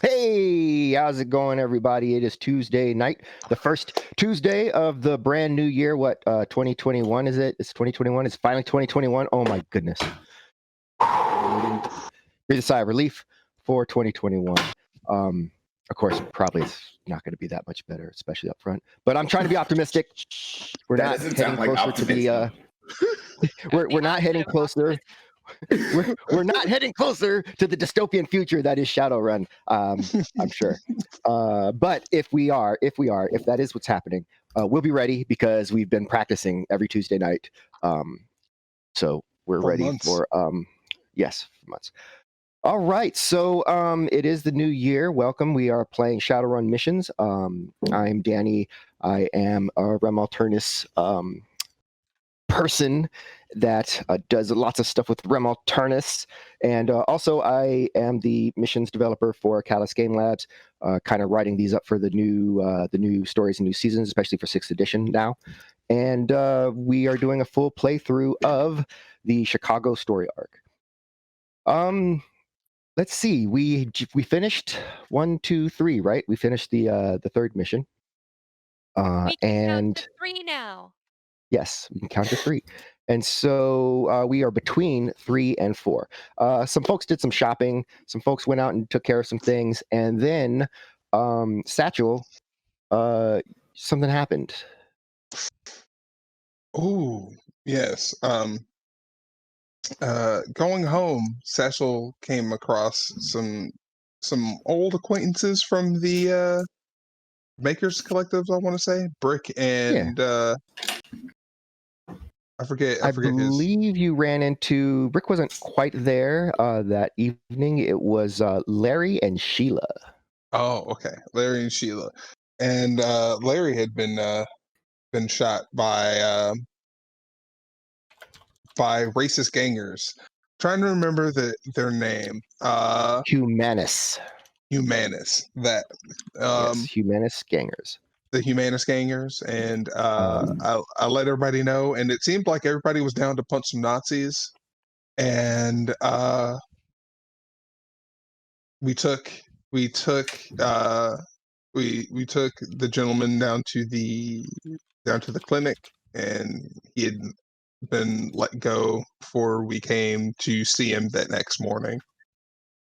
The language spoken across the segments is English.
Hey, how's it going, everybody? It is Tuesday night, the first Tuesday of the brand new year. What, 2021 is it? It's 2021. It's finally 2021. Oh my goodness. Here's a sigh of relief for 2021. Of course, probably it's not going to be that much better, especially up front. But I'm trying to be optimistic. We're That not doesn't heading sound like closer to the. optimism. We're not heading closer. We're not heading closer to the dystopian future that is Shadowrun. I'm sure. But if that is what's happening, we'll be ready because we've been practicing every Tuesday night. So we're For ready months. for yes, for months. All right, so it is the new year. Welcome. We are playing Shadowrun missions. I'm Danny. I am a Rem Alternus person that does lots of stuff with Rem Alternus, and also I am the missions developer for Callus Game Labs, kind of writing these up for the new stories and new seasons, especially for 6th edition now. And we are doing a full playthrough of the Chicago story arc. Let's see. We finished 1, 2, 3, right? We finished the third mission. We can and count to 3 now. Yes, we can count to 3. And so we are between 3 and 4. Some folks did some shopping. Some folks went out and took care of some things. And then Satchel, something happened. Oh, yes. Going home, Satchel came across some old acquaintances from the Makers Collective, I want to say. Brick and I forget his. Believe you ran into Brick wasn't quite there that evening. It was Larry and Sheila. Oh, okay. Larry and Sheila. And Larry had been shot by racist gangers. Trying to remember their name. Humanus. Humanus. That Yes, Humanus gangers. the Humanus gangers, and I let everybody know, and it seemed like everybody was down to punch some Nazis, and we took the gentleman down to the clinic, and he had been let go before we came to see him that next morning.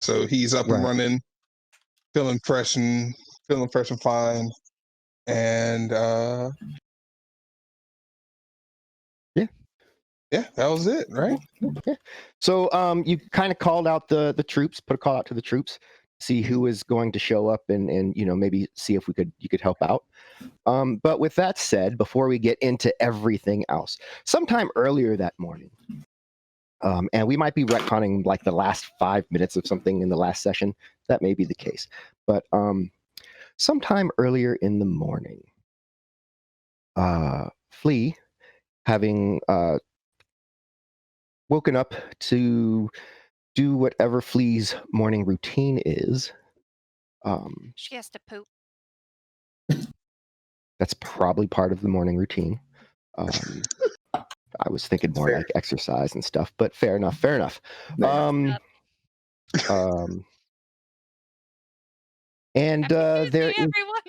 So he's up and running, feeling fresh and fine, and yeah, that was it, right? Yeah. So you kind of called out the troops, put a call out to the troops, see who is going to show up, and maybe see if you could help out. But with that said, before we get into everything else, sometime earlier that morning, and we might be retconning like the last 5 minutes of something in the last session. That may be the case, but sometime earlier in the morning, Flea, having woken up to do whatever Flea's morning routine is. She has to poop. That's probably part of the morning routine. I was thinking more like exercise and stuff, but fair enough. And Happy there Tuesday, is everyone.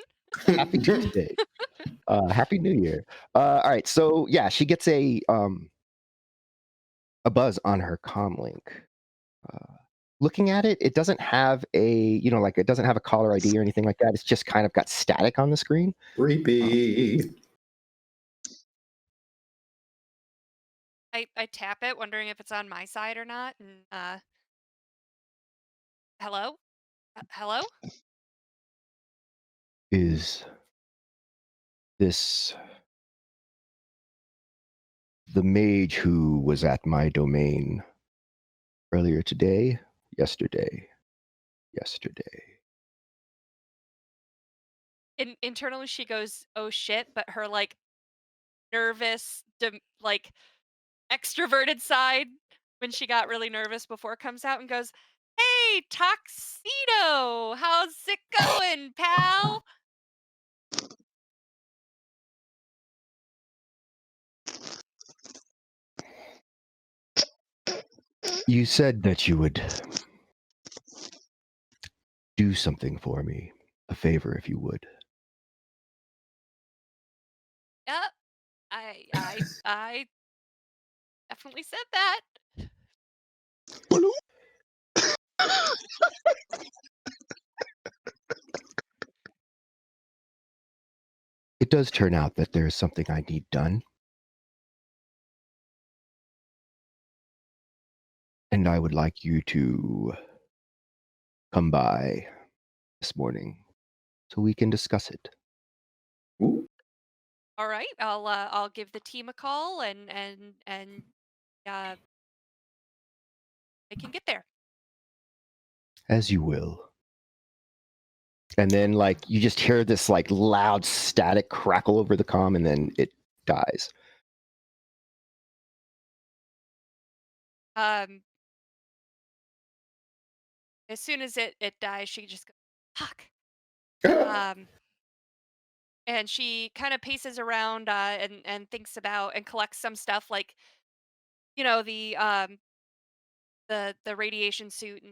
Happy Tuesday. Happy New Year. All right, so yeah, she gets a buzz on her comm link. Looking at it, it doesn't have it doesn't have a caller ID or anything like that. It's just kind of got static on the screen. Creepy. I tap it, wondering if it's on my side or not. And hello? Hello? Is this the mage who was at my domain earlier today? Yesterday. Internally, she goes, "Oh shit!" But her nervous, extroverted side, when she got really nervous before, comes out and goes, "Hey, Tuxedo, how's it going, pal?" You said that you would do something for me, a favor if you would. Yep. I definitely said that. It does turn out that there is something I need done, and I would like you to come by this morning so we can discuss it. Ooh. All right. I'll give the team a call and I can get there. As you will. And then, like, you just hear this, like, loud static crackle over the comm, and then it dies. As soon as it dies, she just goes, "Fuck." Ah. And she kind of paces around and thinks about and collects some stuff like the radiation suit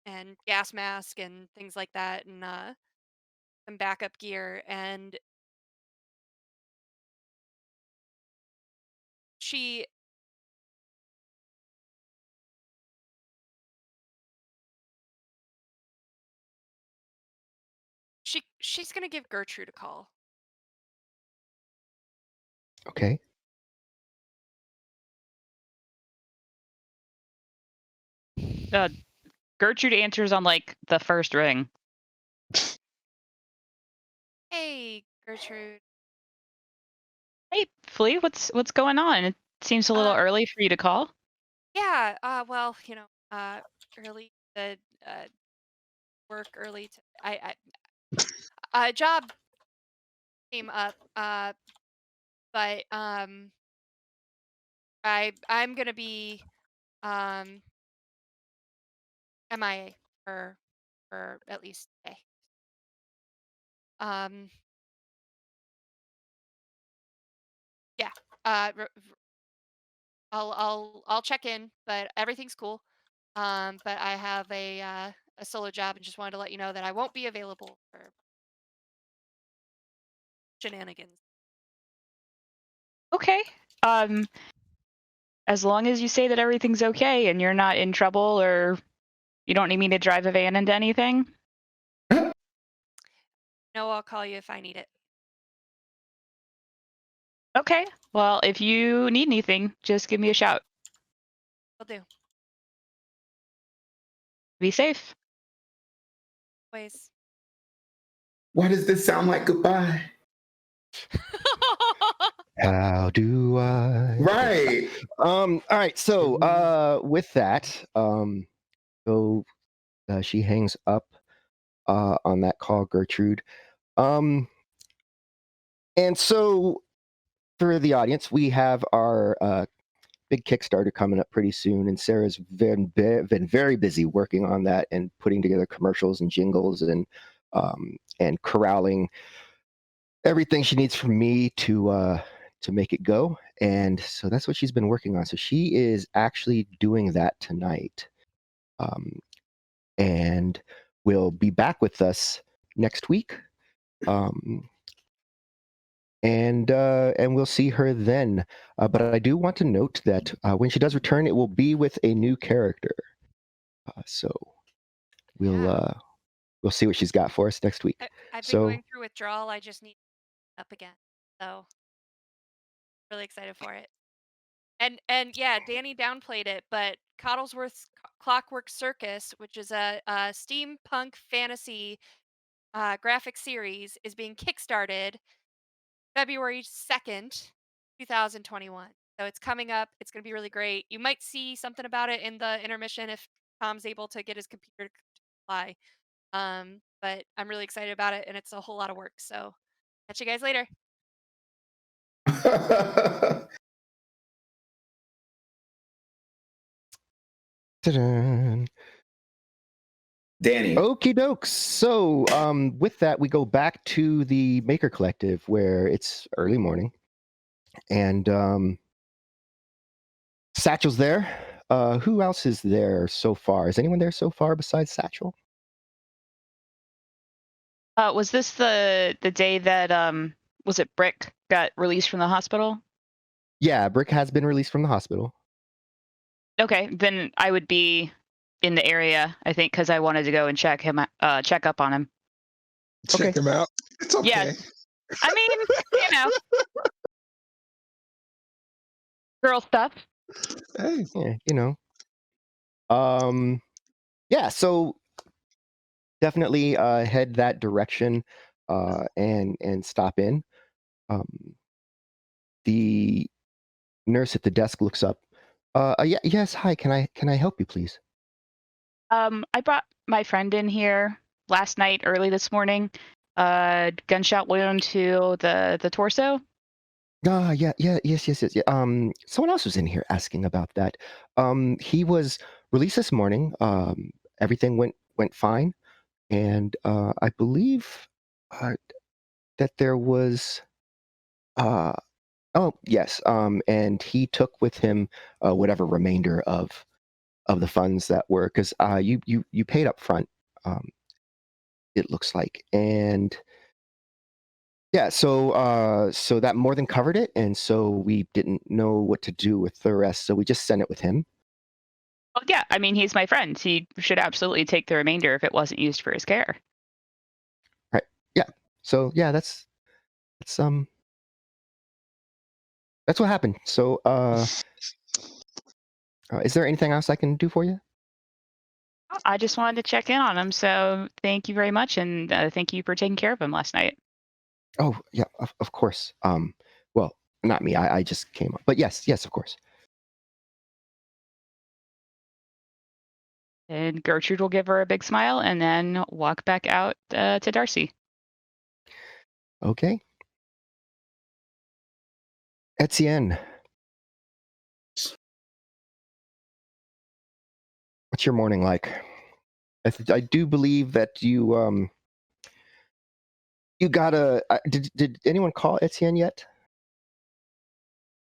and gas mask and things like that and some backup gear and she she's gonna give Gertrude a call. Okay? Gertrude answers on like the first ring. Hey, Gertrude. Hey, Flea, what's going on? It seems a little early for you to call. Yeah, well, early the work early to I job came up but I'm gonna be um MIA for at least a day. Um yeah. I'll check in, but everything's cool. But I have a solo job and just wanted to let you know that I won't be available for shenanigans. Okay. As long as you say that everything's okay and you're not in trouble or you don't need me to drive a van into anything. No, I'll call you if I need it. Okay. Well, if you need anything, just give me a shout. Will do. Be safe. Always. Why does this sound like goodbye? How do I? Right. All right. So, with that, she hangs up on that call, Gertrude. And so, for the audience, we have our big Kickstarter coming up pretty soon, and Sarah's been very busy working on that and putting together commercials and jingles and corralling everything she needs from me to make it go. And so that's what she's been working on. So she is actually doing that tonight, and will be back with us next week. And we'll see her then. But I do want to note that when she does return, it will be with a new character. So we'll see what she's got for us next week. I've been So going through withdrawal. I just need up again. So really excited for it. And yeah, Danny downplayed it, but Coddlesworth's Clockwork Circus, which is a steampunk fantasy graphic series, is being kickstarted February 2nd, 2021. So it's coming up. It's going to be really great. You might see something about it in the intermission if Tom's able to get his computer to fly. But I'm really excited about it, and it's a whole lot of work. So catch you guys later. ta-da. Danny. Okie dokes. So with that, we go back to the Maker Collective where it's early morning, and Satchel's there. Who else is there so far? Is anyone there so far besides Satchel? Was this the day that was it Brick got released from the hospital? Yeah, Brick has been released from the hospital. Okay, then I would be in the area, I think, because I wanted to go and check up on him. Okay. Check him out. It's okay. Yeah. I mean, you know, girl stuff. Hey. Yeah, you know. Yeah, so definitely head that direction and stop in. The nurse at the desk looks up. Yeah, yes, hi, can I help you, please? I brought my friend in here last night, early this morning. Gunshot wound to the torso. Yeah, yes. Yeah. Someone else was in here asking about that. He was released this morning. Everything went fine, and I believe that there was. Oh yes. And he took with him whatever remainder of the funds that were, because you paid up front. It looks like, and yeah, so that more than covered it, and so we didn't know what to do with the rest, so we just sent it with him. Well, yeah, I mean, he's my friend. He should absolutely take the remainder if it wasn't used for his care. Right. Yeah. So yeah, that's what happened. So is there anything else I can do for you? I just wanted to check in on him, so thank you very much, and thank you for taking care of him last night. Oh yeah, of course. Well, not me. I just came up, but yes, of course. And Gertrude will give her a big smile and then walk back out to Darcy. Okay. Etienne, what's your morning like? I do believe that you got a. Did anyone call Etienne yet?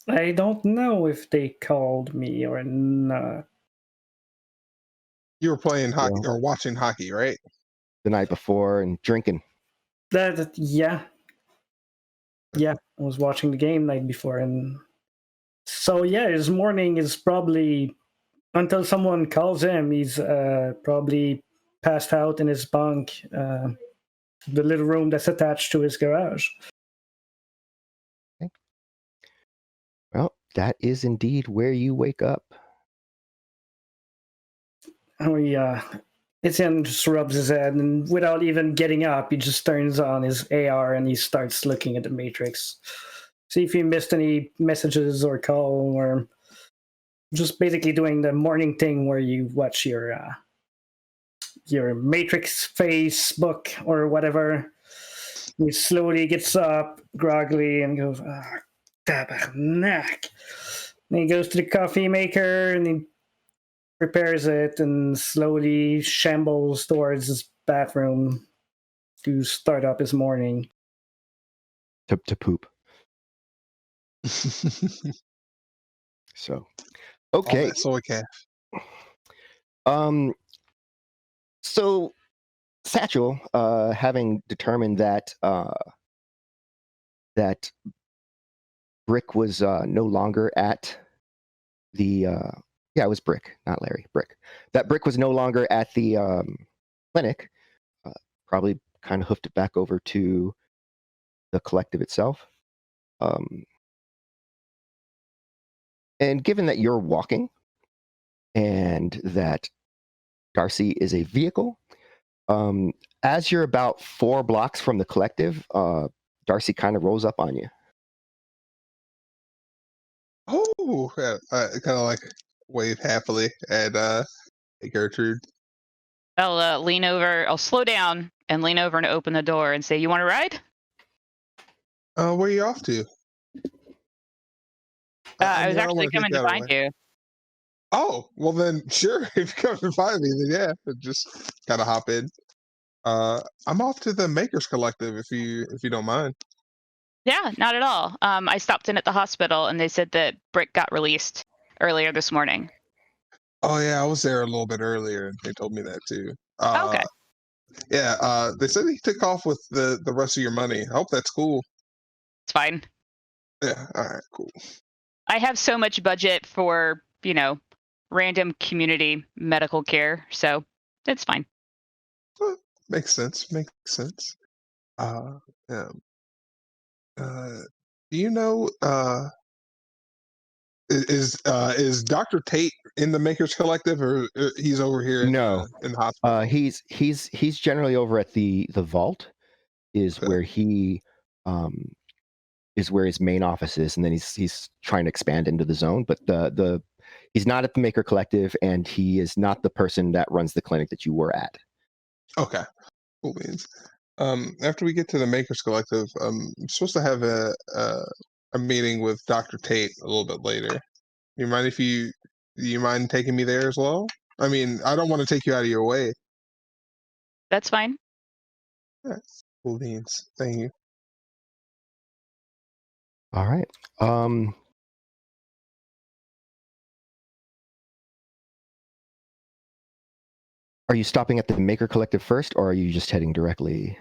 I don't know if they called me or not. You were playing hockey Well, or watching hockey, right? the night before and drinking. Yeah, I was watching the game night before, and so yeah, his morning is probably until someone calls him. He's probably passed out in his bunk, the little room that's attached to his garage. Okay. Well, that is indeed where you wake up. Oh yeah. Etienne just rubs his head, and without even getting up, he just turns on his AR and he starts looking at the matrix. See if he missed any messages or call, or just basically doing the morning thing where you watch your matrix Facebook or whatever. He slowly gets up, groggily, and goes, tabarnak. And he goes to the coffee maker and he prepares it and slowly shambles towards his bathroom to start up his morning. To poop. So, All okay. that soy calf. So Satchel, having determined that that Brick was no longer at the yeah, it was Brick, not Larry. Brick. That Brick was no longer at the clinic. Probably kind of hoofed it back over to the collective itself. And given that you're walking and that Darcy is a vehicle, as you're about 4 blocks from the collective, Darcy kind of rolls up on you. Oh, yeah, kind of like wave happily at Gertrude. I'll lean over. I'll slow down and lean over and open the door and say, "You want to ride?" Where are you off to? I was don't actually wanna take coming to that find away. you. Oh, well then, sure. If you come to find me, then yeah, just kind of hop in. I'm off to the Makers Collective if you don't mind. Yeah, not at all. I stopped in at the hospital and they said that Brick got released earlier this morning. Oh yeah, I was there a little bit earlier, and they told me that too. Okay. Yeah, they said he took off with the rest of your money. I hope that's cool. It's fine. Yeah, all right, cool. I have so much budget for, random community medical care, so it's fine. Well, makes sense. Makes sense. Uh, um, do you know? Is Dr. Tate in the Makers Collective, or he's over here No. in the hospital? He's generally over at the vault, is Okay. where he is where his main office is, and then he's trying to expand into the zone. But the he's not at the Maker Collective, and he is not the person that runs the clinic that you were at. Okay, cool beans. After we get to the Makers Collective, I'm supposed to have a meeting with Dr. Tate a little bit later. Do you mind taking me there as well? I mean, I don't want to take you out of your way. That's fine. Yeah, cool beans. Thank you. All right. Are you stopping at the Maker Collective first, or are you just heading directly?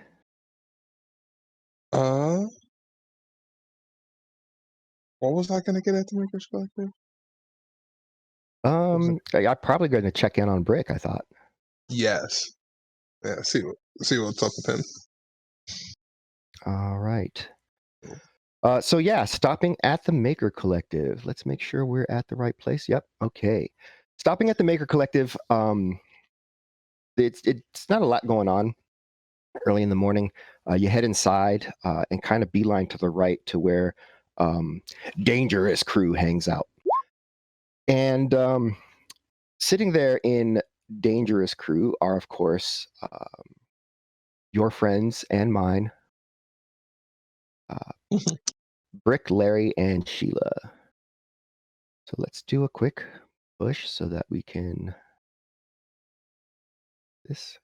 What was I going to get at the Makers Collective? I'm probably going to check in on Brick, I thought. Yes. Yeah. See what's up with him. All right. So yeah, stopping at the Maker Collective. Let's make sure we're at the right place. Yep. Okay. Stopping at the Maker Collective. It's not a lot going on early in the morning. You head inside and kind of beeline to the right to where Dangerous Crew hangs out. And sitting there in Dangerous Crew are, of course, your friends and mine. Brick, Larry, and Sheila. So let's do a quick push so that we can this.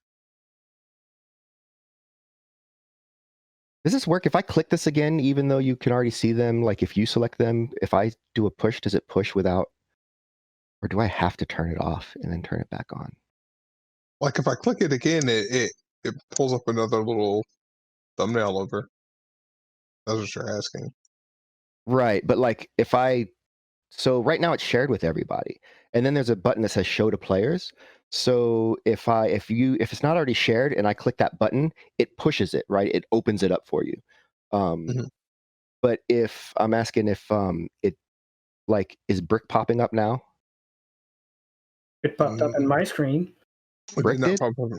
Does this work if I click this again, even though you can already see them? Like if you select them, if I do a push, does it push without, or do I have to turn it off and then turn it back on? Like if I click it again, it pulls up another little thumbnail over. That's what you're asking. Right, but like so right now it's shared with everybody, and then there's a button that says show to players. So if it's not already shared and I click that button, it pushes it, right? It opens it up for you. Mhm. But if I'm asking if it like is Brick popping up now? It popped up in my screen. It Brick did not did? pop up.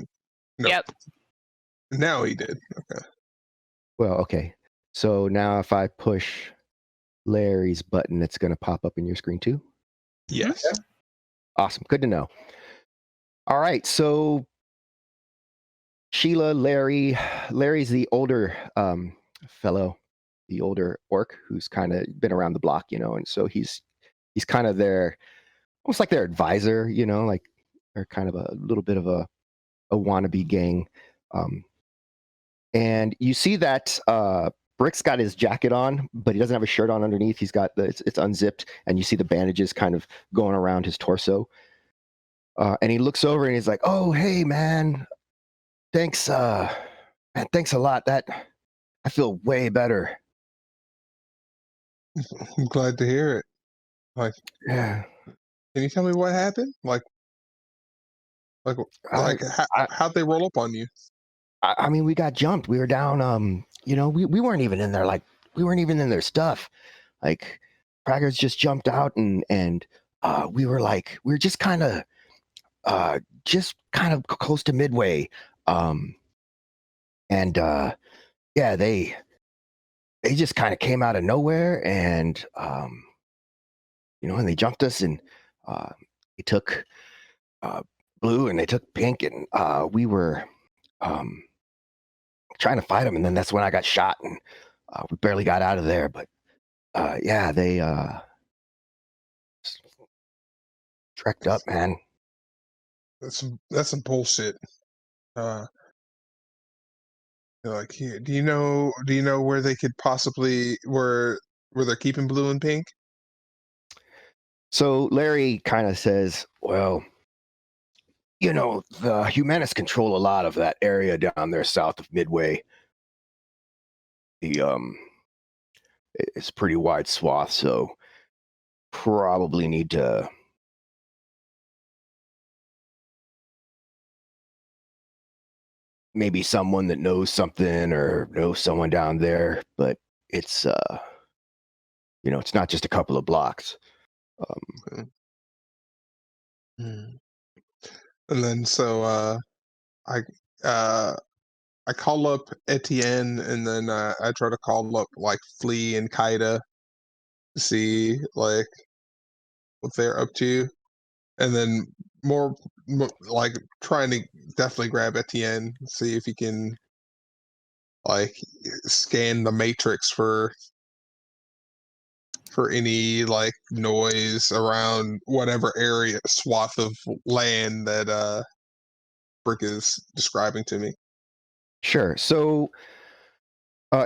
No. Yep. Now he did. Okay. Well, okay. So now if I push Larry's button, it's going to pop up in your screen too? Yes. Yeah. Awesome. Good to know. All right. So Sheila, Larry's the older fellow, the older orc who's kind of been around the block, and so he's kind of almost like their advisor, like they're kind of a little bit of a wannabe gang. And you see that Brick's got his jacket on, but he doesn't have a shirt on underneath. He's got it's unzipped, and you see the bandages kind of going around his torso. And he looks over and he's like, "Oh, hey, man, thanks, man, thanks a lot. I feel way better." I'm glad to hear it. Like, Yeah. can you tell me what happened? Like how'd they roll up on you? I mean, we got jumped. We were down. We weren't even in there. Like, we weren't even in their stuff. Like, Craggers just jumped out, and we were just kind of close to midway. And yeah, they just kind of came out of nowhere, and and they jumped us, and they took blue, and they took pink, and we were trying to fight them, and then that's when I got shot, and we barely got out of there. But yeah, they trekked up, man. That's some bullshit. Like, here, do you know where they could possibly where they're keeping blue and pink? So Larry kind of says, "Well, the humanists control a lot of that area down there south of Midway. It's a pretty wide swath, so probably need to maybe someone that knows something or knows someone down there, but it's it's not just a couple of blocks. And then I I call up Etienne, and then I try to call up like Flea and Kaida to see like what they're up to, and then more like trying to definitely grab Etienne, see if he can like scan the matrix for any like noise around whatever area swath of land that Brick is describing to me. Sure. So,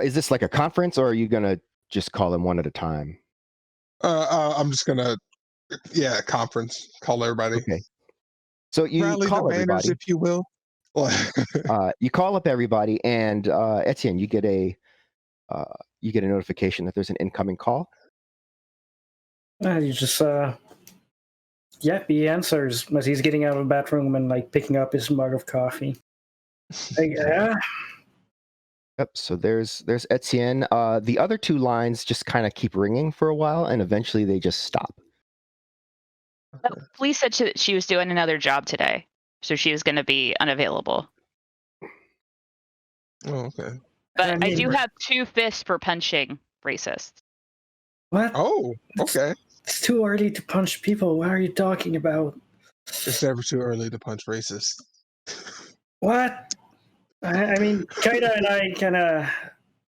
is this like a conference, or are you gonna just call them one at a time? I'm just gonna conference, call everybody, Okay. So you rally the call banners, everybody. if you will. You call up everybody, and Etienne, you get a notification that there's an incoming call. You just he answers as he's getting out of the bathroom and like picking up his mug of coffee. Yeah. Yep. So there's Etienne. The other two lines just kind of keep ringing for a while, and eventually they just stop. Police said she was doing another job today, so she was going to be unavailable. Oh, okay. But I do have 2 fists for punching racists. What? Oh, okay. It's too early to punch people. What are you talking about? It's never too early to punch racist. What? I mean, Kaida and I kind of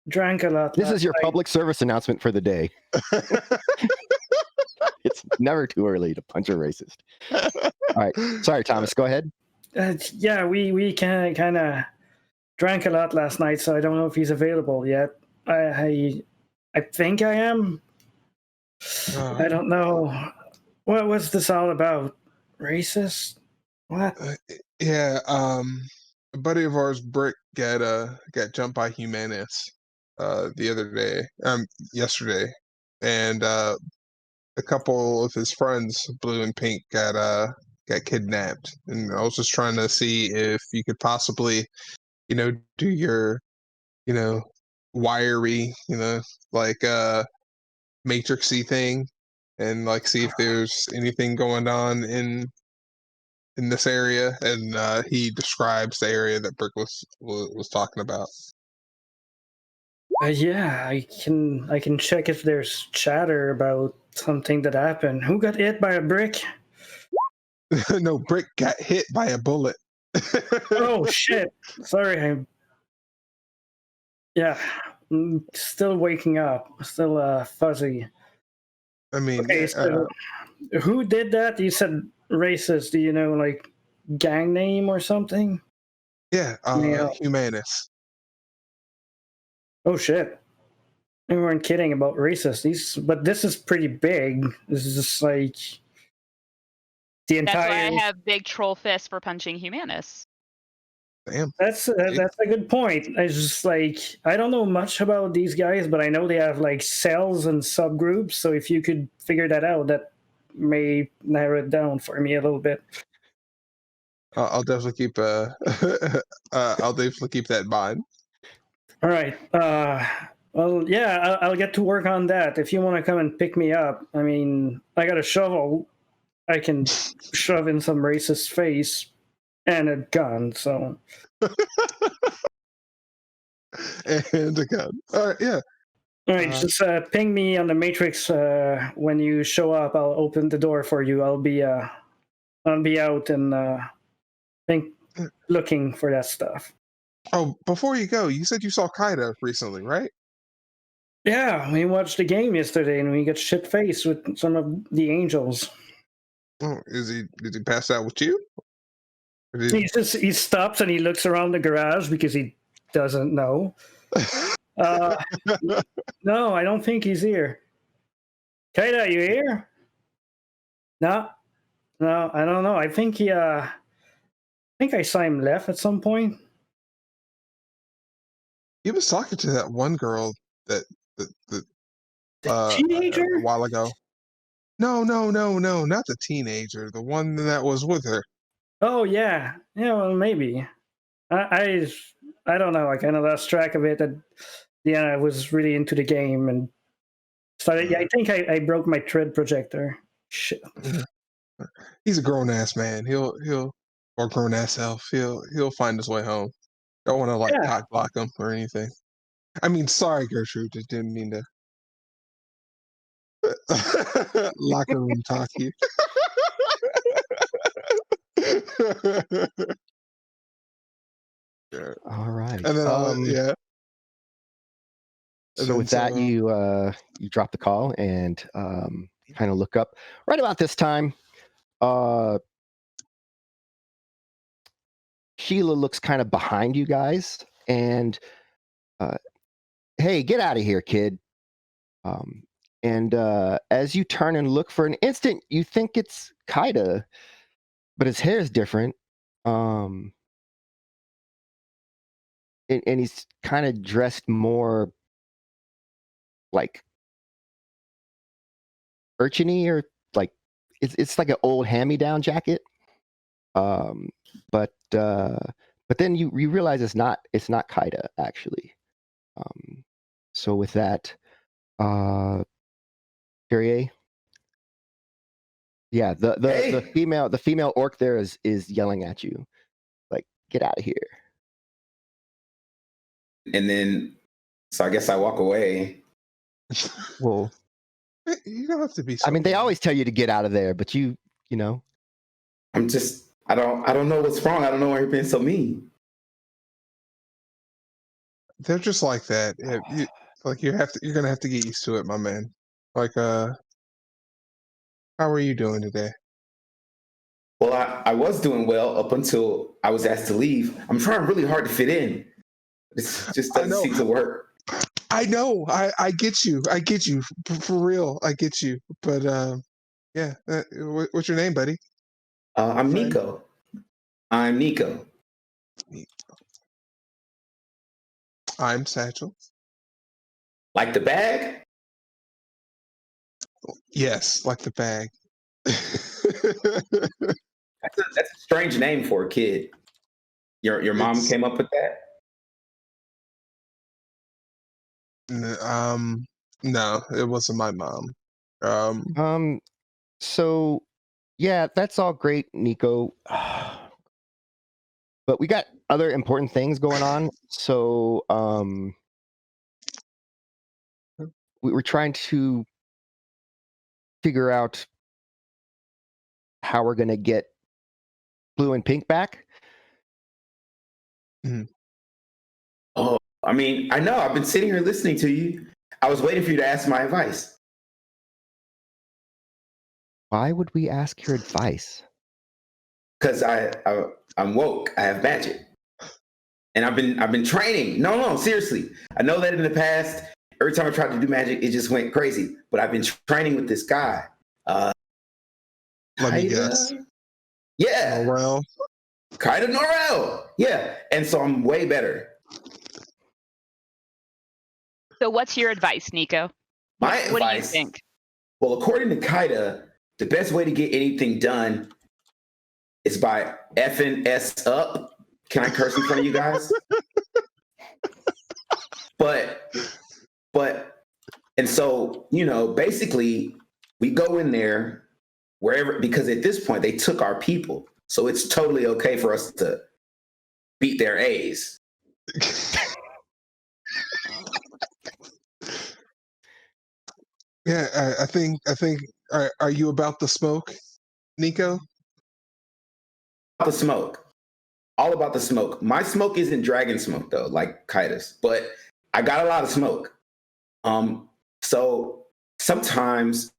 drank a lot. This is your public service announcement for the day. It's never too early to punch a racist. All right. Sorry, Thomas. Go ahead. Yeah, we kind of drank a lot last night, so I don't know if he's available yet. I think I am. I don't know. What's this all about? Racist? What? Yeah, a buddy of ours, Brick, got jumped by Humanis the other day, yesterday, and a couple of his friends, Blue and Pink, got kidnapped. And I was just trying to see if you could possibly, do your, wiry, like matrixy thing, and like see if there's anything going on in this area. And he describes the area that Brick was talking about. Yeah, I can check if there's chatter about something that happened. Who got hit by a brick? No, Brick got hit by a bullet. Oh shit! Sorry, I'm still waking up, still fuzzy. I mean, Okay, so who did that? You said racist. Do you know like gang name or something? yeah, Humanis. Oh shit! We weren't kidding about racist. But this is pretty big. This is just like the entire. That's why I have big troll fists for punching Humanis. Damn. That's a good point. It's just like I don't know much about these guys, but I know they have like cells and subgroups. So if you could figure that out, that may narrow it down for me a little bit. I'll definitely keep I'll definitely keep that in mind. All right. Well, yeah, I'll get to work on that. If you want to come and pick me up, I mean, I got a shovel. I can shove in some racist face and a gun. So. And a gun. All right. Yeah. All right, just ping me on the matrix when you show up. I'll open the door for you. I'll be out and looking for that stuff. Oh, before you go, you said you saw Kaida recently, right? Yeah, we watched the game yesterday and we got shit faced with some of the angels. Oh, did he pass out with you? He stops and he looks around the garage because he doesn't know. No, I don't think he's here. Kaida, you here? No, I don't know. I think he think I saw him left at some point. He was talking to that one girl that The a teenager? while ago. No, not the teenager. The one that was with her. Oh yeah, yeah. Well, maybe. I don't know. I kind of lost track of it. Yeah, I was really into the game and started. Yeah, I think I broke my thread projector. Shit. He's a grown ass man. He'll or grown ass self. He'll find his way home. Don't want to like Yeah. cock block him or anything. I mean, sorry, Gertrude. Just didn't mean to locker room talk you. Yeah. All right. And then yeah. So with that, you drop the call and kind of look up. Right about this time, Sheila looks kind of behind you guys and, hey, get out of here, kid. And as you turn and look for an instant, you think it's Kaida, but his hair is different. And he's kind of dressed more like urchiny, or like it's like an old hand-me-down jacket. But then you realize it's not Kaida actually. So with that, Perrier. Yeah, the female orc there is yelling at you, like, get out of here. And then, so I guess I walk away. Well, you don't have to be. I mean, they always tell you to get out of there, but you know. I'm just, I don't know what's wrong. I don't know why you're being so mean. They're just like that. You're gonna have to get used to it, my man. Like, how are you doing today? Well, I was doing well up until I was asked to leave. I'm trying really hard to fit in. It just doesn't seem to work. I know. I get you. I get you. For real. I get you. But yeah. What's your name, buddy? I'm Nico. I'm Nico. I'm Satchel. Like the bag? Yes, like the bag. That's a strange name for a kid. Your mom came up with that? No, it wasn't my mom. So yeah, that's all great, Nico. But we got other important things going on. So we were trying to figure out how we're gonna get Blue and Pink back. Mm-hmm. Oh, I mean, I know. I've been sitting here listening to you. I was waiting for you to ask my advice. Why would we ask your advice? Because I'm woke. I have magic, and I've been training. No, seriously. I know that in the past, every time I tried to do magic, it just went crazy. But I've been training with this guy. Let me guess. Yeah. Norrell. Kaida Norrell. Yeah. And so I'm way better. So what's your advice, Nico? My what advice, do you think? Well, according to Kaida, the best way to get anything done is by effing S up. Can I curse in front of you guys? And so, basically we go in there wherever, because at this point they took our people. So it's totally okay for us to beat their A's. Yeah, I think. Are you about the smoke, Nico? About the smoke. All about the smoke. My smoke isn't dragon smoke though, like Kaida's, but I got a lot of smoke. So sometimes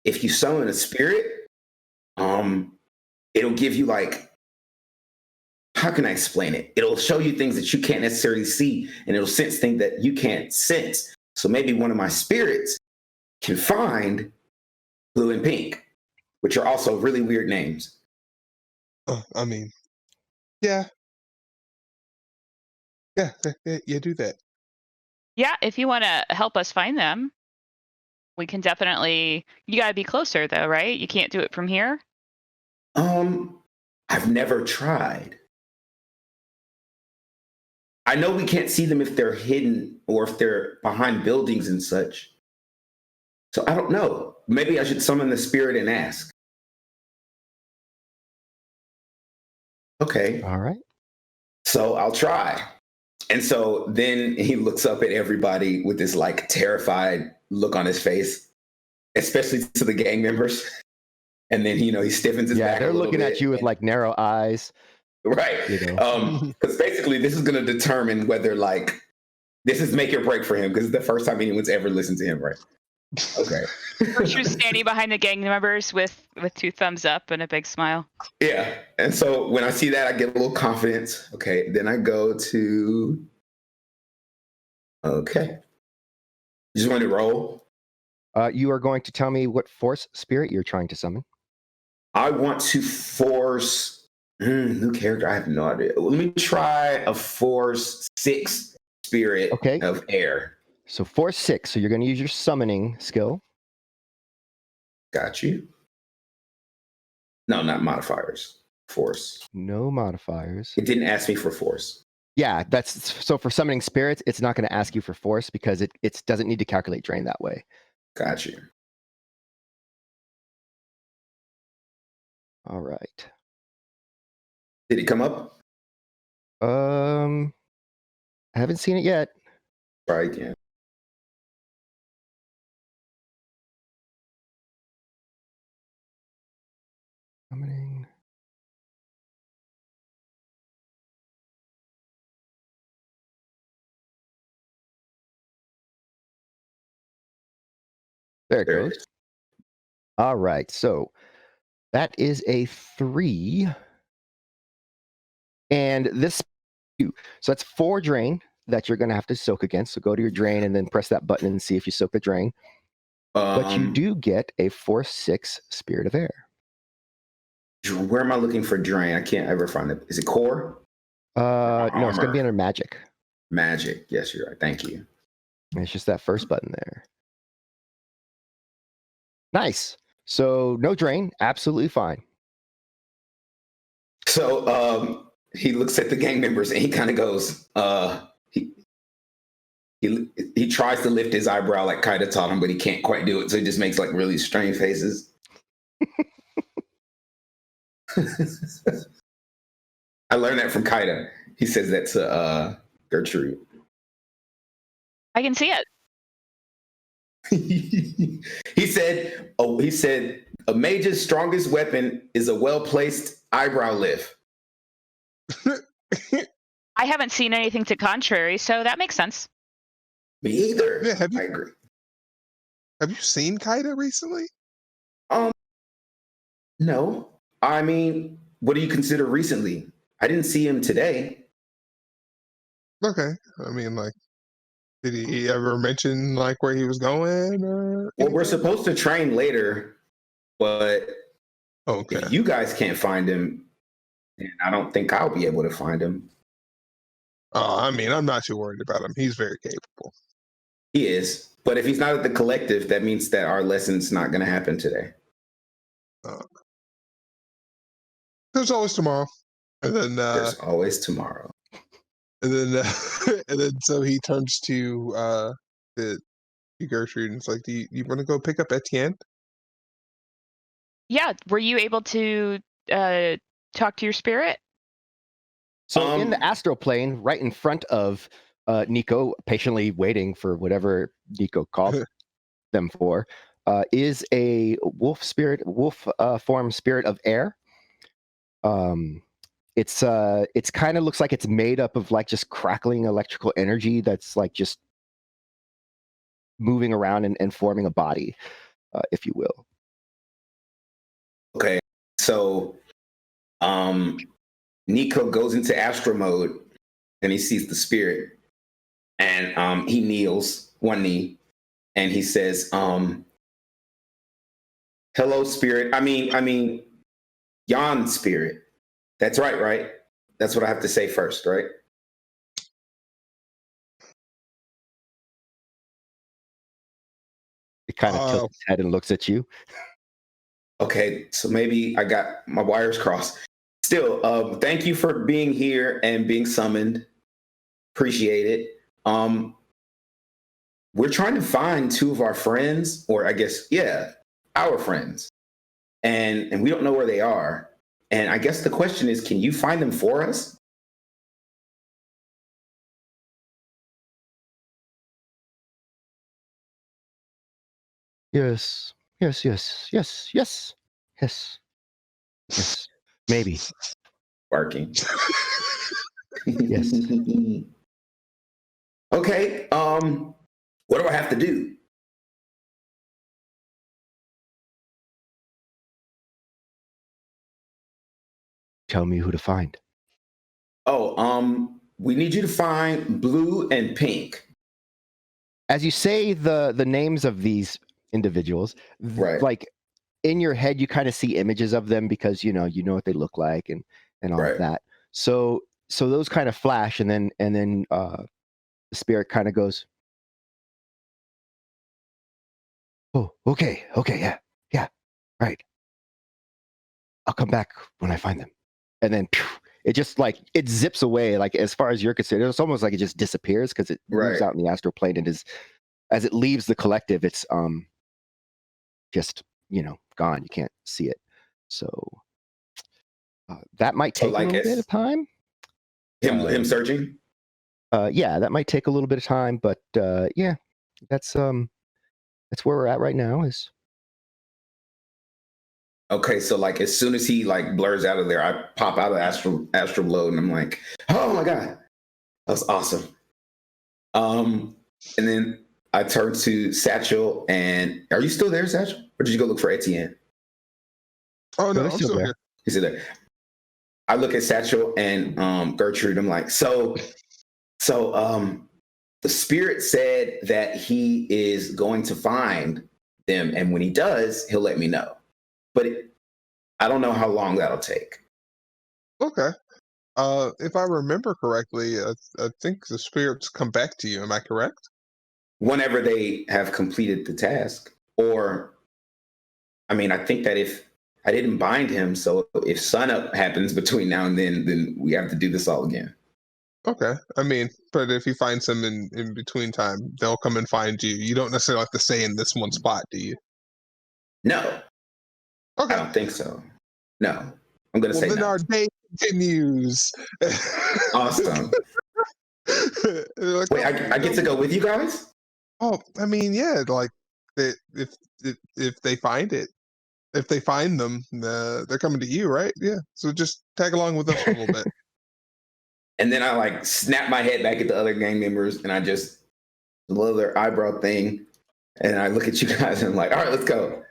if you summon a spirit, it'll give you how can I explain it? It'll show you things that you can't necessarily see, and it'll sense things that you can't sense. So maybe one of my spirits can find Blue and Pink, which are also really weird names. I mean, Yeah. Yeah, do that. Yeah, if you want to help us find them, we can definitely. You got to be closer, though, right? You can't do it from here. I've never tried. I know we can't see them if they're hidden or if they're behind buildings and such. So I don't know. Maybe I should summon the spirit and ask. Okay. All right. So I'll try. And so then he looks up at everybody with this like terrified look on his face, especially to the gang members. And then, he stiffens his back. Yeah, they're a little looking bit at you with like narrow eyes. Right. Because basically this is going to determine whether like this is make or break for him, because it's the first time anyone's ever listened to him, right? Okay. Gertrude's standing behind the gang members with 2 thumbs up and a big smile. Yeah. And so when I see that, I get a little confidence. Okay. Then I go to. Okay. You just want to roll? You are going to tell me what force spirit you're trying to summon. I want to force. New character. I have no idea. Let me try a force 6 spirit of air. So force 6. So you're going to use your summoning skill. Got you. No, not modifiers. Force. No modifiers. It didn't ask me for force. Yeah, that's so for summoning spirits, it's not going to ask you for force because it doesn't need to calculate drain that way. Got you. All right. Did it come up? I haven't seen it yet. Try again. Summoning. There it goes. All right. So that is a 3. And this, so that's 4 drain that you're going to have to soak against. So go to your drain and then press that button and see if you soak the drain. But you do get a force 6 spirit of air. Where am I looking for drain? I can't ever find it. Is it core? No, it's going to be under magic. Magic. Yes, you're right. Thank you. And it's just that first button there. Nice. So no drain. Absolutely fine. So he looks at the gang members and he kind of goes, he tries to lift his eyebrow like Kaida taught him, but he can't quite do it. So he just makes like really strange faces. I learned that from Kaida. He says that to Gertrude. I can see it. he said, a mage's strongest weapon is a well-placed eyebrow lift. I haven't seen anything to contrary, so that makes sense. Me either. Yeah, I agree. Have you seen Kaida recently? No. I mean, what do you consider recently? I didn't see him today. Okay. I mean, like, did he ever mention like where he was going? Or well, we're supposed to train later, but if you guys can't find him, then I don't think I'll be able to find him. I mean, I'm not too worried about him. He's very capable. He is. But if he's not at the collective, that means that our lesson's not going to happen today. There's always tomorrow. And then there's always tomorrow. And then and then so he turns to Gertrude and it's like, do you want to go pick up Etienne? Yeah. Were you able to talk to your spirit? So in the astral plane, right in front of Nico, patiently waiting for whatever Nico called them for, is a wolf form spirit of air. It's kind of looks like it's made up of like just crackling electrical energy that's like just moving around and forming a body, if you will. Okay, so Nico goes into astral mode and he sees the spirit, and he kneels one knee and he says, hello spirit. I mean Jan spirit. That's right? That's what I have to say first, right? It kind of tilts its head and looks at you. Okay, so maybe I got my wires crossed. Still, thank you for being here and being summoned. Appreciate it. We're trying to find two of our friends, or I guess, yeah, our friends. And we don't know where they are. And I guess the question is, can you find them for us? Yes. Yes. Yes. Yes. Yes. Yes. Yes. Maybe. Barking. Yes. Okay. What do I have to do? Tell me who to find. Oh, we need you to find Blue and Pink. As you say the names of these individuals, Right. like in your head, you kind of see images of them because you know what they look like and all Right. of that. So those kind of flash, and then the spirit kind of goes, "Oh, okay, yeah, right. I'll come back when I find them." And then it just like it zips away. Like as far as you're concerned, it's almost like it just disappears because it moves Right. out in the astral plane and is as it leaves the collective, it's just gone. You can't see it. So that might So take a like little bit of time. him searching? Yeah, that might take a little bit of time, but yeah, that's where we're at right now. Is Okay, so like as soon as he like blurs out of there, I pop out of astral load and I'm like, oh my God, that was awesome. And then I turn to Satchel and are you still there, Satchel? Or did you go look for Etienne? Oh no, they're I'm still here. He's still there. I look at Satchel and Gertrude. I'm like, so the spirit said that he is going to find them, and when he does, he'll let me know. But I don't know how long that'll take. Okay. If I remember correctly, I think the spirits come back to you. Am I correct? Whenever they have completed the task, or I mean, I think that if I didn't bind him, so if sunup happens between now and then we have to do this all again. Okay. I mean, but if he finds them in between time, they'll come and find you. You don't necessarily have to stay in this one spot, do you? No, Okay. I don't think so. No, I'm gonna Well, say then no. our day continues. Awesome. Like, Wait, I get to go with you guys? Oh, I mean, yeah, like if they find it, if they find them, they're coming to you, right? Yeah. So just tag along with us for a little bit. And then I like snap my head back at the other gang members and I just love their eyebrow thing. And I look at you guys and I'm like, all right, let's go.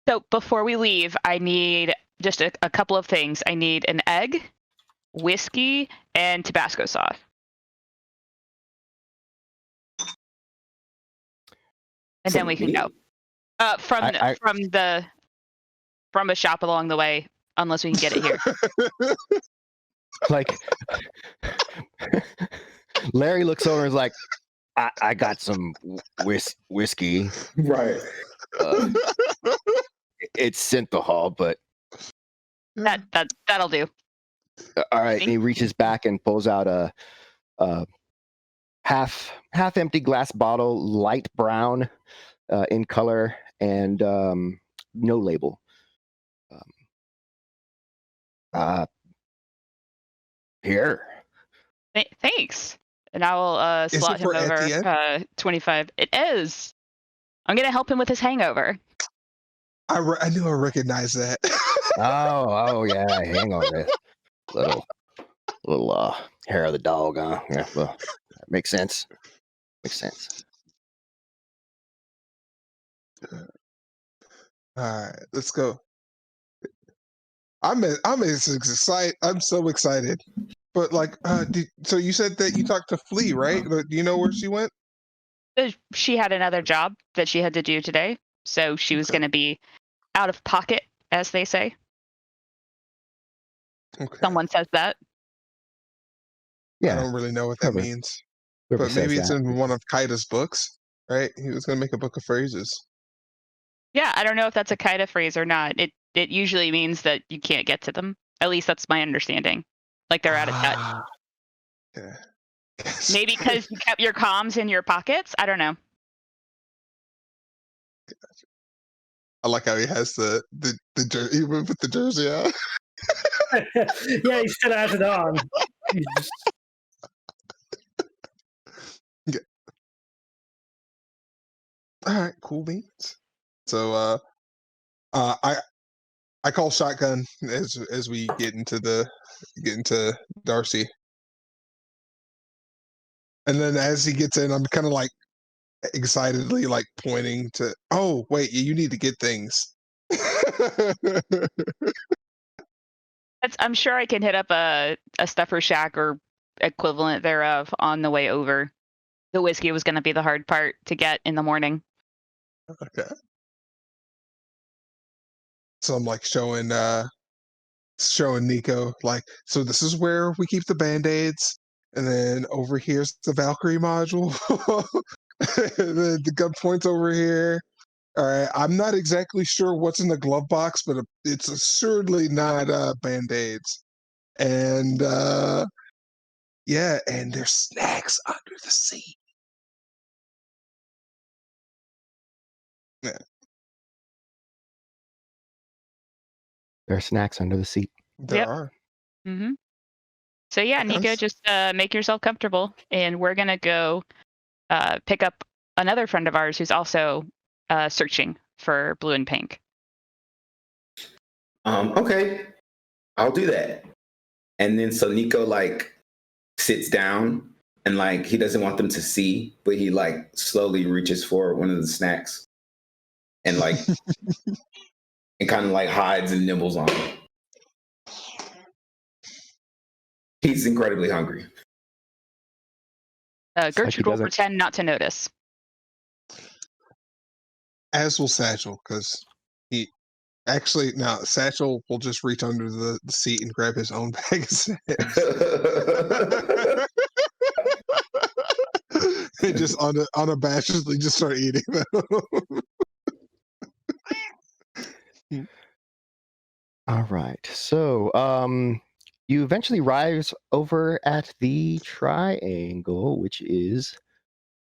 So before we leave, I need just a couple of things. I need an egg, whiskey, and Tabasco sauce. And then we can go. From a shop along the way, unless we can get it here. like Larry looks over and is like, I got some whiskey. Right. It's synthahol, but That'll do. all right. And he reaches back and pulls out a half empty glass bottle, light brown in color, and no label. Here. Thanks. And I will slot him over 25. It is. I'm going to help him with his hangover. I knew I recognized that. oh yeah, hangover. Little hair of the dog, huh? Yeah, well, that makes sense. Makes sense. All right, let's go. I'm as excited. I'm so excited. But like, so you said that you talked to Flea, right? Do you know where she went? She had another job that she had to do today, so she was going to be out of pocket, as they say. Okay. Someone says that. I Yeah, don't really know what that whoever- means. whoever But says maybe it's that. in one of Kaida's books, right? He was going to make a book of phrases. Yeah, I don't know if that's a Kaida phrase or not. It usually means that you can't get to them. At least that's my understanding. Like they're out of touch. Yeah. Maybe because you kept your comms in your pockets. I don't know. I like how he has the jersey, even with the jersey on. Yeah, he still has it on. He's just- All right, cool beans. So I call shotgun as we get into Darcy. And then as he gets in, I'm kind of like excitedly like pointing to, oh wait, you need to get things. I'm sure I can hit up a stuffer shack or equivalent thereof on the way over. The whiskey was going to be the hard part to get in the morning. Okay. So I'm like showing Nico, like, so this is where we keep the band-aids, and then over here's the Valkyrie module. And then the gun point's over here. All right, I'm not exactly sure what's in the glove box, but it's assuredly not band-aids. And yeah, and there's snacks under the seat. Yeah, There are snacks under the seat. there Yep. are. Mm-hmm. So yeah, Nico, Yes. just make yourself comfortable, and we're gonna go pick up another friend of ours who's also searching for blue and pink. Okay, I'll do that. And then so Nico like sits down and like he doesn't want them to see, but he like slowly reaches for one of the snacks and like and kind of like hides and nibbles on it. He's incredibly hungry. like he Gertrude will doesn't- pretend not to notice. As will Satchel, because he actually now Satchel will just reach under the seat and grab his own bag of snacks. And just unabashedly just start eating them. All right. So, you eventually rise over at the triangle, which is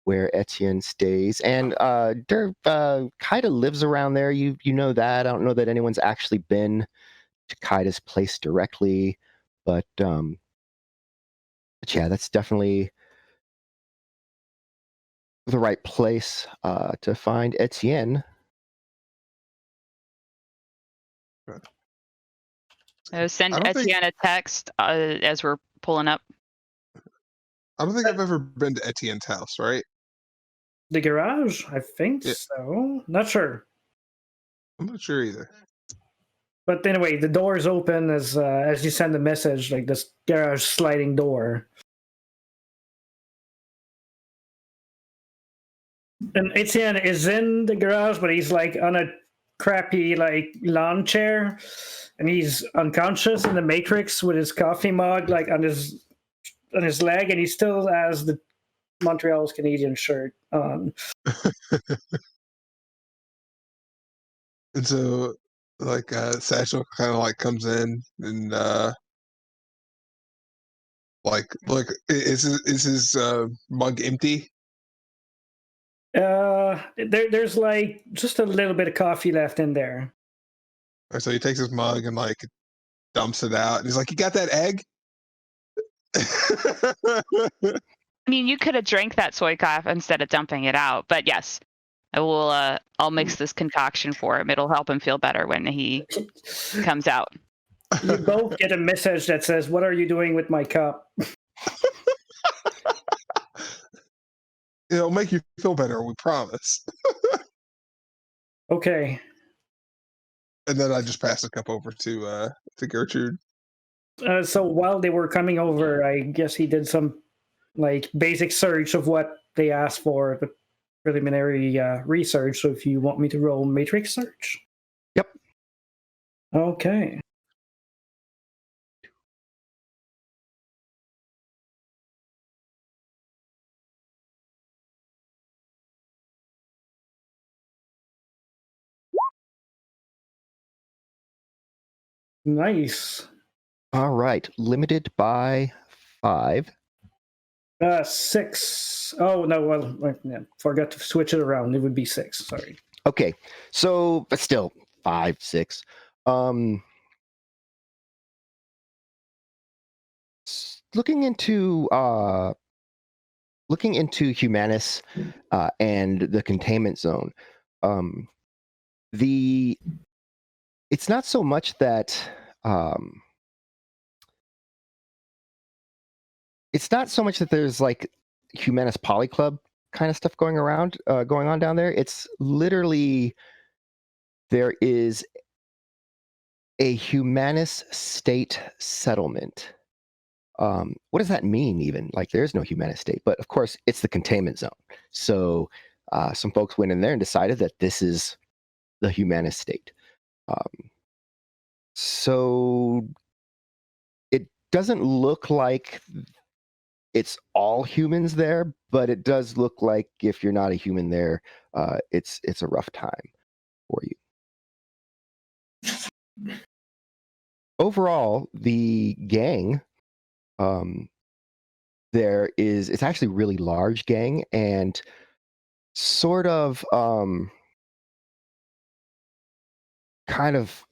where Etienne stays, and Dirk kind of lives around there. You know that. I don't know that anyone's actually been to Kaida's place directly, but yeah, that's definitely the right place to find Etienne. Send I don't think- Etienne a text as we're pulling up. I don't think I've ever been to Etienne's house, right? The garage? I think Yeah. so. Not sure. I'm not sure either. But anyway, the door is open as you send a message, like this garage sliding door. And Etienne is in the garage, but he's like on a crappy like lawn chair, and he's unconscious in the Matrix with his coffee mug like on his leg, and he still has the Montreal's Canadian shirt on. And so, like, Satchel kind of like comes in and like, look, is his mug empty? There's like just a little bit of coffee left in there. And so he takes his mug and like dumps it out, and he's like, "You got that egg?" I mean, you could have drank that soy coffee instead of dumping it out, but yes, I will. I'll mix this concoction for him. It'll help him feel better when he comes out. You both get a message that says, "What are you doing with my cup?" It'll make you feel better, we promise. Okay. And then I just pass the cup over to Gertrude. So while they were coming over, I guess he did some like basic search of what they asked for, but preliminary research. So if you want me to roll matrix search. Yep. Okay. Nice. All right, limited by 5. 6. Oh no, well, yeah, forgot to switch it around. It would be 6. Sorry. Okay, so but still 5, 6. Looking into Humanus and the containment zone, it's not so much that there's like Humanus Poly Club kind of stuff going on down there. It's literally there is a Humanus state settlement. What does that mean even? Like there is no Humanus state, but of course it's the containment zone. So some folks went in there and decided that this is the Humanus state. So it doesn't look like it's all humans there, but it does look like if you're not a human there, it's a rough time for you. Overall, the gang, it's actually a really large gang and sort of kind of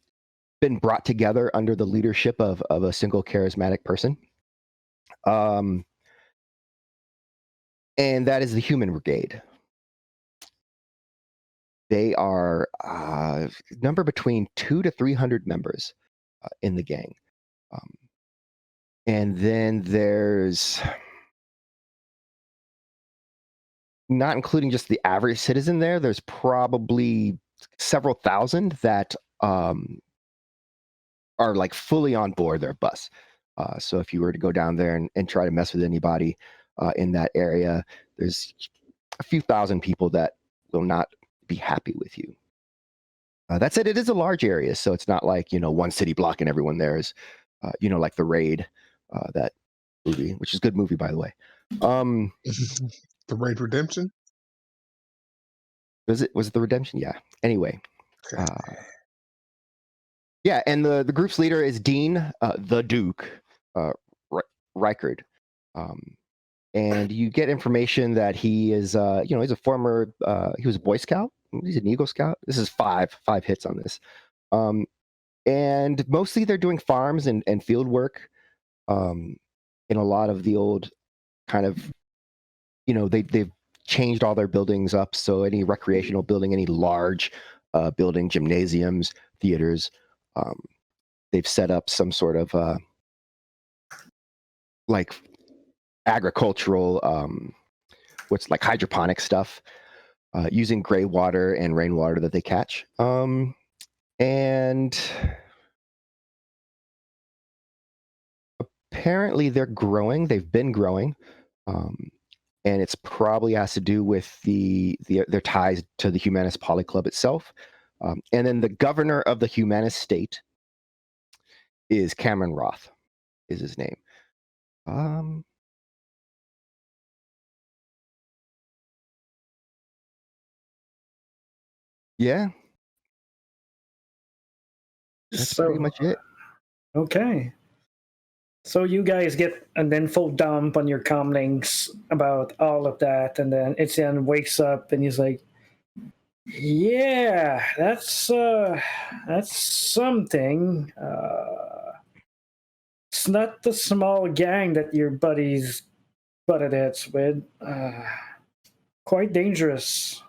been brought together under the leadership of a single charismatic person. And that is the Human Brigade. They are number between 200 to 300 members in the gang. And then there's, not including just the average citizen there's probably several thousand that are like fully on board their bus. So if you were to go down there and try to mess with anybody in that area, there's a few thousand people that will not be happy with you. That said, it is a large area, so it's not like, one city block and everyone there is, like The Raid, that movie, which is a good movie, by the way. The Raid Redemption? Was it The Redemption? Yeah. Anyway. Okay. Yeah, and the group's leader is Dean, the Duke, Reichard. And you get information that he is, he's a former, he was a Boy Scout. He's an Eagle Scout. This is five hits on this. And mostly they're doing farms and field work in a lot of the old kind of, they've changed all their buildings up. So any recreational building, any large building, gymnasiums, theaters, they've set up some sort of like agricultural, what's like hydroponic stuff, using gray water and rainwater that they catch. And apparently they're growing. They've been growing. And it's probably has to do with their ties to the Humanist Poly Club itself. And then the governor of the Humanist state is Cameron Roth, is his name. Yeah. That's pretty much it. Okay. So you guys get an info dump on your comlinks about all of that, and then Etienne wakes up and he's like, "Yeah, that's something. It's not the small gang that your buddies butted heads with. Quite dangerous."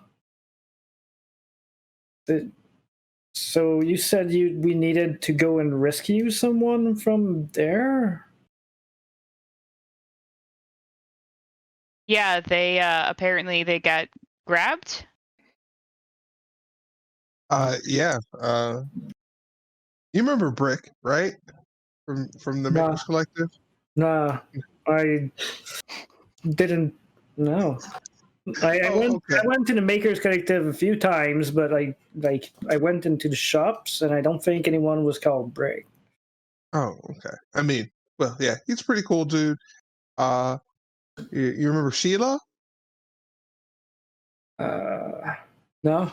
So you said we needed to go and rescue someone from there? Yeah, they apparently they got grabbed. Yeah. You remember Brick, right? From the Makers Collective? Nah, I didn't know. I went to the Makers Collective a few times, but I went into the shops and I don't think anyone was called Brick. Oh, okay. I mean, well, yeah, he's a pretty cool dude. You remember Sheila? No.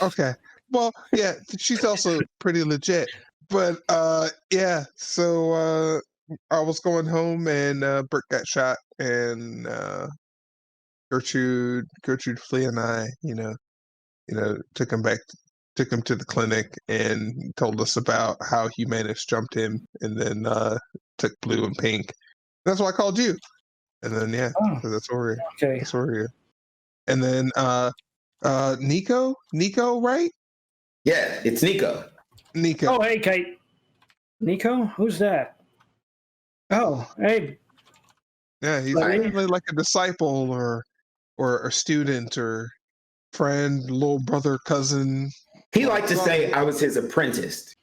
Okay. Well, yeah, she's also pretty legit. But yeah, so I was going home and Bert got shot, and Gertrude Flea and I, took him to the clinic and told us about how Humanus jumped him and then took blue and pink. That's why I called you. And then Oh, so that's where okay. we're. And then Nico, right? Yeah, it's Nico. Oh, hey, Kate. Nico? Who's that? Oh, hey. Yeah, he's Buddy. definitely like a disciple or a student or friend, little brother, cousin. He liked to say I was his apprentice.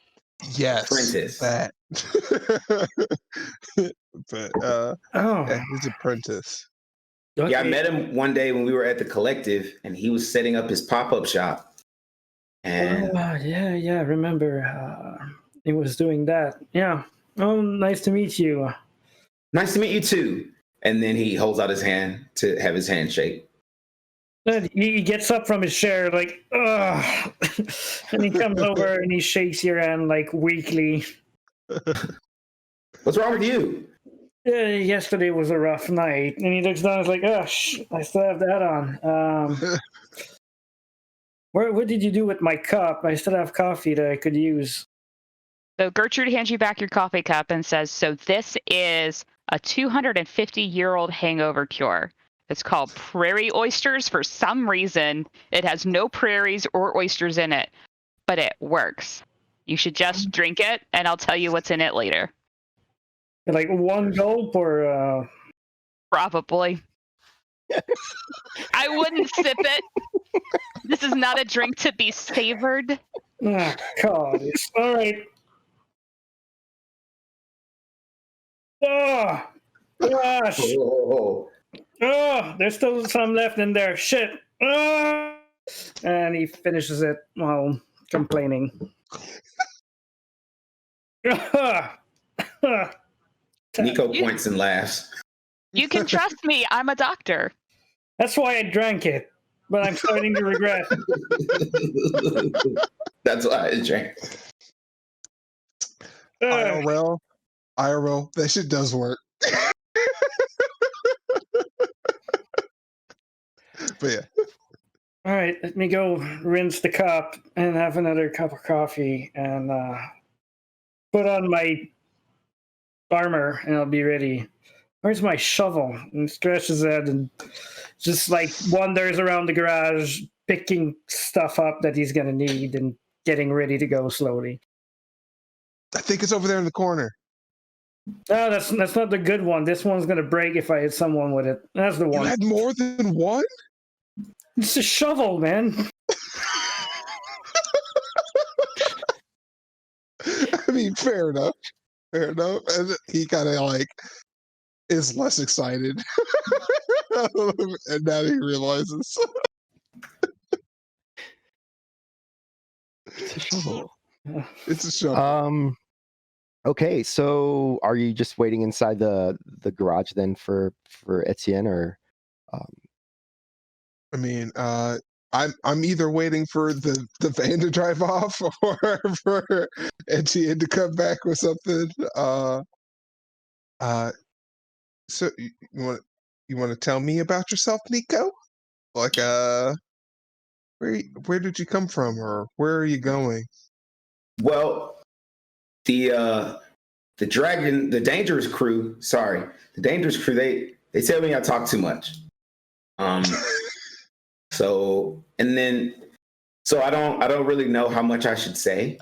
Yes, Apprentice. that. But Oh, yeah, his apprentice. okay. Yeah, I met him one day when we were at the collective, and he was setting up his pop-up shop. And Yeah, I remember he was doing that. Yeah. Oh, nice to meet you. nice to meet you too. And then he holds out his hand to have his handshake. And he gets up from his chair like, ugh. And he comes over and he shakes your hand like weakly. What's wrong with you? Yesterday was a rough night. And he looks down and is like, I still have that on. What did you do with my cup? I still have coffee that I could use. So Gertrude hands you back your coffee cup and says, so this is a 250-year-old hangover cure. It's called prairie oysters. For some reason, it has no prairies or oysters in it, but it works. You should just drink it, and I'll tell you what's in it later. Like one gulp or... Probably. I wouldn't sip it. This is not a drink to be savored. Oh, God. It's all right. Oh, gosh. Oh, Oh, there's still some left in there. Shit. Oh. And he finishes it while complaining. Nico points and laughs. You can trust me. I'm a doctor. That's why I drank it, but I'm starting to regret. That's why I drank. IRL, that shit does work. But yeah. All right, let me go rinse the cup and have another cup of coffee and put on my armor and I'll be ready. Where's my shovel? And stretches it and just like wanders around the garage, picking stuff up that he's gonna need and getting ready to go slowly. I think it's over there in the corner. No, that's not the good one. This one's gonna break if I hit someone with it. That's the You one. had more than one? It's a shovel, man. I mean, fair enough. And he kind of like is less excited. And now he realizes. It's a shovel. It's a shovel. Okay, so are you just waiting inside the garage then for Etienne, or I mean, I'm either waiting for the van to drive off or for Etienne to come back with something. So you want to tell me about yourself, Nico? Like, where did you come from, or where are you going? Well, the dangerous crew. Sorry, the dangerous crew. They tell me I talk too much. So I don't really know how much I should say,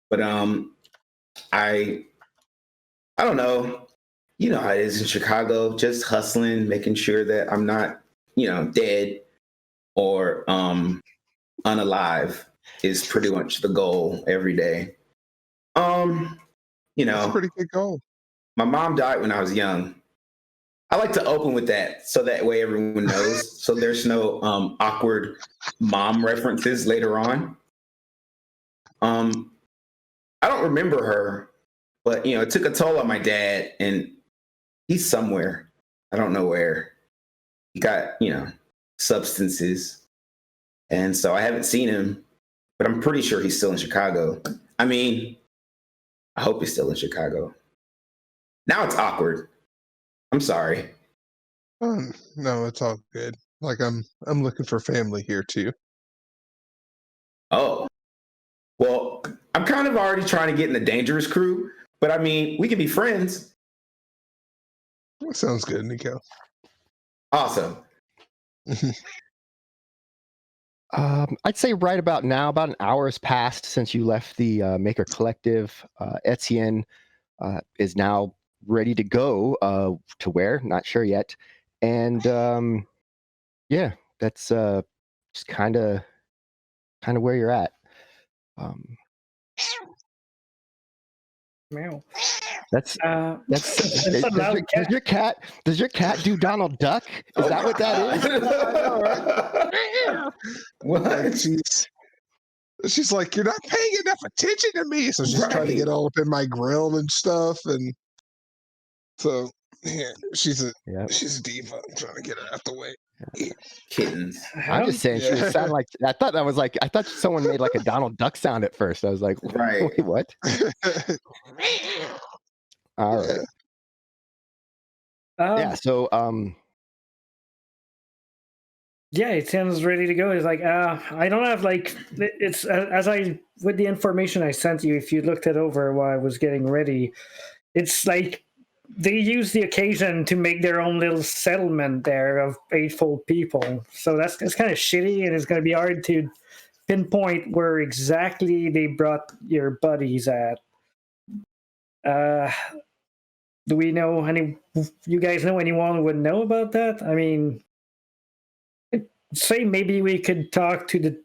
but I don't know. You know how it is in Chicago, just hustling, making sure that I'm not, dead or unalive is pretty much the goal every day. That's a pretty good goal. My mom died when I was young. I like to open with that so that way everyone knows. So there's no awkward mom references later on. I don't remember her, but it took a toll on my dad, and he's somewhere. I don't know where. He got, substances. And so I haven't seen him, but I'm pretty sure he's still in Chicago. I mean, I hope he's still in Chicago. Now it's awkward. I'm sorry. No, it's all good. Like I'm looking for family here too. Oh. Well, I'm kind of already trying to get in the dangerous crew, but I mean, we can be friends. That sounds good, Nico. Awesome. I'd say right about now, about an hour has passed since you left the Maker Collective. Etienne is now ready to go to where? Not sure yet. And yeah, that's just kind of where you're at. Meow. That's It's a loud cat. does your cat do Donald Duck? Is that what that is? What? She's like, you're not paying enough attention to me. So she's trying to get all up in my grill and stuff. And so yeah, she's a diva. I'm trying to get her out the way. Kittens. I'm just saying she would sound like I thought someone made like a Donald Duck sound at first. I was like, Right. Wait, what? All right. Yeah, so yeah, Etienne's ready to go. He's like, I don't have it's as I with the information I sent you, if you looked it over while I was getting ready, it's like they use the occasion to make their own little settlement there of Eightfold people. So that's kind of shitty, and it's going to be hard to pinpoint where exactly they brought your buddies at. Do we know you guys know anyone who would know about that? I mean, say maybe we could talk to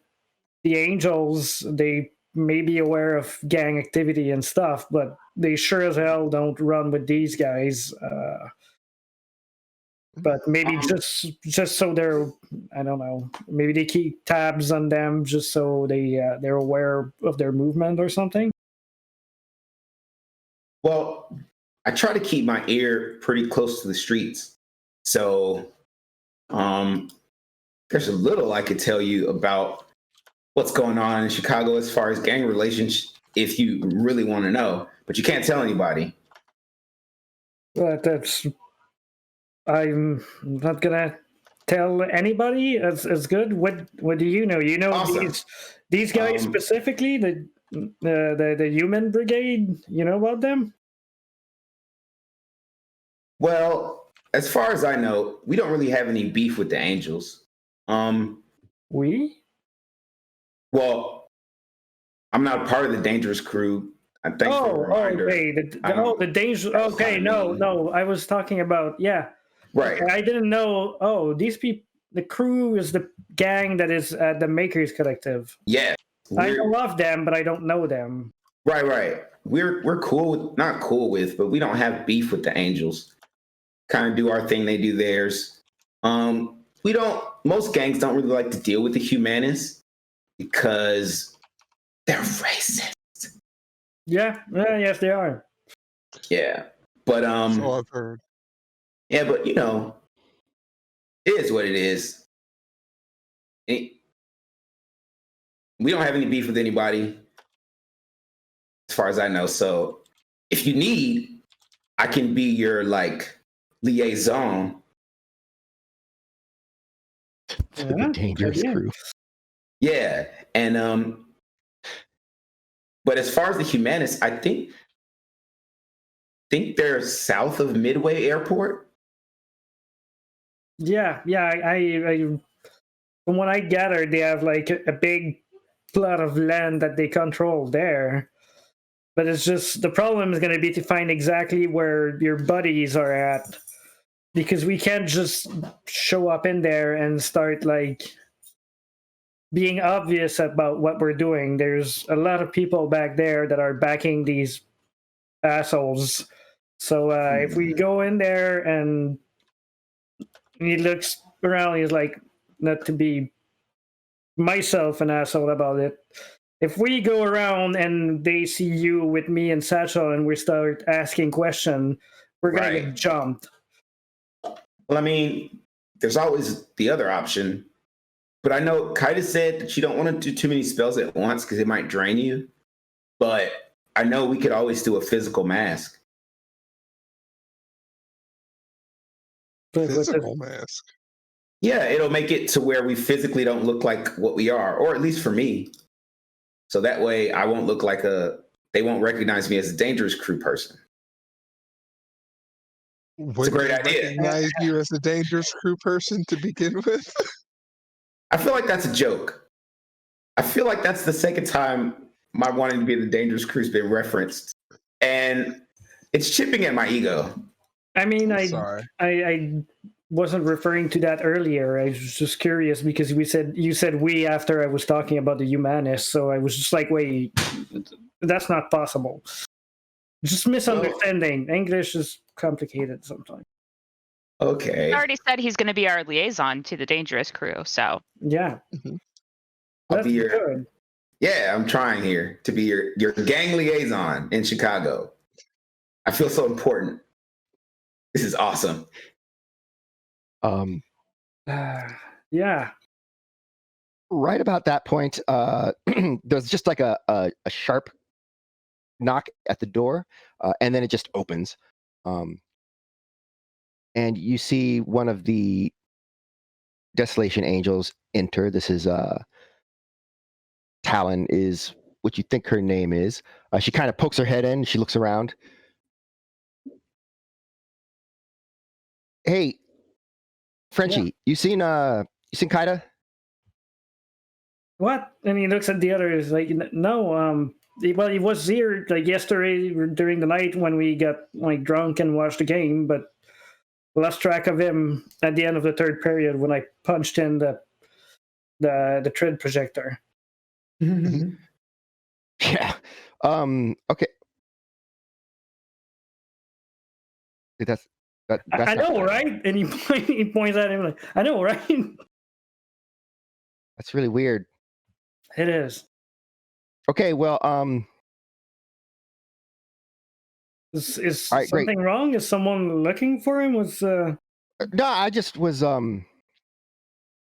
the Angels. They may be aware of gang activity and stuff, but they sure as hell don't run with these guys. But maybe just so they're, I don't know, maybe they keep tabs on them just so they're aware of their movement or something. Well, I try to keep my ear pretty close to the streets. So there's a little I could tell you about what's going on in Chicago as far as gang relations if you really want to know, but you can't tell anybody. But I'm not gonna tell anybody. That's good. What do you know? You know Awesome. these guys specifically, the Human Brigade. You know about them? Well, as far as I know, we don't really have any beef with the Angels. We? Well, I'm not part of the dangerous crew. I'm thankful for the reminder. Okay. The dangerous. Okay, no. I was talking about Right. Okay, I didn't know. Oh, these people. The crew is the gang that is at the Makers Collective. Yeah. I know of them, but I don't know them. Right. We're cool with, not cool with, but we don't have beef with the Angels. Kind of do our thing, they do theirs. Most gangs don't really like to deal with the Humanists because they're racist. Yeah, yes, they are. Yeah. But So I've heard. yeah, but you know, it is what it is. We don't have any beef with anybody, as far as I know. So if you need, I can be your liaison. to the dangerous crew. Yeah, and but as far as the Humanists, I think they're south of Midway Airport. Yeah. I from what I gathered, they have like a big plot of land that they control there. But it's just the problem is going to be to find exactly where your buddies are at, because we can't just show up in there and start being obvious about what we're doing. There's a lot of people back there that are backing these assholes. So if we go in there and he looks around, he's like, not to be myself an asshole about it. If we go around and they see you with me and Satchel and we start asking questions, we're going to get jumped. Well, I mean, there's always the other option. But I know Kaida said that you don't want to do too many spells at once because it might drain you. But I know we could always do a physical mask. But with the- Physical mask. Yeah, it'll make it to where we physically don't look like what we are, or at least for me. So that way I won't look like they won't recognize me as a dangerous crew person. Would great they idea. recognize you as a dangerous crew person to begin with? I feel like that's a joke. I feel like that's the second time my wanting to be the dangerous crew's been referenced. And it's chipping at my ego. I mean, Sorry. I wasn't referring to that earlier. I was just curious because you said we after I was talking about the humanists, so I was just like, wait, that's not possible. Just misunderstanding. English is complicated sometimes. Okay. He already said he's going to be our liaison to the dangerous crew, so. Yeah. Mhm. I'll That's be your good. Yeah, I'm trying here to be your gang liaison in Chicago. I feel so important. This is awesome. Yeah. Right about that point, there's just like a sharp knock at the door, and then it just opens. And you see one of the Desolation Angels enter. This is Talon, is what you think her name is. She kind of pokes her head in. She looks around. Hey, Frenchie, you seen Kaida? What? And he looks at the others like, no. Well, he was here like yesterday during the night when we got like drunk and watched the game, but lost track of him at the end of the third period when I punched in the tread projector. Yeah. Okay. That's I know, right? And he points at him like, I know, right? That's really weird. It is. Okay, well, Is all right, great. something wrong? Is someone looking for him? No, I just was I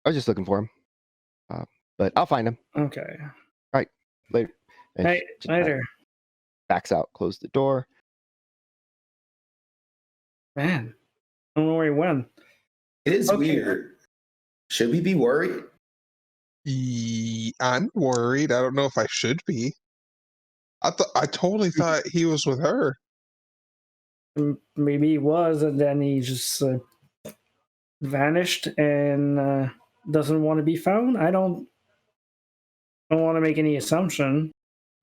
was just looking for him. But I'll find him okay. later. And Hey, she kinda later. backs out, close the door. Man, I don't know where he went. It is Okay. weird. Should we be worried? I'm worried. I don't know if I should be. I totally thought he was with her. Maybe he was, and then he just vanished and doesn't want to be found. I don't want to make any assumption.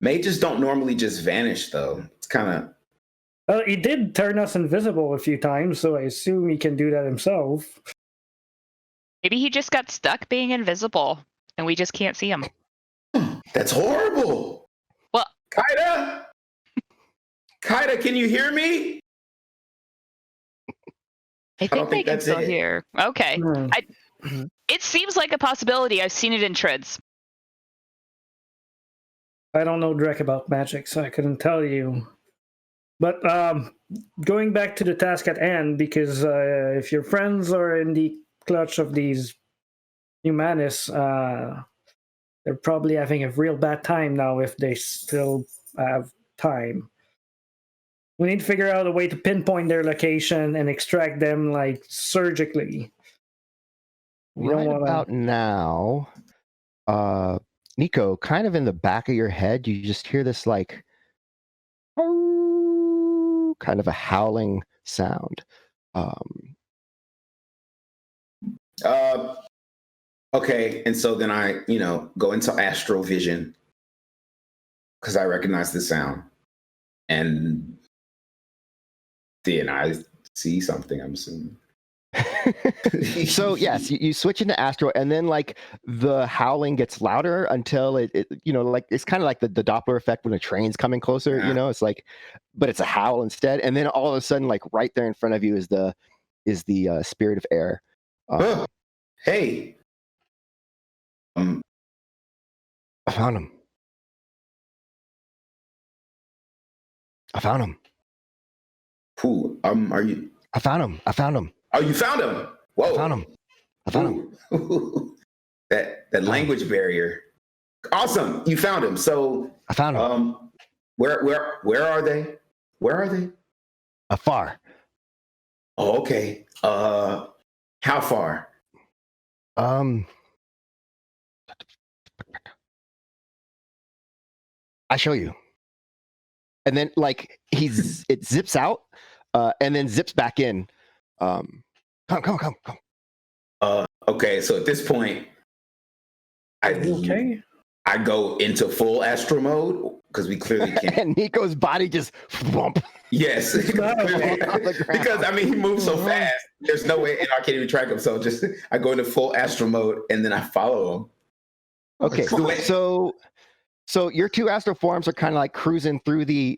Mages don't normally just vanish, though. It's kind of Well, he did turn us invisible a few times, so I assume he can do that himself. Maybe he just got stuck being invisible and we just can't see him. that's horrible. Well, Kaida, can you hear me? I don't think they think can that's still it. hear. Okay. Hmm. It seems like a possibility. I've seen it in Trids. I don't know Drek about magic, so I couldn't tell you. But going back to the task at hand, because if your friends are in the clutch of these humanists, they're probably having a real bad time now if they still have time. We need to figure out a way to pinpoint their location and extract them like surgically. We don't Right wanna... about now, Nico, kind of in the back of your head, you just hear this like kind of a howling sound. Okay, and so then I, go into astral vision because I recognize the sound, and then I see something. I'm assuming. So yes, you switch into astral, and then like the howling gets louder until it like it's kind of like the Doppler effect when a train's coming closer. Yeah. It's like, but it's a howl instead, and then all of a sudden, like right there in front of you is the spirit of air. Oh, hey, I found him. who? Are you? I found him. Oh, you found him. Whoa. I found him. Ooh. that language barrier. Awesome. You found him. So I found him. Where are they? Where are they? Afar. Oh, okay. How far? I show you. And then like it zips out, and then zips back in. Come. Okay, so at this point, Okay. I go into full astral mode because we clearly can't. And Nico's body just thump. Yes, because I mean he moves so fast. There's no way, and I can't even track him. So just I go into full astral mode, and then I follow him. Okay, so your two astral forms are kind of like cruising through the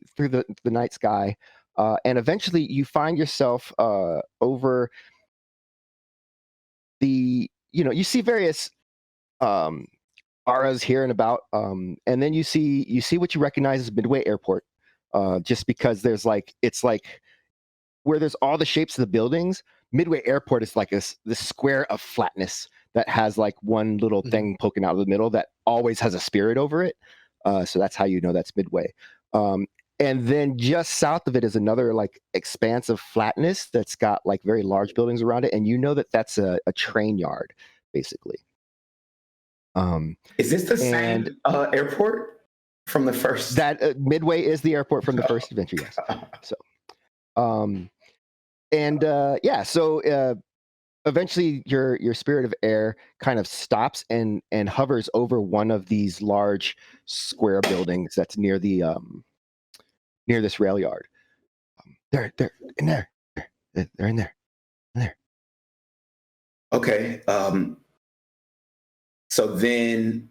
night sky, and eventually you find yourself over the, you see various auras here and about, and then you see what you recognize as Midway Airport, just because it's like where there's all the shapes of the buildings. Midway Airport is like this square of flatness that has like one little thing poking out of the middle that always has a spirit over it. So that's how you know that's Midway. And then just south of it is another like expanse of flatness that's got like very large buildings around it, and you know that that's a train yard, basically. Is this the same airport from the first? That Midway is the airport from the first adventure, yes. So, so eventually your spirit of air kind of stops and hovers over one of these large square buildings that's near the near this rail yard. They're in there. They're in there. In there. Okay. So then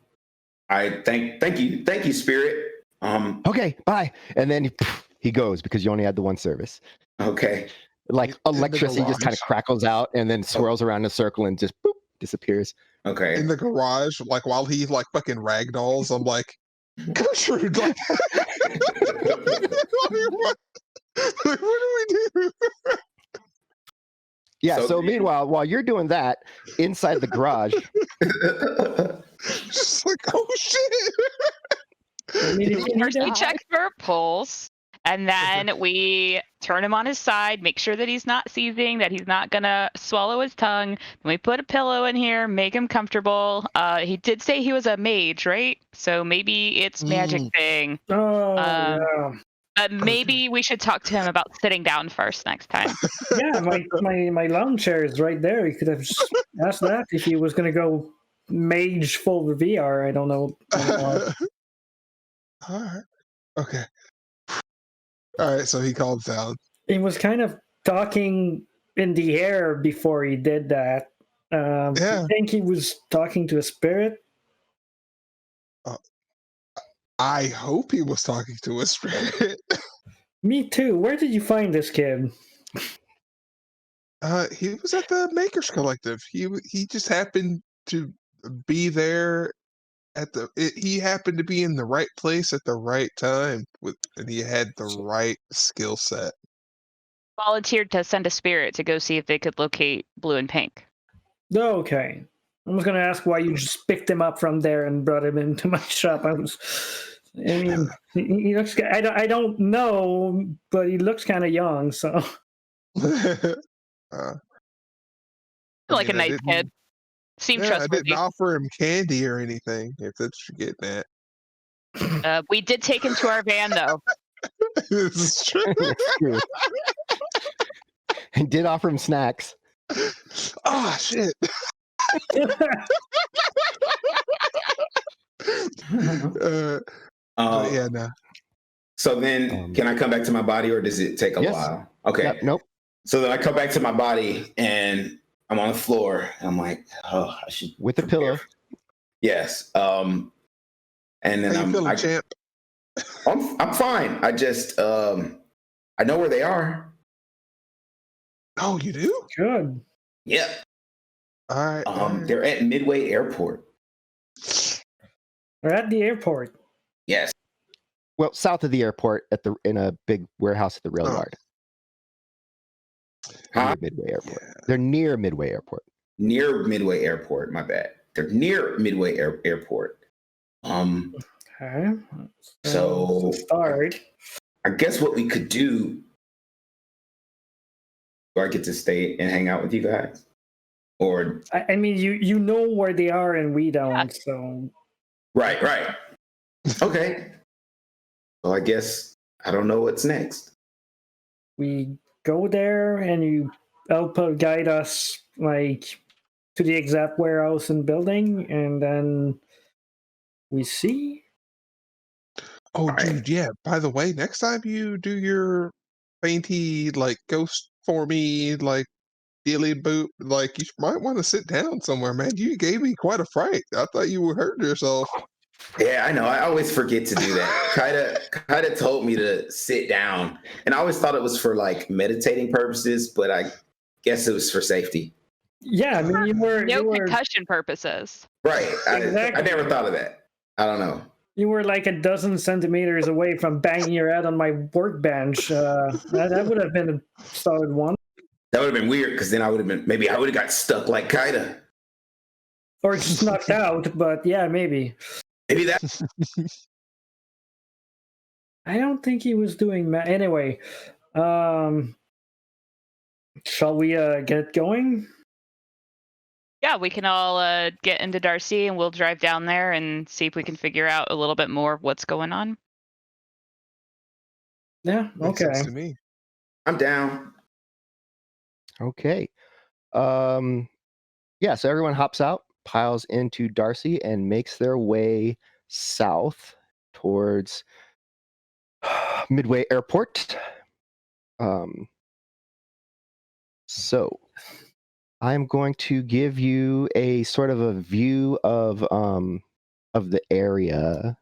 I thank you, Spirit. Okay, bye. And then he goes because you only had the one service. Okay. Like electricity just kind of crackles out and then swirls around in a circle and just boop, disappears. Okay. In the garage, like while he like fucking ragdolls, I'm like, Gertrude, like, what do we do? Yeah, so meanwhile, while you're doing that, inside the garage. Just like, oh shit. First we check for pulse, and then we turn him on his side, make sure that he's not seizing, that he's not gonna swallow his tongue. Then we put a pillow in here, make him comfortable. He did say he was a mage, right? So maybe it's magic thing. Yeah. But maybe we should talk to him about sitting down first next time. Yeah, my lawn chair is right there. You could have just asked that if he was going to go mage full VR. I don't know. All right. Okay. All right. So he calms down. He was kind of talking in the air before he did that. I think he was talking to a spirit. I hope he was talking to a spirit. Me too. Where did you find this kid? He was at the Makers Collective. He just happened to be there he happened to be in the right place at the right time and he had the right skill set. Volunteered to send a spirit to go see if they could locate Blue and Pink. Okay. I was going to ask why you just picked him up from there and brought him into my shop. He looks. I don't know, but he looks kind of young. So, like a nice kid. Seemed trustworthy. I didn't offer him candy or anything. If that's what you're getting at. We did take him to our van, though. This is true. It's true. And did offer him snacks. Oh shit. Yeah, no. So then, can I come back to my body, or does it take a while? Okay. Yep, nope. So then I come back to my body, and I'm on the floor. And I'm like, oh, I should with a pillow. Yes. And then How you feeling, champ? I'm fine. I just I know where they are. Oh, you do? Good. Yeah. All right. They're at Midway Airport. They're at the airport. Yes. Well, south of the airport, in a big warehouse at the rail yard. Midway Airport. Yeah. They're near Midway Airport. Near Midway Airport. My bad. They're near Midway Airport. Okay. So start. I guess what we could do. Do I get to stay and hang out with you guys? Or I mean, you know where they are and we don't, so. right. Okay. Well, I guess I don't know what's next. We go there and you help guide us like to the exact warehouse and building, and then we see. Oh, Right. dude, yeah. By the way, next time you do your fainty, like, ghost for me, like, dealy boop, like, you might want to sit down somewhere, man. You gave me quite a fright. I thought you would hurt yourself. Yeah, I know. I always forget to do that. Kaida told me to sit down, and I always thought it was for like meditating purposes, but I guess it was for safety. Yeah, I mean, No you were concussion purposes. Right. I Exactly. never thought of that. I don't know. you were like a dozen centimeters away from banging your head on my workbench. That would have been a solid one. That would have been weird because then I would have got stuck like Kaida. Or just knocked out, but yeah, maybe. Maybe that. I don't think he was doing anyway. Shall we get going? Yeah, we can all get into Darcy and we'll drive down there and see if we can figure out a little bit more of what's going on. Yeah, Makes okay. sense to me. I'm down. Okay. Yeah, so everyone hops out, piles into Darcy, and makes their way south towards Midway Airport. So I'm going to give you a sort of a view of the area,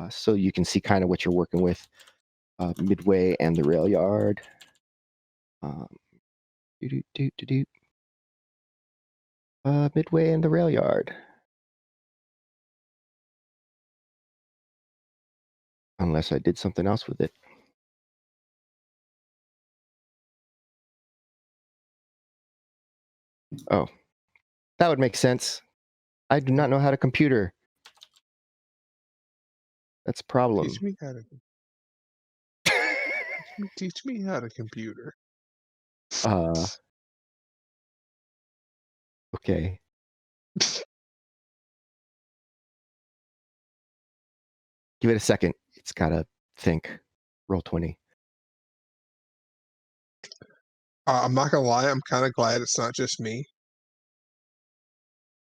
so you can see kind of what you're working with, Midway and the rail yard. Midway and the rail yard. Unless I did something else with it. Oh, that would make sense. I do not know how to computer. That's a problem. Teach me how to. Teach me how to computer. Okay. Give it a second. It's gotta think. Roll 20. I'm not gonna lie. I'm kind of glad it's not just me.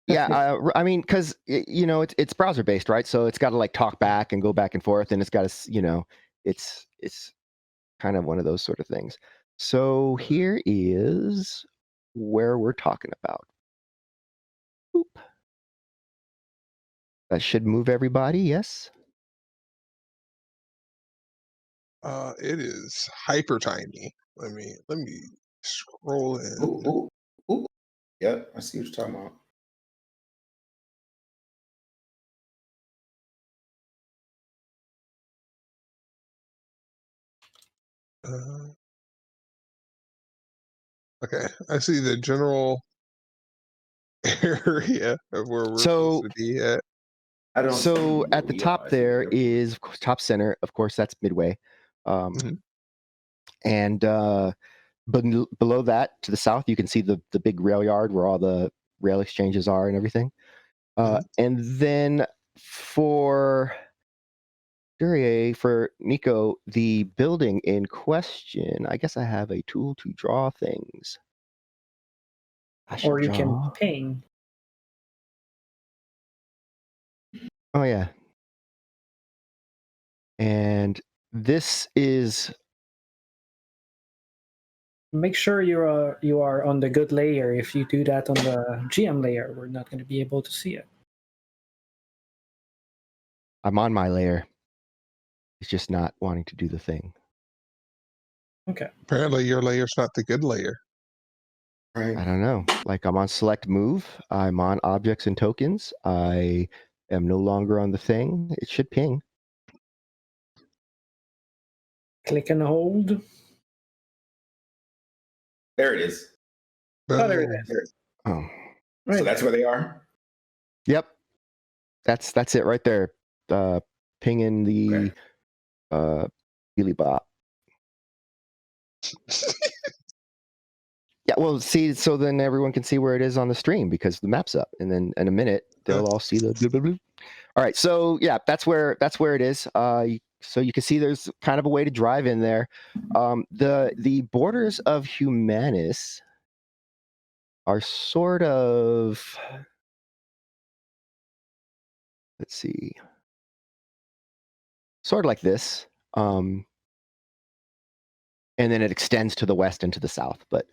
Yeah, I mean, because it's browser based, right? So it's got to like talk back and go back and forth, and it's got to, it's kind of one of those sort of things. So here is where we're talking about. Boop. That should move everybody. Yes. It is hyper tiny. Let me scroll in. Ooh. Yep, I see what you're talking about. Okay, I see the general area of where we're So- supposed to be at. I don't. So see where at the we top are. there is, of course, top center. Of course, that's Midway. Mhm. And below that, to the south, you can see the big rail yard where all the rail exchanges are and everything. And then for Nico, the building in question, I guess I have a tool to draw things. Or you can ping. Oh yeah. And this is Make sure you are on the good layer. If you do that on the GM layer, we're not going to be able to see it. I'm on my layer. It's just not wanting to do the thing. Okay. Apparently, your layer's not the good layer. Right. I don't know. Like I'm on select move. I'm on objects and tokens. I am no longer on the thing. It should ping. Click and hold. There it is. Oh, there it Boom. is. There. Oh. Right. So that's where they are. Yep. That's it right there. pinging the Billy Bop. Yeah, well, see, so then everyone can see where it is on the stream because the map's up, and then in a minute they'll all see the blue, blue, blue. All right, so yeah, that's where it is. So you can see there's kind of a way to drive in there. The borders of Humanus are sort of, let's see, sort of like this, and then it extends to the west and to the south, but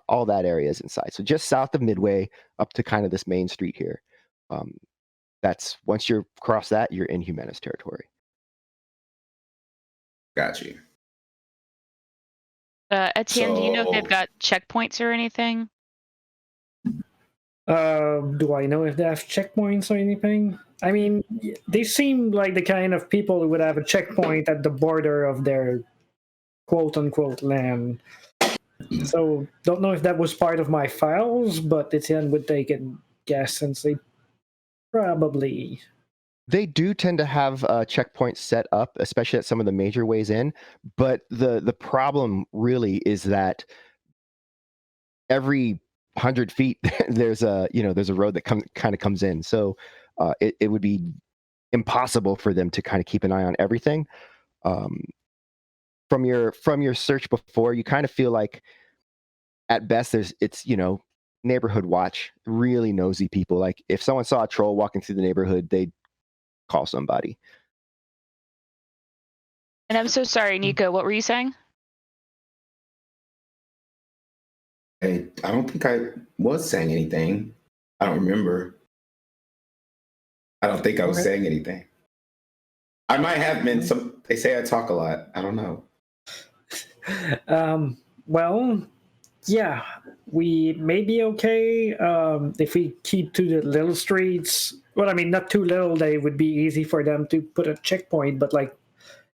all that area is inside. So just south of Midway, up to kind of this main street here. That's once you're across that, you're in Humanus territory. Got you. Etienne, do you know if they've So- got checkpoints or anything? Do I know if they have checkpoints or anything? I mean, they seem like the kind of people who would have a checkpoint at the border of their quote-unquote land. So, don't know if that was part of my files, but Etienne would take a guess since they probably... They do tend to have checkpoints set up, especially at some of the major ways in. But the problem really is that every 100 feet there's a road that kind of comes in. So it would be impossible for them to kind of keep an eye on everything. From your search before, you kind of feel like at best it's neighborhood watch, really nosy people. Like if someone saw a troll walking through the neighborhood, they'd call somebody. And I'm so sorry, Nico. What were you saying? I don't think I was saying anything. I don't remember. I don't think I was saying anything. I might have been. They say I talk a lot. I don't know. Well, yeah, we may be okay if we keep to the little streets. Well, I mean, not too little. They would be easy for them to put a checkpoint, but like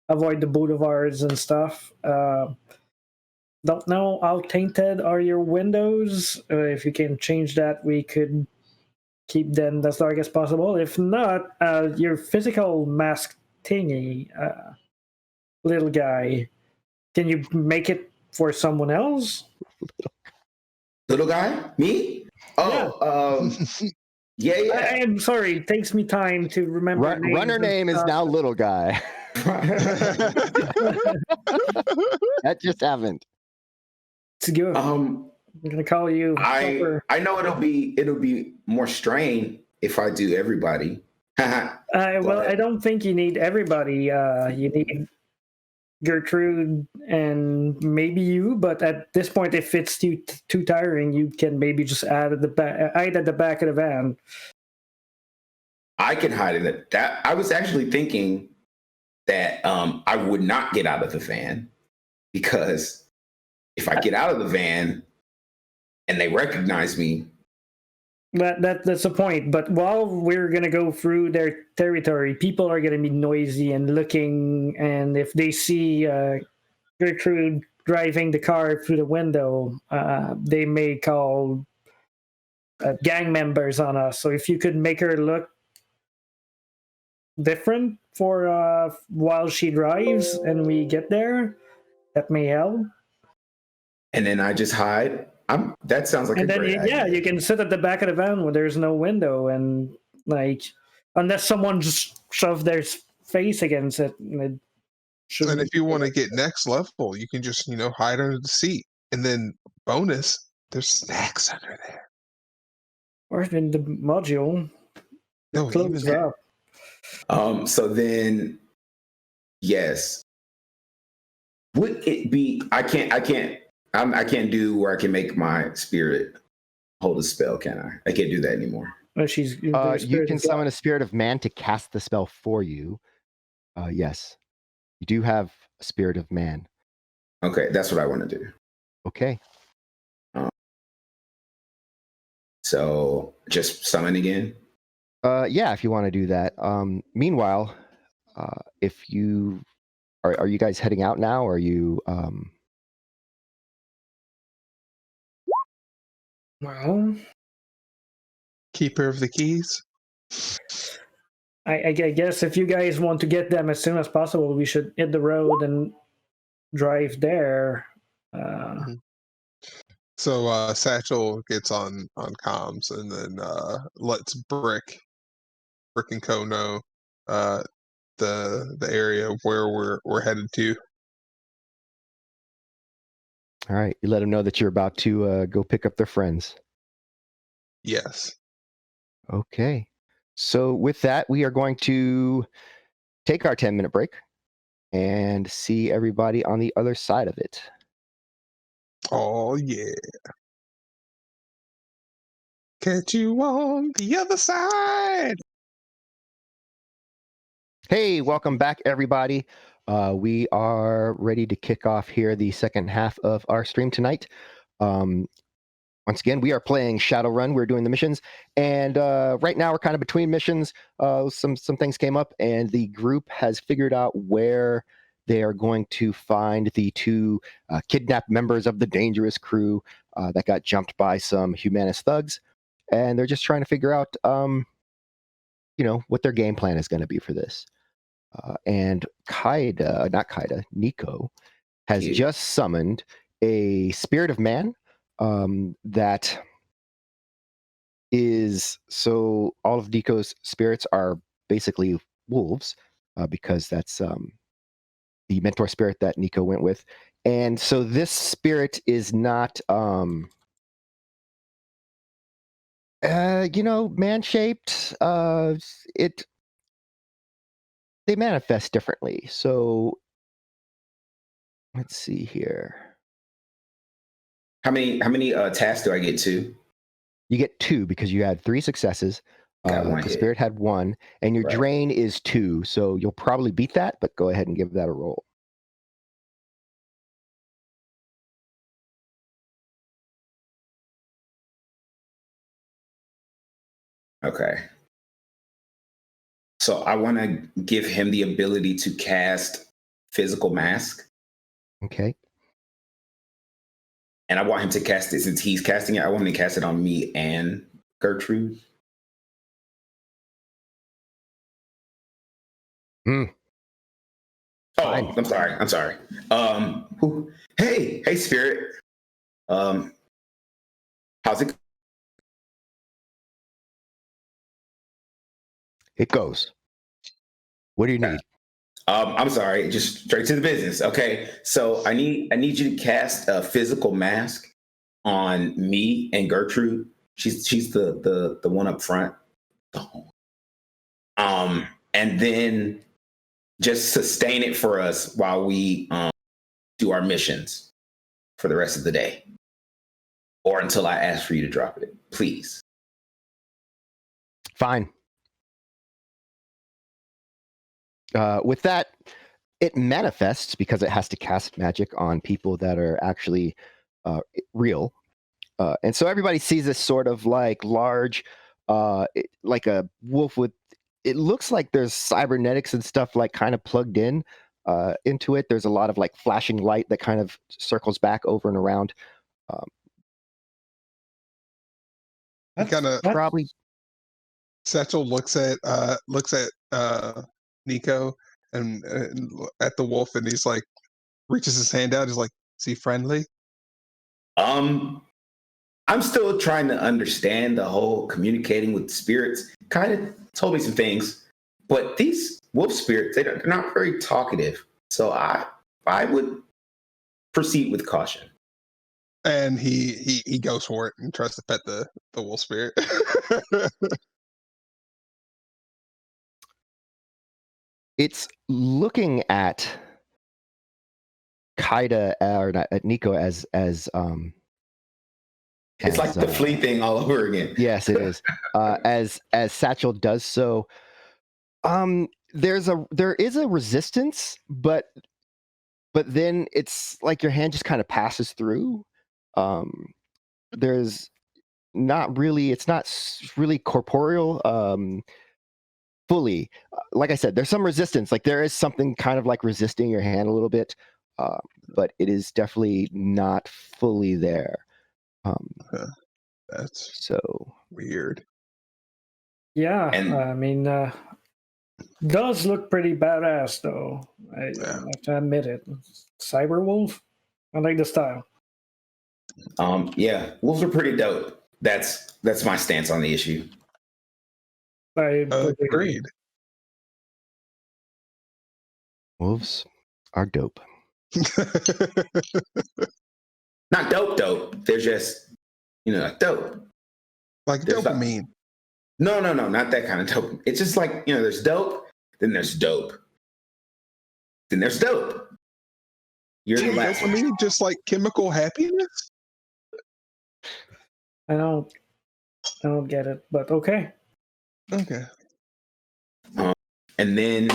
avoid the boulevards and stuff. Don't know how tainted are your windows. If you can change that, we could keep them as dark as possible. If not, your physical mask thingy, little guy, can you make it for someone else? Little guy? Me? Oh, yeah. I am sorry. It takes me time to remember. Runner name is now Little Guy. That just happened. It's good. I'm gonna call you. I know it'll be more strain if I do everybody. Well, I don't think you need everybody. You need Gertrude and maybe you, but at this point, if it's too tiring, you can maybe just hide at the back of the van. I can hide in it. That I was actually thinking that I would not get out of the van, because if I get out of the van and they recognize me, that's the point. But while we're gonna go through their territory, people are gonna be noisy and looking, and if they see Gertrude driving the car through the window, they may call gang members on us. So if you could make her look different for while she drives and we get there, that may help. and then I just hide. That sounds like And a then great idea. you can sit at the back of the van where there's no window, and like unless someone just shoved their face against it, And if you want to get next level, you can just hide under the seat, and then bonus, there's snacks under there. Or in the module, No, close even up. So then, yes. Would it be? I can't do where I can make my spirit hold a spell, can I? I can't do that anymore. You can summon a spirit of man to cast the spell for you. Yes, you do have a spirit of man. Okay, that's what I want to do. Okay. So just summon again. Yeah, if you want to do that. Meanwhile, if you are you guys heading out now, or are you? Well, keeper of the keys. I guess if you guys want to get them as soon as possible, we should hit the road and drive there. So Satchel gets on comms and then lets Brick and Co know the area where we're headed to. All right, you let them know that you're about to go pick up their friends. Yes. Okay. So with that, we are going to take our 10-minute break and see everybody on the other side of it. Oh yeah. Catch you on the other side. Hey, welcome back, everybody. We are ready to kick off here the second half of our stream tonight. Once again, we are playing Shadowrun. We're doing the missions, and right now we're kind of between missions. Some things came up, and the group has figured out where they are going to find the two kidnapped members of the dangerous crew that got jumped by some humanist thugs, and they're just trying to figure out, what their game plan is going to be for this. And Nico, has Cute. just summoned a spirit of man that is, so all of Nico's spirits are basically wolves because that's the mentor spirit that Nico went with. And so this spirit is not, man-shaped. They manifest differently. So let's see here. How many tasks do I get to? You get 2 because you had 3 successes. Got one The hit. spirit had 1, and your Right. drain is 2. So you'll probably beat that, but go ahead and give that a roll. Okay. So I want to give him the ability to cast physical mask, Okay. and I want him to cast it since he's casting it. I want him to cast it on me and Gertrude. Hmm. Oh, Fine. I'm sorry. Hey, spirit. How's it? It goes. What do you need? I'm sorry, just straight to the business. Okay, so I need you to cast a physical mask on me and Gertrude. She's the one up front. And then just sustain it for us while we do our missions for the rest of the day, or until I ask for you to drop it, please. Fine. With that, it manifests because it has to cast magic on people that are actually real. And so everybody sees this sort of like large, like a wolf with, it looks like there's cybernetics and stuff like kind of plugged in into it. There's a lot of like flashing light that kind of circles back over and around. He kind of Probably. Satchel looks at Nico and at the wolf, and he's like, reaches his hand out. He's like, "Is he friendly?" I'm still trying to understand the whole communicating with spirits. Kind of told me some things, but these wolf spirits, they're not very talkative. So I would proceed with caution. And he goes for it and tries to pet the wolf spirit. It's looking at Kaida or at Nico as It's like the flea thing all over again. Yes, it is. As Satchel does so, there is a resistance, but then it's like your hand just kind of passes through. There's not really, it's not really corporeal. Fully, like I said, there's some resistance. Like there is something kind of like resisting your hand a little bit, but it is definitely not fully there. That's so weird. Yeah, And- I mean, does look pretty badass, though. I have to admit it. Cyberwolf? I like the style. Yeah, wolves are pretty dope. That's my stance on the issue. I Agreed. Wolves are dope. Not dope. They're just, dope. Like There's dopamine. No, not that kind of dope. It's just like, there's dope, then there's dope. Then there's dope. You're the last one. Dopamine, just like chemical happiness? I don't get it, but okay. Okay. And then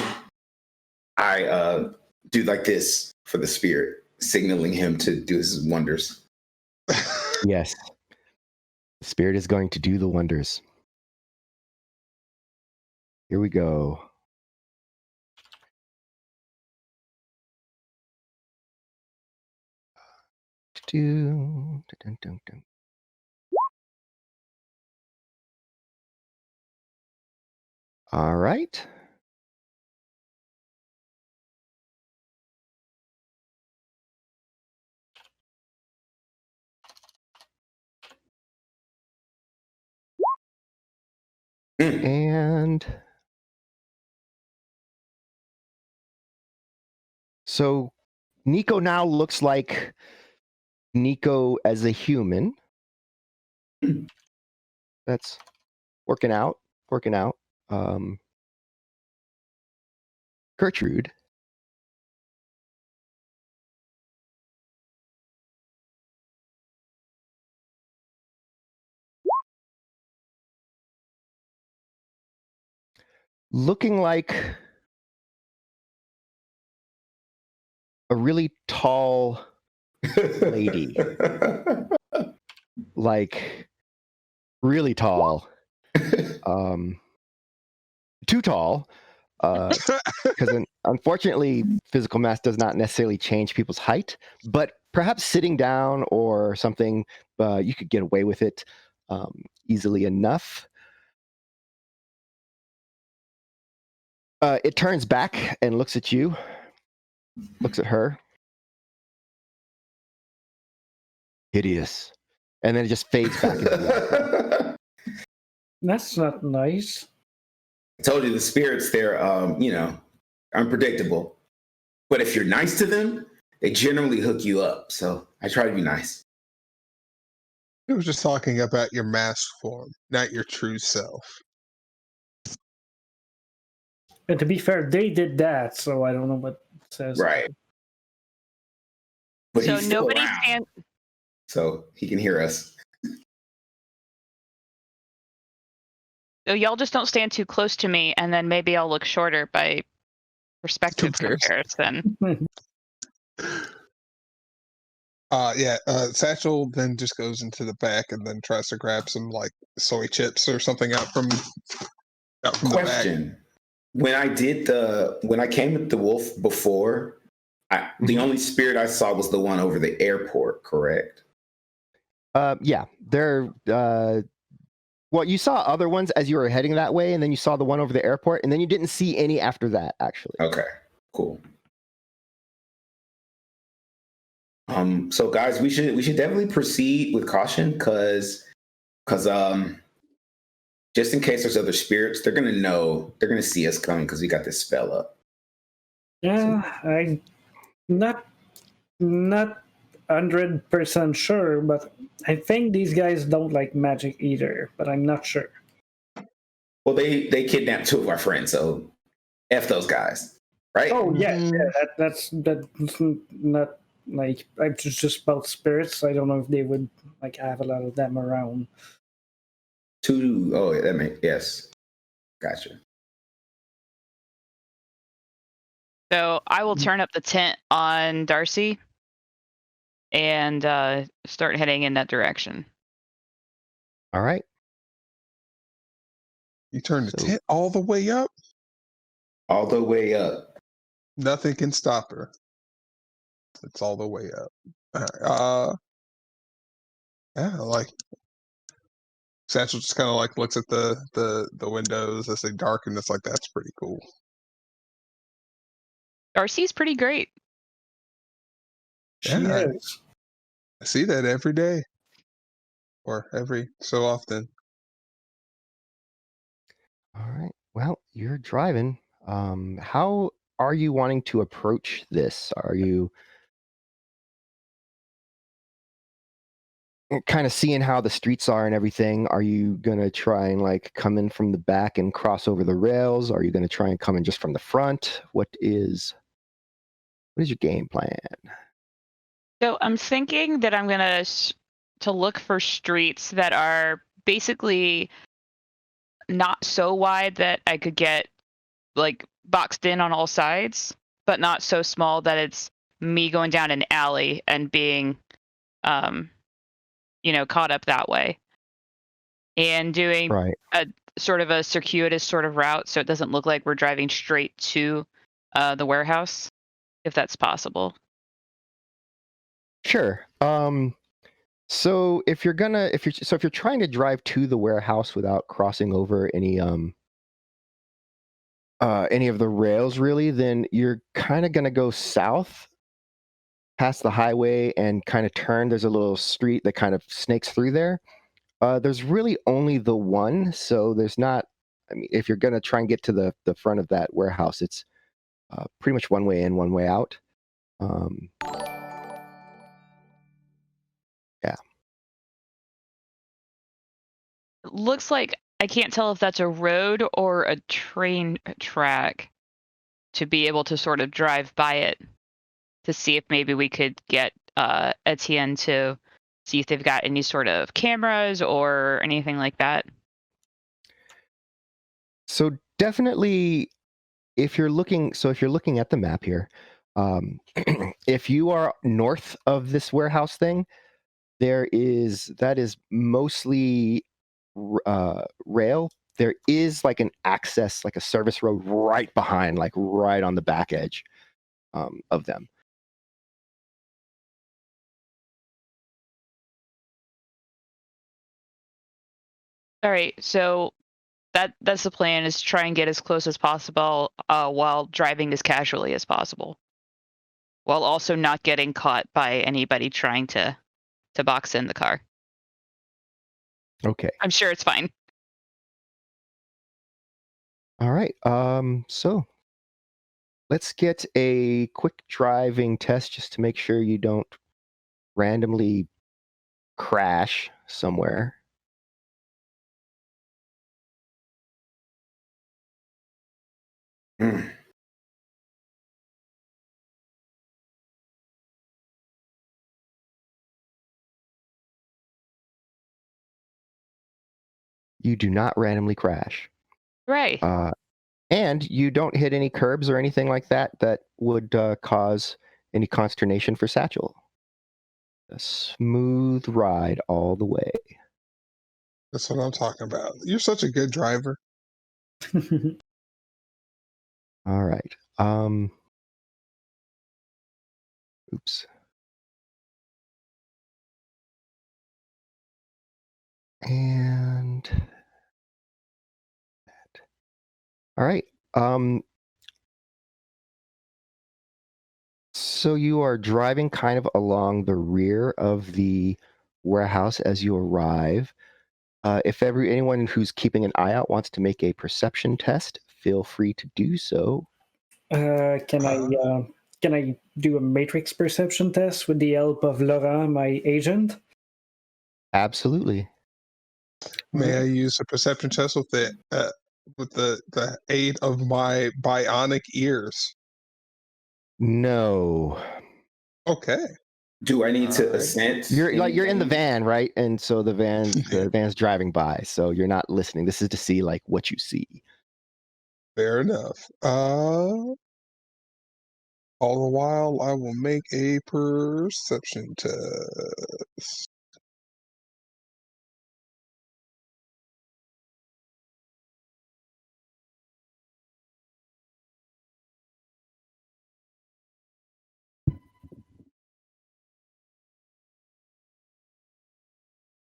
I do like this for the spirit, signaling him to do his wonders. Yes. The spirit is going to do the wonders. Here we go. All right. And so Nico now looks like Nico as a human. That's working out. Gertrude. Looking like a really tall lady. Like really tall. Too tall. Because unfortunately, physical mass does not necessarily change people's height, but perhaps sitting down or something, you could get away with it easily enough. It turns back and looks at you, looks at her. Hideous. And then it just fades back into the That's not nice. I told you the spirits, they're, unpredictable. But if you're nice to them, they generally hook you up. So I try to be nice. I was just talking about your mask form, not your true self. And to be fair, they did that, so I don't know what it says. Right. But So he's still nobody around, stand. so he can hear us. So y'all just don't stand too close to me, and then maybe I'll look shorter by perspective comparison. Satchel then just goes into the back and then tries to grab some like soy chips or something out from the back. Question: when I came with the wolf before, the only spirit I saw was the one over the airport, correct? Yeah, they're. Well, you saw other ones as you were heading that way, and then you saw the one over the airport, and then you didn't see any after that, actually. Okay, cool. So guys, we should definitely proceed with caution, because just in case there's other spirits, they're gonna see us coming because we got this spell up. Yeah, I'm not 100% sure, but I think these guys don't like magic either, but I'm not sure. Well, they kidnapped two of our friends, so F those guys, right? Oh yeah, that's not like I'm just about spirits. I don't know if they would like have a lot of them around. Oh, that makes yes. Gotcha. So I will turn up the tent on Darcy and start heading in that direction. All right. You turn the tent all the way up? All the way up. Nothing can stop her. It's all the way up. All right. Yeah, like Satchel just kind of like looks at the windows as they darken. It's like, that's pretty cool. RC's pretty great. She Yeah. is. I see that every day, or every so often. All right. Well, you're driving. How are you wanting to approach this? Are you kind of seeing how the streets are and everything? Are you gonna try and like come in from the back and cross over the rails? Are you gonna try and come in just from the front? What is your game plan? So I'm thinking that I'm gonna to look for streets that are basically not so wide that I could get like boxed in on all sides, but not so small that it's me going down an alley and being, um, caught up that way. And doing Right. a sort of a circuitous sort of route so it doesn't look like we're driving straight to the warehouse, if that's possible. Sure. So if you're trying to drive to the warehouse without crossing over any of the rails really, then you're kind of gonna go south past the highway and kind of turn. There's a little street that kind of snakes through there. There's really only the one, so there's not. I mean, if you're gonna try and get to the front of that warehouse, it's pretty much one way in, one way out. Um, yeah. It looks like I can't tell if that's a road or a train track to be able to sort of drive by it to see if maybe we could get Etienne to see if they've got any sort of cameras or anything like that. So definitely, if you're looking at the map here, if you are north of this warehouse thing, that is mostly rail. There is like an access, like a service road right behind, like right on the back edge of them. All right, so that's the plan, is try and get as close as possible while driving as casually as possible, while also not getting caught by anybody trying to box in the car. Okay. I'm sure it's fine. All right. So let's get a quick driving test just to make sure you don't randomly crash somewhere. Mm. You do not randomly crash. Right. And you don't hit any curbs or anything like that that would cause any consternation for Satchel. A smooth ride all the way. That's what I'm talking about. You're such a good driver. All right. Oops. And all right. So you are driving kind of along the rear of the warehouse as you arrive. If anyone who's keeping an eye out wants to make a perception test, feel free to do so. Can I do a matrix perception test with the help of Laura, my agent? Absolutely. May I use a perception test with the aid of my bionic ears? No. Okay. Do I need to All right. assent? You're in the anything? van, right? And so the Yeah. van's driving by, so you're not listening. This is to see like what you see. Fair enough. All the while, I will make a perception test.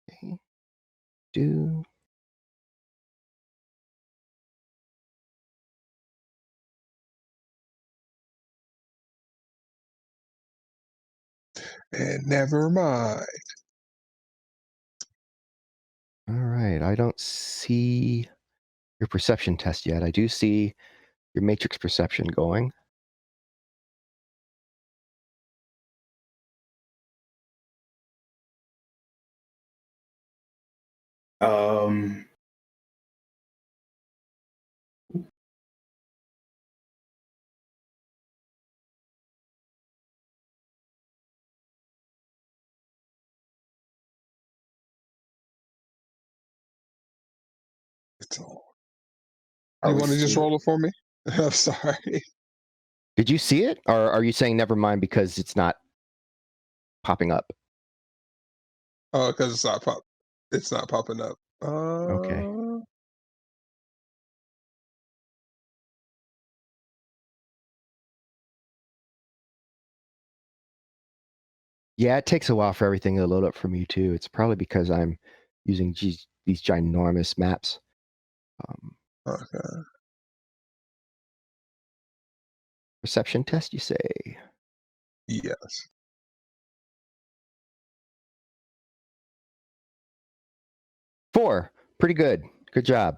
Okay. Do And never mind. All right. I don't see your perception test yet. I do see your matrix perception going. Um, It's all. I You was want to just seeing- roll it for me? I'm sorry. Did you see it, or are you saying never mind because it's not popping up? Oh, because it's not pop. It's not popping up. Okay. Yeah, it takes a while for everything to load up for me too. It's probably because I'm using these ginormous maps. Okay. Perception test, you say? Yes. 4. Pretty good. Good job.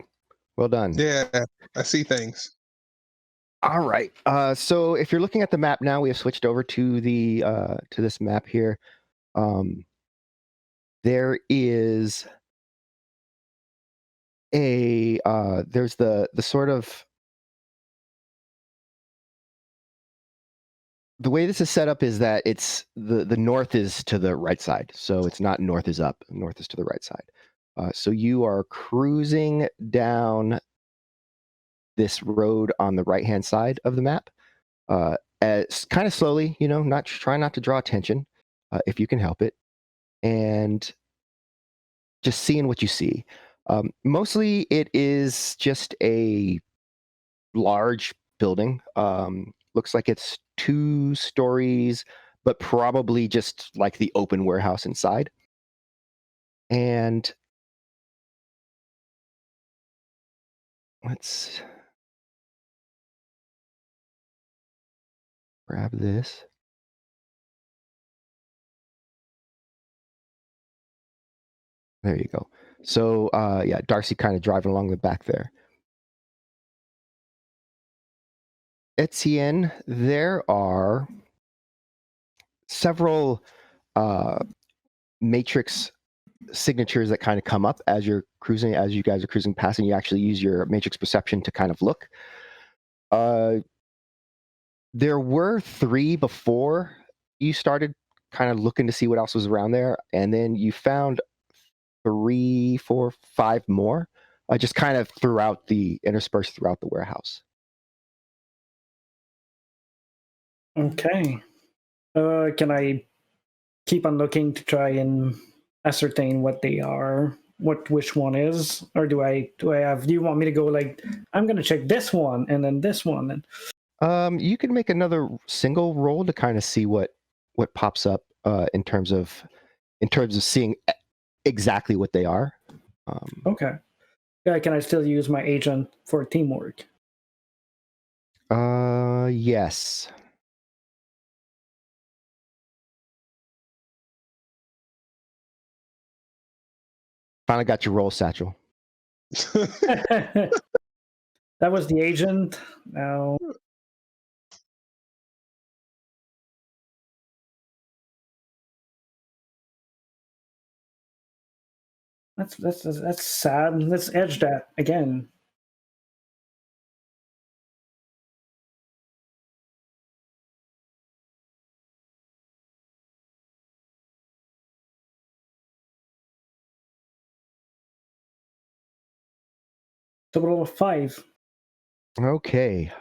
Well done. Yeah, I see things. All right. So if you're looking at the map now, we have switched over to the to this map here. There is a there's the sort of the way this is set up is that it's the north is to the right side, so it's not north is up, north is to the right side. So you are cruising down this road on the right hand side of the map, as kind of slowly, not try not to draw attention, if you can help it, and just seeing what you see. Mostly, it is just a large building. Looks like it's 2 stories, but probably just like the open warehouse inside. And let's grab this. There you go. So, yeah, Darcy kind of driving along the back there. Etienne, there are several matrix signatures that kind of come up as you're cruising, as you guys are cruising past, and you actually use your matrix perception to kind of look. There were 3 before you started kind of looking to see what else was around there, and then you found 3, 4, 5 more, just kind of interspersed throughout the warehouse. Okay. Can I keep on looking to try and ascertain what they are, which one is, or do you want me to go like I'm gonna check this one and then this one and You can make another single roll to kind of see what pops up in terms of seeing exactly what they are. okay. Yeah, can I still use my agent for teamwork? Yes. Finally got your roll, Satchel. That was the agent. Now that's sad. Let's edge that again. Total of 5. Okay.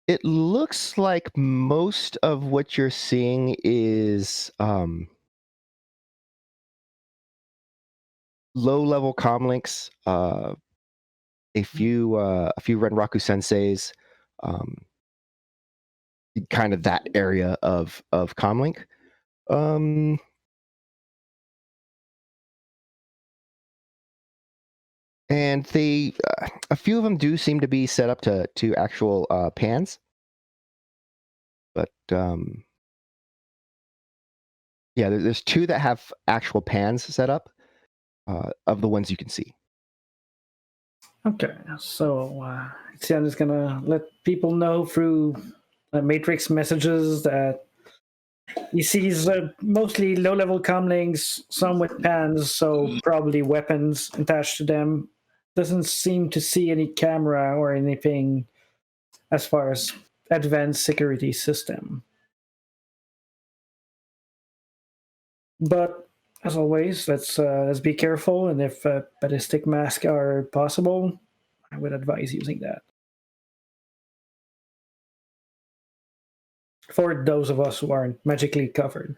It looks like most of what you're seeing is low-level comlinks, a few Renraku senseis, kind of that area of comlink. And they, a few of them do seem to be set up to actual pans, but Yeah, there's 2 that have actual pans set up of the ones you can see. Okay, so I'm just gonna let people know through matrix messages that he sees mostly low-level comlinks, some with pans, so probably weapons attached to them. Doesn't seem to see any camera or anything as far as advanced security system. But as always, let's be careful, and if ballistic masks are possible, I would advise using that. For those of us who aren't magically covered.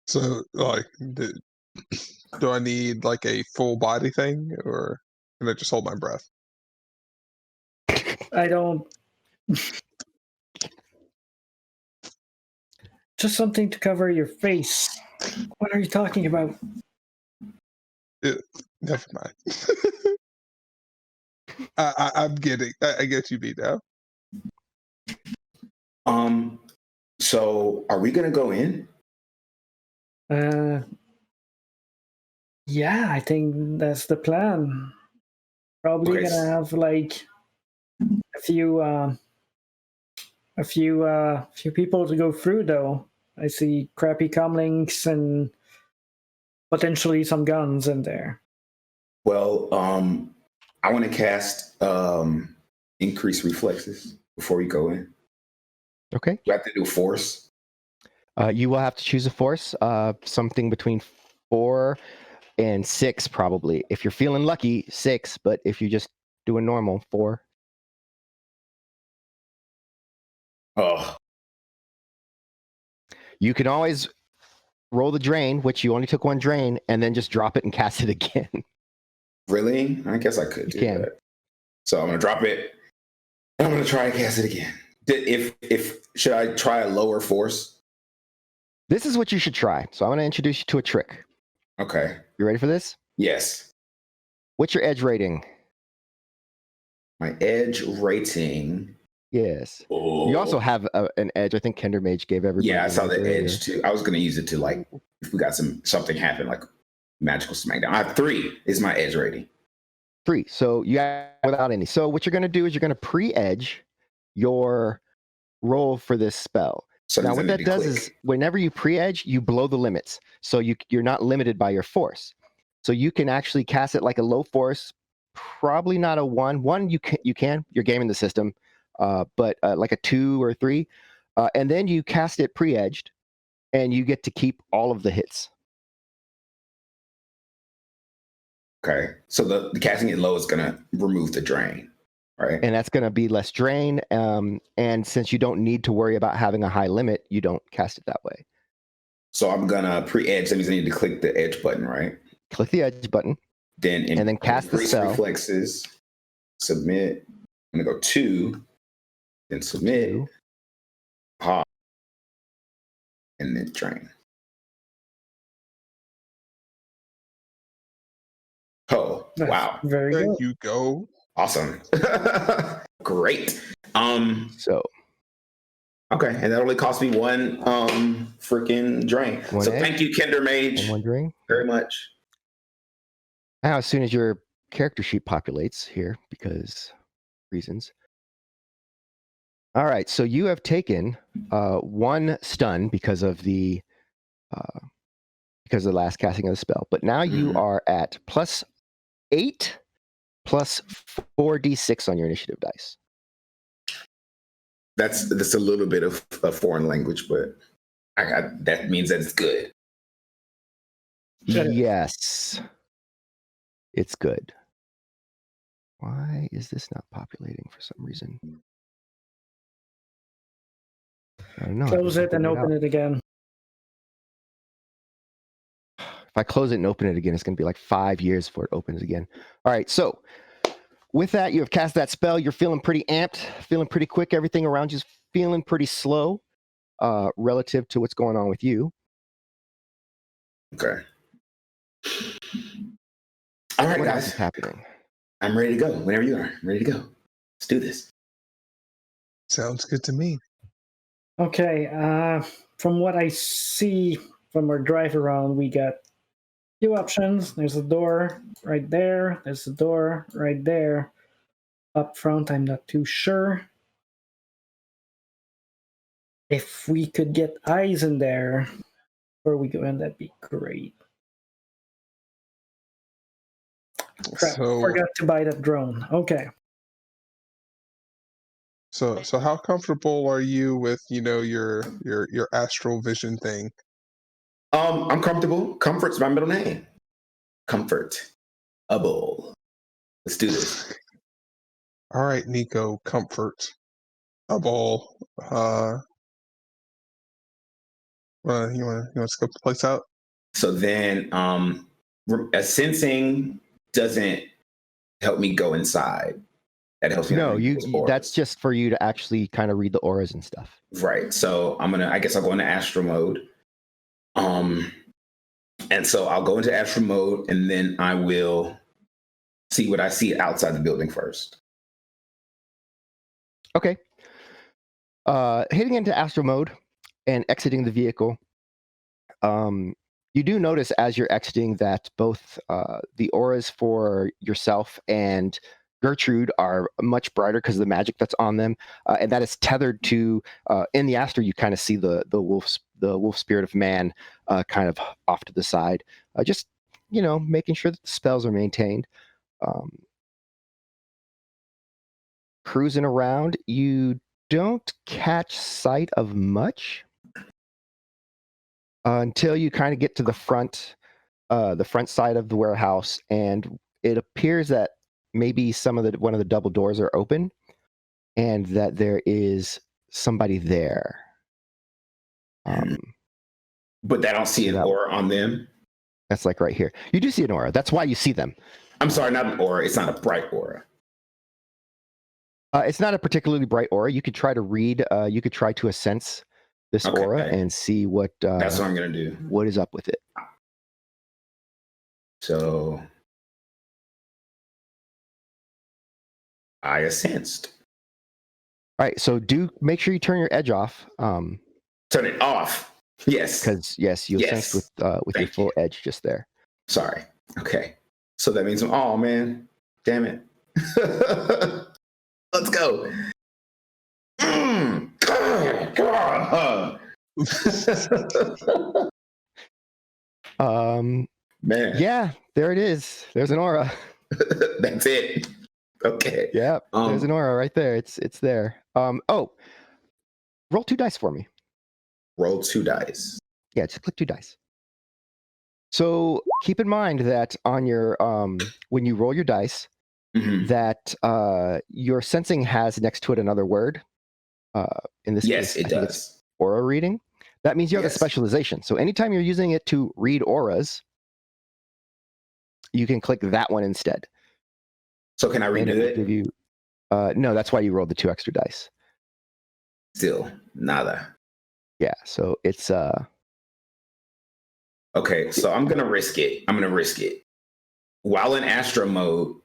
So, like, do I need like a full body thing, or can I just hold my breath? I don't. Just something to cover your face. What are you talking about? Never mind. I'm getting. I get you beat now. So are we gonna go in? Yeah, I think that's the plan. Probably Okay. gonna have like a few people to go through though. I see crappy comlinks and potentially some guns in there. Well, I want to cast increase reflexes before we go in. Okay. You have to do force. You will have to choose a force, something between 4 and 6 probably. If you're feeling lucky, 6, but if you're just doing normal, 4. Oh, You can always roll the drain, which you only took 1 drain, and then just drop it and cast it again. really? I guess I could do can. that. So I'm gonna drop it. I'm gonna try to cast it again. If should I try a lower force? This is what you should try. So I'm going to introduce you to a trick. Okay. You ready for this? Yes. What's your edge rating? My edge rating. Yes. Oh. You also have an edge. I think Kender Mage gave everybody. Yeah, I saw the earlier. edge too. I was gonna use it to like if we got something happen like magical smackdown. I have 3 is my edge rating. 3. So you have without any. So what you're going to do is you're going to pre-edge your roll for this spell. So now what that does is whenever you pre-edge, you blow the limits. So you're not limited by your force. So you can actually cast it like a low force, probably not a 1. 1 you can. You're gaming the system. But like a 2 or 3. And then you cast it pre-edged and you get to keep all of the hits. Okay. So the casting it low is gonna remove the drain, right? And that's going to be less drain. And since you don't need to worry about having a high limit, you don't cast it that way. So I'm gonna pre-edge. That means I need to click the edge button, right? Click the edge button. And then cast the spell. Reflexes. Submit. I'm gonna go 2. Then submit. 2. Pop. And then drain. Oh, wow. Very There good. you go. Awesome. Great. So Okay, and that only cost me 1 freaking drain. One so egg. thank you, Kender Mage, I'm wondering very much. now as soon as your character sheet populates here because reasons. All right, so you have taken 1 stun because of the last casting of the spell, but now you are at +8 plus 4d6 on your initiative dice. That's a little bit of a foreign language, but that means that it's good. Yes, it's good. Why is this not populating for some reason? I don't know. Close it and open it again. If I close it and open it again, it's going to be like 5 years before it opens again. All right, so with that, you have cast that spell. You're feeling pretty amped, feeling pretty quick. Everything around you is feeling pretty slow relative to what's going on with you. Okay. All right, What else guys. is happening? I'm ready to go. Whenever you are, I'm ready to go. Let's do this. Sounds good to me. Okay. From what I see from our drive around, we got two options. There's a door right there. There's a door right there. Up front, I'm not too sure. If we could get eyes in there before we go in, that'd be great. Crap, So, forgot to buy that drone. Okay. so how comfortable are you with, your astral vision thing? I'm comfortable. Comfort's my middle name. Comfortable. Let's do this. All right, Nico, comfort. A ball. You want to scope the place out? So then, sensing doesn't help me go inside. That helps me. No, not read people's auras. that's just for you to actually kind of read the auras and stuff. Right. So I guess I'll go into astral mode. And so I'll go into astral mode, and then I will see what I see outside the building first. Okay. Hitting into astral mode and exiting the vehicle. You do notice as you're exiting that both the auras for yourself and Gertrude are much brighter because of the magic that's on them, and that is tethered to in the astral. You kind of see the wolf spirit of man kind of off to the side, just making sure that the spells are maintained. Cruising around, you don't catch sight of much until you kind of get to the front side of the warehouse, and it appears that maybe one of the double doors are open, and that there is somebody there. But I don't see an aura on them. That's like right here. You do see an aura. That's why you see them. I'm sorry, not an aura. It's not a bright aura. It's not a particularly bright aura. You could try to read. You could try to sense this aura and see what. That's what I'm gonna do. What is up with it? So I sensed. All right. So do make sure you turn your edge off. Turn it off. Yes. Because you'll sense with your full edge just there. Sorry. Okay. So that means oh man, damn it. Let's go. Man. Yeah, there it is. There's an aura. That's it. Okay. Yeah, there's an aura right there. It's there. Oh, roll 2 dice for me. Roll 2 dice. Yeah, just click 2 dice. So keep in mind that on your when you roll your dice, that your sensing has next to it another word. In this case, it does. It's aura reading. That means you have a specialization. So anytime you're using it to read auras, you can click that one instead. So can I redo it? Give you, no, that's why you rolled the 2 extra dice. Still nada. Yeah, so it's okay, so I'm gonna risk it. While in astro mode,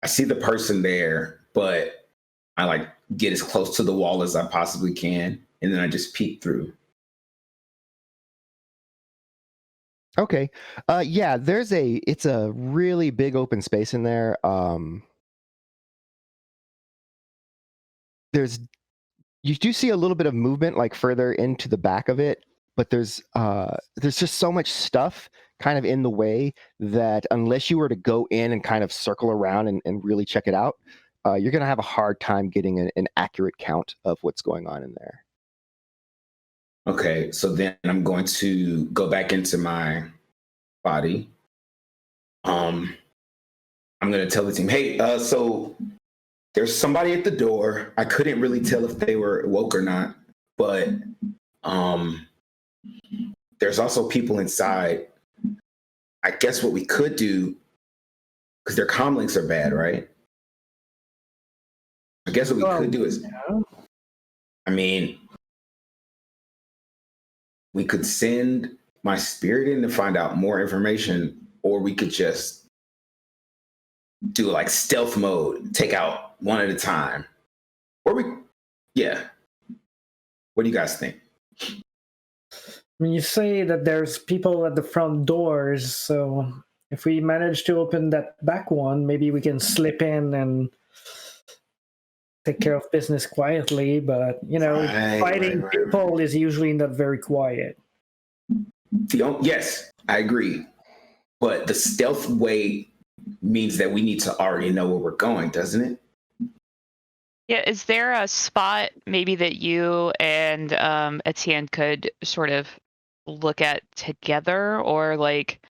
I see the person there, but I get as close to the wall as I possibly can, and then I just peek through. Okay. Yeah, it's a really big open space in there. You do see a little bit of movement further into the back of it, but there's just so much stuff kind of in the way that unless you were to go in and kind of circle around and really check it out, you're going to have a hard time getting an accurate count of what's going on in there. Okay, so then I'm going to go back into my body. I'm going to tell the team, hey, so there's somebody at the door. I couldn't really tell if they were woke or not, but there's also people inside. I guess what we could do, because their comlinks are bad, right? I guess what we could do is, we could send my spirit in to find out more information, or we could just do stealth mode, take out one at a time. Or What do you guys think? When you say that there's people at the front doors, so if we manage to open that back one, maybe we can slip in and take care of business quietly. But fighting people is usually not very quiet. Yes, I agree. But the stealth way means that we need to already know where we're going, doesn't it? Yeah, is there a spot maybe that you and Etienne could sort of look at together, or like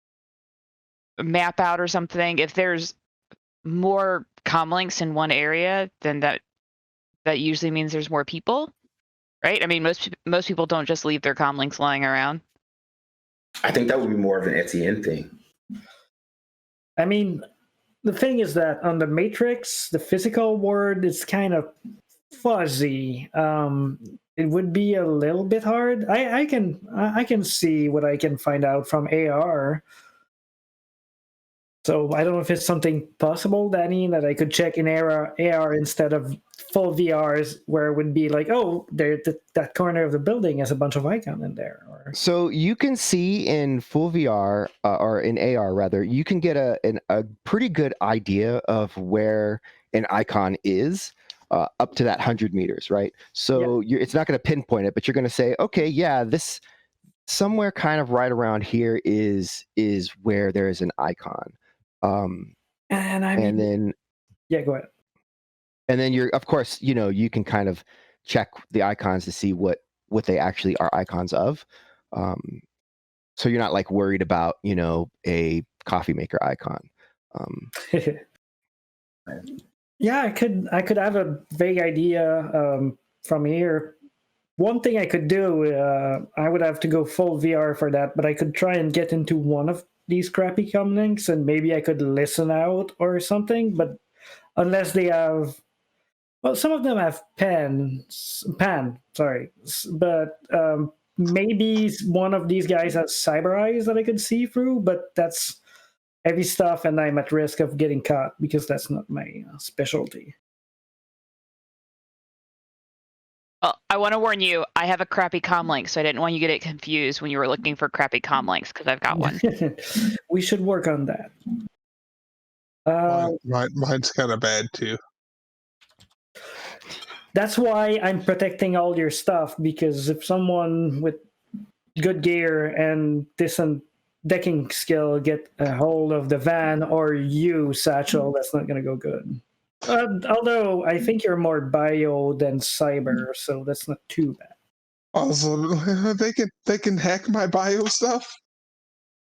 map out or something? If there's more comlinks in one area, then that usually means there's more people, right? I mean, most people don't just leave their comlinks lying around. I think that would be more of an Etienne thing. I mean, the thing is that on the Matrix, the physical world is kind of fuzzy. It would be a little bit hard. I can see what I can find out from AR. So I don't know if it's something possible, Danny, that I could check in AR instead of full VRs, where it would be like, oh, that corner of the building has a bunch of icon in there. So you can see in full VR or in AR rather, you can get a pretty good idea of where an icon is up to that 100 meters, right? So it's not going to pinpoint it, but you're going to say, okay, yeah, this somewhere kind of right around here is where there is an icon. And then go ahead. And then you're, of course, you can kind of check the icons to see what they actually are icons of. So you're not like worried about, a coffee maker icon. Yeah, I could have a vague idea from here. One thing I could do, I would have to go full VR for that, but I could try and get into one of these crappy comlinks and maybe I could listen out or something. But unless they have, well, some of them have pan, sorry, but maybe one of these guys has cyber eyes that I could see through, but that's heavy stuff and I'm at risk of getting caught because that's not my specialty. Well, I want to warn you, I have a crappy comlink, so I didn't want you to get confused when you were looking for crappy comlinks, because I've got one. We should work on that. Mine's kind of bad too. That's why I'm protecting all your stuff, because if someone with good gear and decent decking skill get a hold of the van or you, Satchel, that's not going to go good. Although I think you're more bio than cyber, so that's not too bad. Also, they can hack my bio stuff?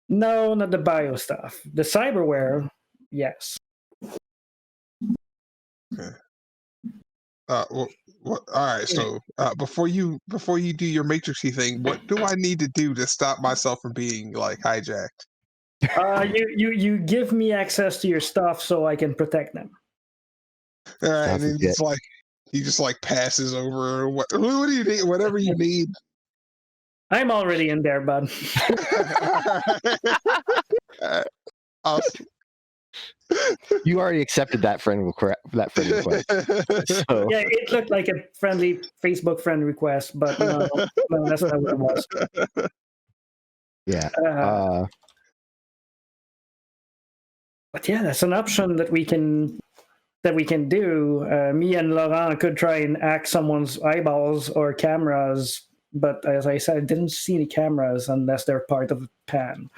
No, not the bio stuff. The cyberware, yes. Okay. All right. So before you do your matrixy thing, what do I need to do to stop myself from being like hijacked? You give me access to your stuff so I can protect them. All right, and he just passes over. What do you need? Whatever you need. I'm already in there, bud. Awesome. You already accepted that friend request. So. Yeah, it looked like a friendly Facebook friend request, but no, that's not what it was. Yeah. But yeah, that's an option that we can do. Me and Laurent could try and hack someone's eyeballs or cameras, but as I said, I didn't see any cameras unless they're part of the pan.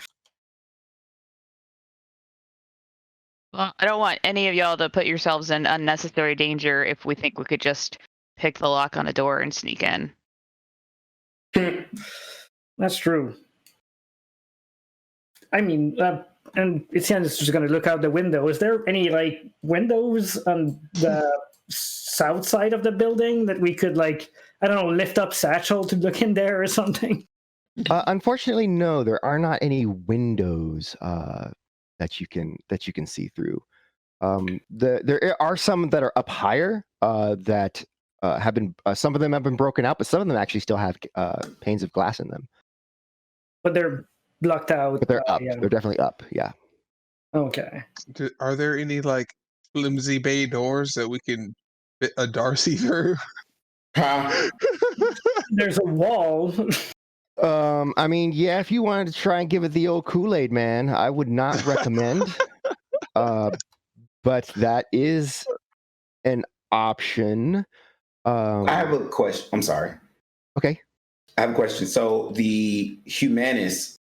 Well, I don't want any of y'all to put yourselves in unnecessary danger if we think we could just pick the lock on a door and sneak in. That's true. I mean, and Etienne is just going to look out the window. Is there any windows on the south side of the building that we could lift up Satchel to look in there or something? Unfortunately, no. There are not any windows that you can see through. There are some that are up higher that have been. Some of them have been broken out, but some of them actually still have panes of glass in them. But they're blocked out. But they're up. Yeah. They're definitely up. Yeah. Okay. Are there any flimsy bay doors that we can fit a Darcy through? there's a wall. I mean, yeah, if you wanted to try and give it the old Kool-Aid, man, I would not recommend. But that is an option. I have a question. I'm sorry. Okay. I have a question. So the humanists,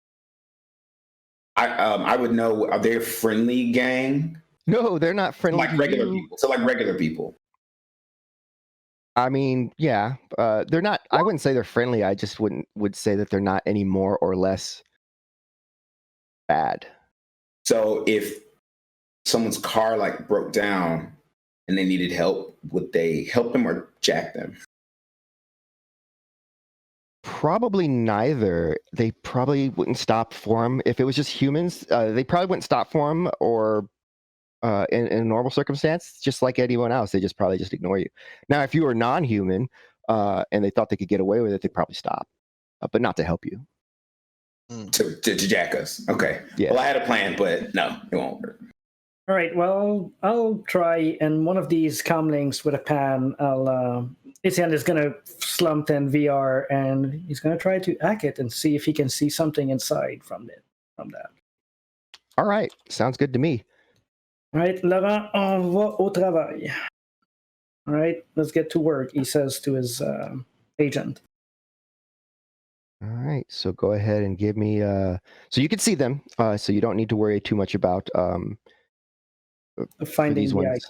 I would know. Are they a friendly gang? No, they're not friendly Like to regular you. people. So like regular people. I mean, yeah, they're not. I wouldn't say they're friendly. I just would say that they're not any more or less bad. So if someone's car like broke down and they needed help, would they help them or jack them? Probably neither. They probably wouldn't stop for them if it was just humans. They probably wouldn't stop for them, or in a normal circumstance, just like anyone else, they probably just ignore you. Now, if you were non-human and they thought they could get away with it, they'd probably stop, but not to help you. To jack us. Okay. Yeah. Well, I had a plan, but no, it won't work. All right, well, I'll try, and one of these comlinks with a pan, Etienne is going to slump in VR, and he's going to try to hack it and see if he can see something inside from that. All right, sounds good to me. All right, Laurent, on va au travail. All right, let's get to work, he says to his agent. All right, so go ahead and give me. So you can see them, so you don't need to worry too much about Finding these ones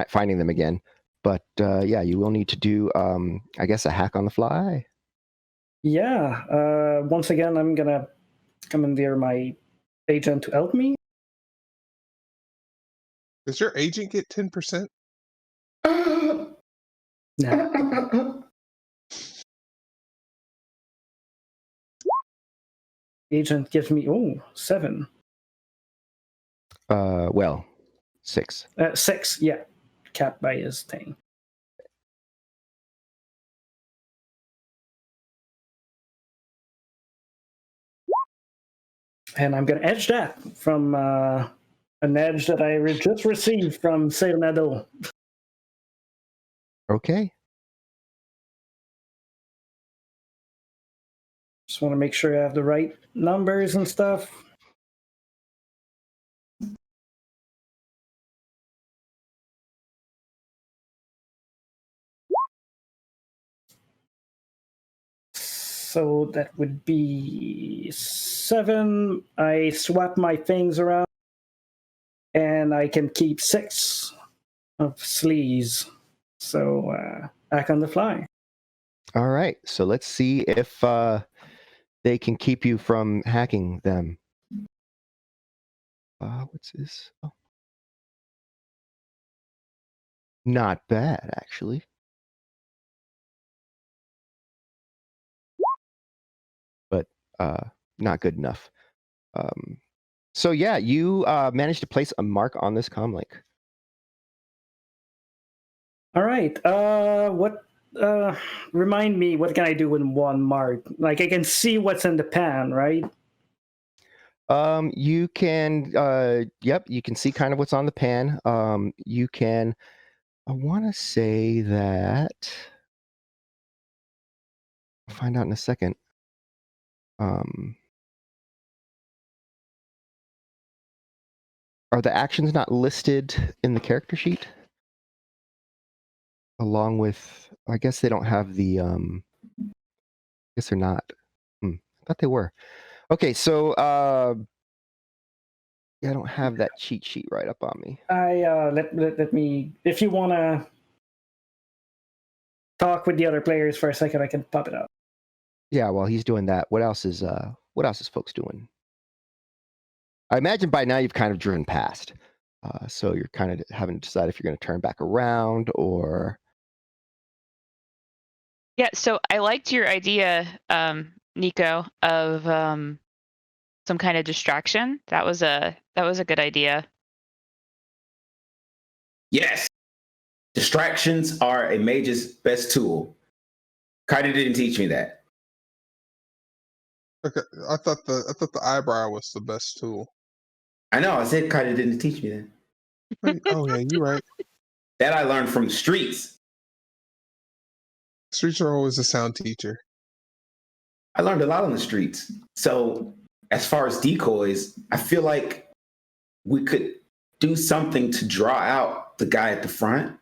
finding them again. But yeah, you will need to do, I guess, a hack on the fly. Yeah. Once again, I'm gonna commandeer my agent to help me. Does your agent get 10%? No. Agent gives me 7. Well, 6. 6, yeah. Capped by his thing. And I'm gonna edge that from an edge that I just received from Cernado. Okay. Just want to make sure I have the right numbers and stuff. So that would be 7. I swap my things around, and I can keep 6 of sleaze. So back on the fly. All right, so let's see if they can keep you from hacking them. What's this? Oh. Not bad, actually. But not good enough. So yeah, you managed to place a mark on this comlink. All right. What? Remind me, what can I do with one mark? Like, I can see what's in the pan, right? You can, yep, you can see kind of what's on the pan. You can, I want to say that, I'll find out in a second. Are the actions not listed in the character sheet? Along with, I guess they don't have the, I guess they're not. I thought they were. Okay, so, yeah, I don't have that cheat sheet right up on me. Let me, if you want to talk with the other players for a second, I can pop it up. Yeah, while he's doing that, what else is folks doing? I imagine by now you've kind of driven past. So you're kind of having to decide if you're going to turn back around or. Yeah, so I liked your idea, Nico, of some kind of distraction. That was a good idea. Yes. Distractions are a mage's best tool. Kaida didn't teach me that. Okay, I thought the eyebrow was the best tool. I know. I said Kaida didn't teach me that. Wait, oh yeah, you're right. That I learned from the streets. Streets are always a sound teacher. I learned a lot on the streets. So as far as decoys, I feel like we could do something to draw out the guy at the front,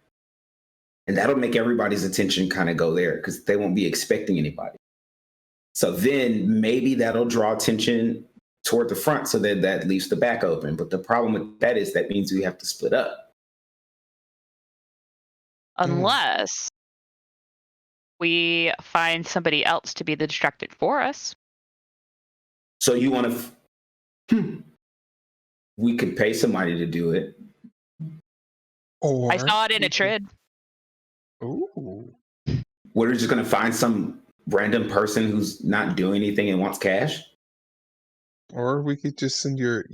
and that'll make everybody's attention kind of go there because they won't be expecting anybody. So then maybe that'll draw attention toward the front, so that leaves the back open. But the problem with that is that means we have to split up. Unless we find somebody else to be the distracted for us. So you want to? We could pay somebody to do it. Or I saw it in a trid. Ooh. We're just going to find some random person who's not doing anything and wants cash. Or we could just send your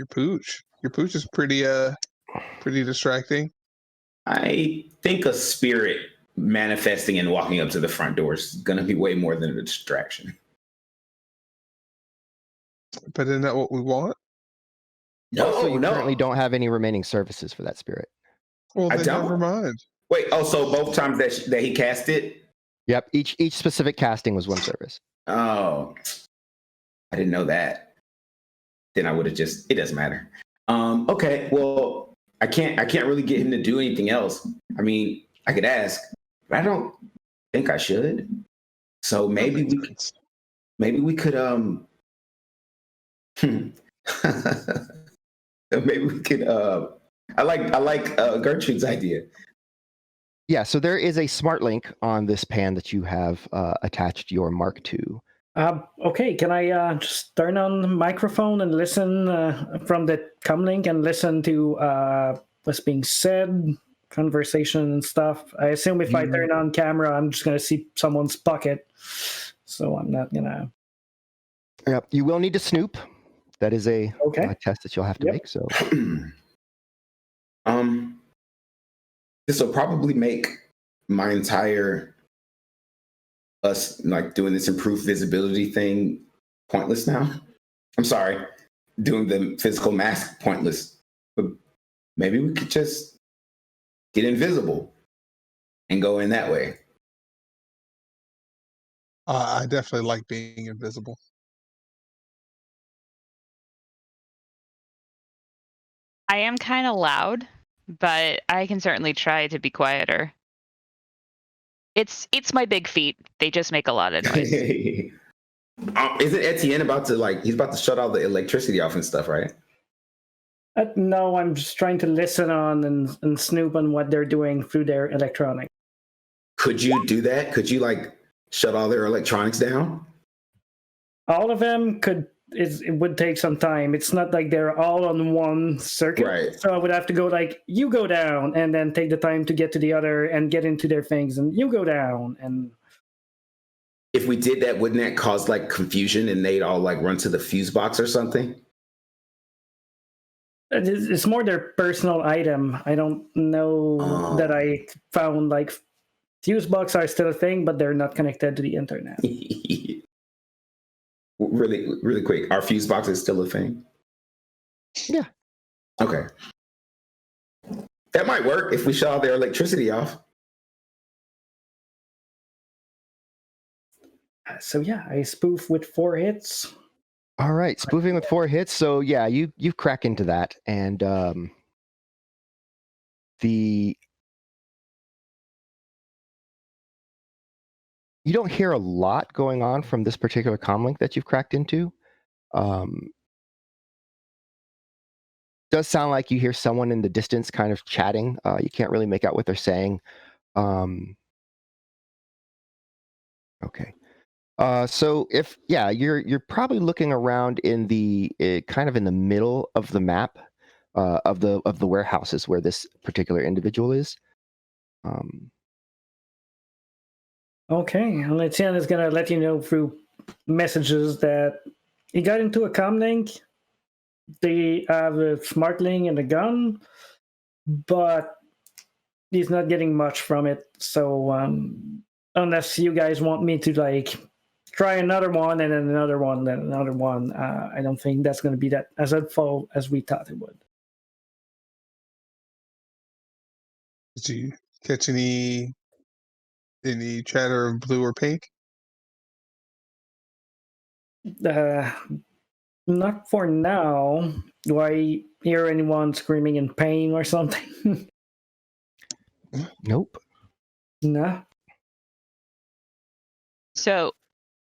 pooch. Your pooch is pretty distracting. I think a spirit manifesting and walking up to the front door is going to be way more than a distraction. But isn't that what we want? Also, you no. currently don't have any remaining services for that spirit. Well, I then don't. never mind. Wait, so both times that he cast it? Yep, each specific casting was one service. Oh, I didn't know that. Then I would have just, it doesn't matter. Okay, well, I can't really get him to do anything else. I mean, I could ask, but I don't think I should. So maybe we could maybe we could I like Gertrude's idea. Yeah, so there is a smart link on this pan that you have attached your mark to. Okay, can I just turn on the microphone and listen from the comlink and listen to what's being said, conversation and stuff? I assume if I turn on camera, I'm just going to see someone's pocket, so I'm not going to... Yep, you will need to snoop. That is a test that you'll have to make. So, this will probably make my entire us like doing this improved visibility thing pointless now. I'm sorry, doing the physical mask pointless. But maybe we could just get invisible and go in that way. I definitely like being invisible. I am kind of loud, but I can certainly try to be quieter. It's my big feet. They just make a lot of noise. Isn't Etienne about to he's about to shut all the electricity off and stuff, right? No, I'm just trying to listen on and snoop on what they're doing through their electronics. Could you do that? Could you shut all their electronics down? All of them could. It would take some time. It's not like they're all on one circuit. Right. So I would have to go you go down and then take the time to get to the other and get into their things, and you go down. And if we did that, wouldn't that cause confusion and they'd all run to the fuse box or something? It's more their personal item. I don't know that I found fuse box are still a thing, but they're not connected to the internet. Really, really quick. Are fuse boxes still a thing? Yeah. Okay. That might work if we shut all their electricity off. So yeah, I spoof with 4 hits. All right, spoofing with 4 hits. So yeah, you crack into that, and you don't hear a lot going on from this particular comlink that you've cracked into. Does sound like you hear someone in the distance kind of chatting. You can't really make out what they're saying. Okay. So you're probably looking around in the kind of in the middle of the map of the warehouses where this particular individual is. Okay, and Etienne is gonna let you know through messages that he got into a comlink. They have a smart link and a gun, but he's not getting much from it. So unless you guys want me to try another one and then another one, then another one, I don't think that's going to be that as helpful as we thought it would. Did you catch any chatter of blue or pink? Not for now. Do I hear anyone screaming in pain or something? Nope. No. So,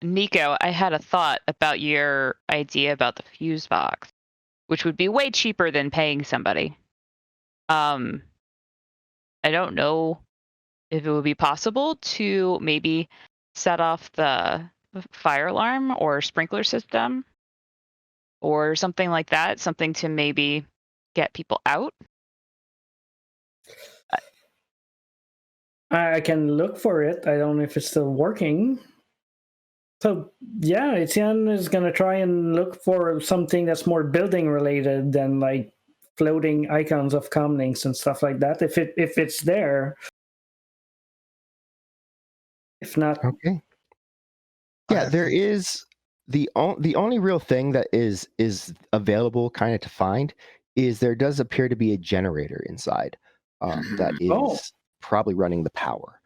Nico, I had a thought about your idea about the fuse box, which would be way cheaper than paying somebody. I don't know if it would be possible to maybe set off the fire alarm or sprinkler system or something like that, something to maybe get people out. I can look for it. I don't know if it's still working. So yeah, Etienne is gonna try and look for something that's more building related than like floating icons of comlinks and stuff like that. If it's there. If not, Okay. Yeah, there is the only real thing that is available kind of to find is there does appear to be a generator inside that is probably running the power.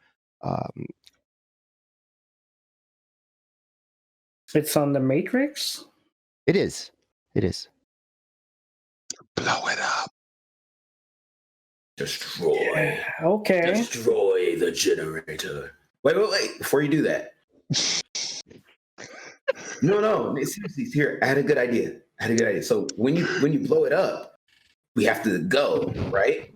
it's on the matrix. It is. It is. Blow it up. Destroy. Okay. Destroy the generator. Wait. Before you do that. No. Seriously, here. I had a good idea. So when you blow it up, we have to go, right?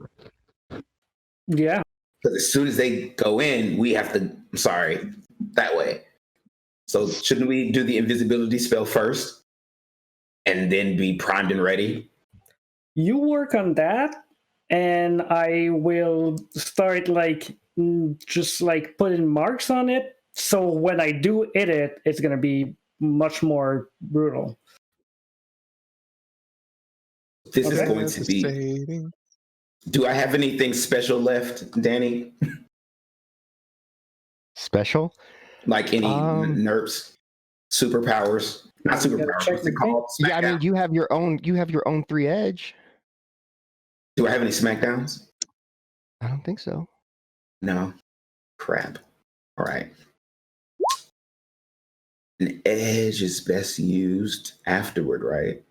Yeah. Because as soon as they go in, we have to. I'm sorry, that way. So shouldn't we do the invisibility spell first, and then be primed and ready? You work on that, and I will start just putting marks on it. So when I do hit it, it's gonna be much more brutal. This is Okay. going to be. Do I have anything special left, Danny? Special? Like any nerfs, superpowers? Not superpowers. What's it called? Yeah, I mean, you have your own 3 edge. Do I have any smackdowns? I don't think so. No. Crap. All right. An edge is best used afterward, right?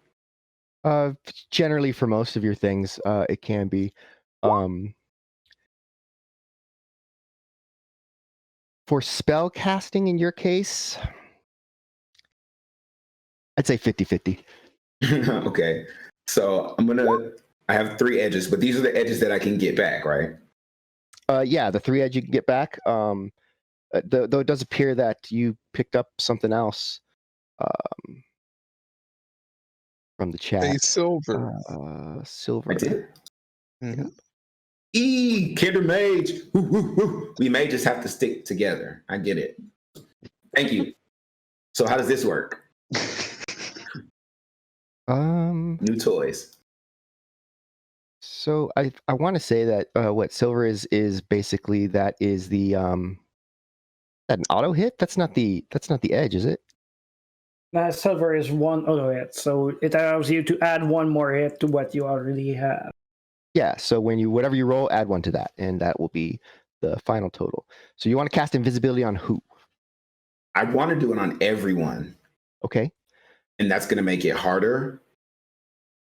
Generally for most of your things, it can be. For spell casting in your case, I'd say 50-50. Okay. So I have 3 edges, but these are the edges that I can get back, right? Yeah, the 3 edge you can get back. Though it does appear that you picked up something else from the chat. A silver. Silver. I did. Mm-hmm. Kinder mage. Woo, woo, woo. We mages have to stick together. I get it. Thank you. So how does this work? New toys. So I want to say that what silver is basically that is the that an auto hit. That's not the edge, is it? Silver is one auto hit, so it allows you to add one more hit to what you already have. Yeah. So whatever you roll, add 1 to that, and that will be the final total. So you want to cast invisibility on who? I want to do it on everyone. Okay. And that's going to make it harder.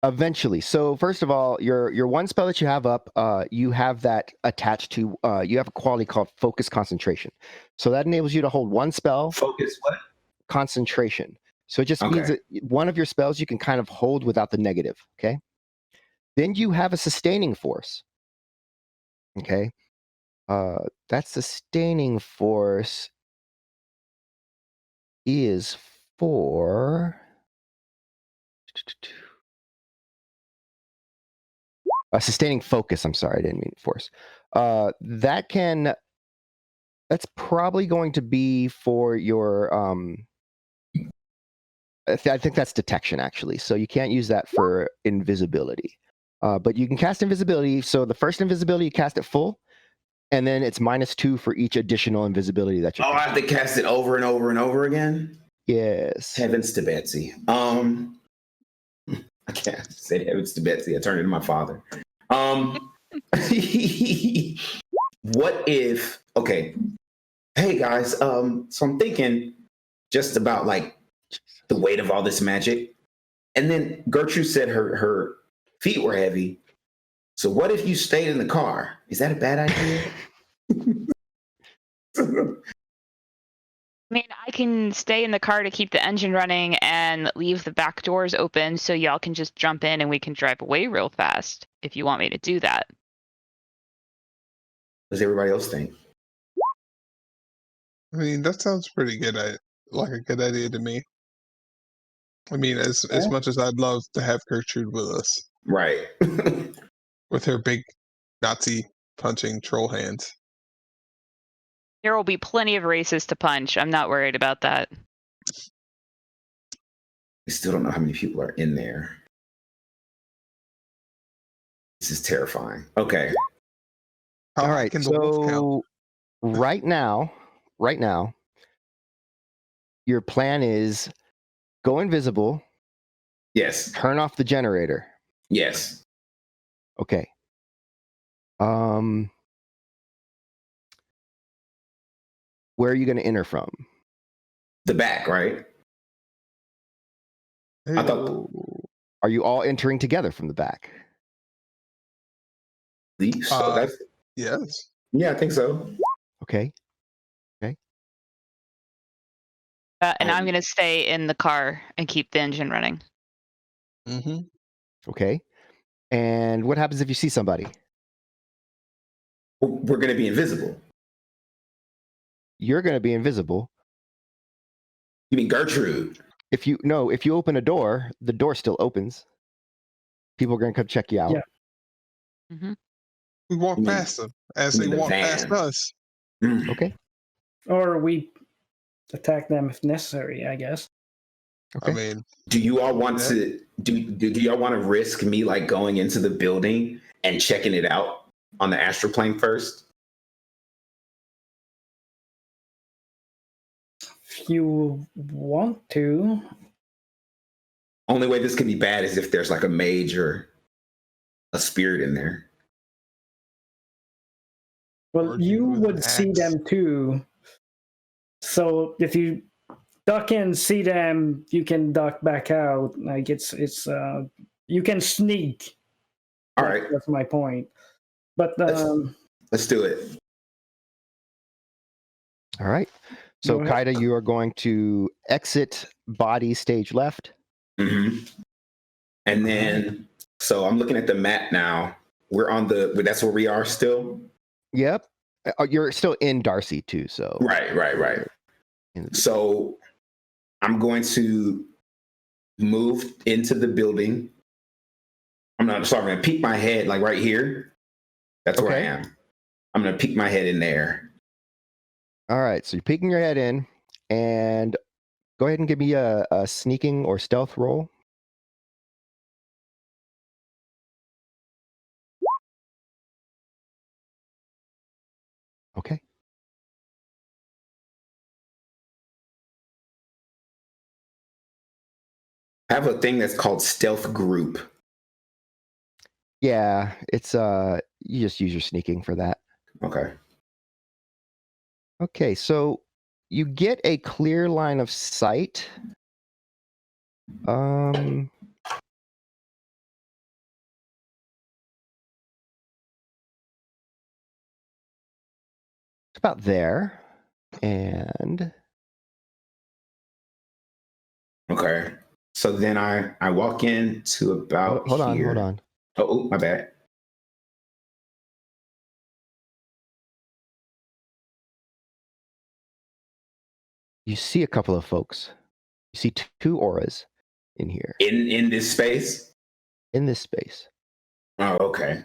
Eventually. So first of all, your one spell that you have up, you have that attached to. You have a quality called Focus Concentration. So that enables you to hold one spell. Focus what? Concentration. So it just means that one of your spells you can kind of hold without the negative. Okay. Then you have a sustaining force. Okay. That sustaining force is for sustaining focus. I'm sorry, I didn't mean force. That's probably going to be for your I think that's detection actually. So you can't use that for invisibility. But you can cast invisibility. So the first invisibility you cast it full, and then it's -2 for each additional invisibility that you. I have to cast it over and over and over again. Yes. Heavens to Betsy. I can't say heavens to Betsy. I turned into my father. What if? Okay. Hey guys. So I'm thinking just about like the weight of all this magic. And then Gertrude said her feet were heavy. So what if you stayed in the car? Is that a bad idea? I mean, I can stay in the car to keep the engine running and leave the back doors open so y'all can just jump in and we can drive away real fast if you want me to do that. What does everybody else think? I mean, that sounds pretty good. Like a good idea to me. I mean, as much as I'd love to have Gertrude with us, Right. with her big Nazi punching troll hands. There will be plenty of races to punch. I'm not worried about that. We still don't know how many people are in there. This is terrifying. Okay. How All high right. can the wolf count? So right now, your plan is go invisible, Yes. turn off the generator. Yes. Okay. Where are you going to enter from? The back, right? I thought Are you all entering together from the back? so. That's Yes. yeah, I think so. Okay. And I'm going to stay in the car and keep the engine running. Mm-hmm. Okay. And what happens if you see somebody? We're going to be invisible. You're going to be invisible. You mean Gertrude? If you open a door, the door still opens. People are going to come check you out. Yeah. Mm-hmm. We walk You mean- past them as you they mean the walk past van. us. Mm. Okay. Or we attack them if necessary, I guess. Okay. I mean, Do you all want to do y'all want to risk me like going into the building and checking it out on the astral plane first? If you want to. Only way this could be bad is if there's like a mage or a spirit in there. Well, Or you with would an see axe. them too. So if you duck in, see them, you can duck back out. Like it's you can sneak. All right, That's my point. But let's do it. All right. So, Go ahead. Kaida, you are going to exit body stage left. Mm-hmm. And then, so I'm looking at the map now. We're on that's where we are still. Yep. You're still in Darcy too. So Right. So I'm going to move into the building. I'm going to peek my head like right here. That's where I Okay. am. I'm going to peek my head in there. All right. So you're peeking your head in, and go ahead and give me a sneaking or stealth roll. Okay. I have a thing that's called stealth group. Yeah, it's you just use your sneaking for that. Okay. Okay, so you get a clear line of sight. It's about there. And Okay. So then I walk in to about hold on, here. hold on. Oh, my bad. You see a couple of folks. You see two auras in here, In this space? in this space. Oh, okay.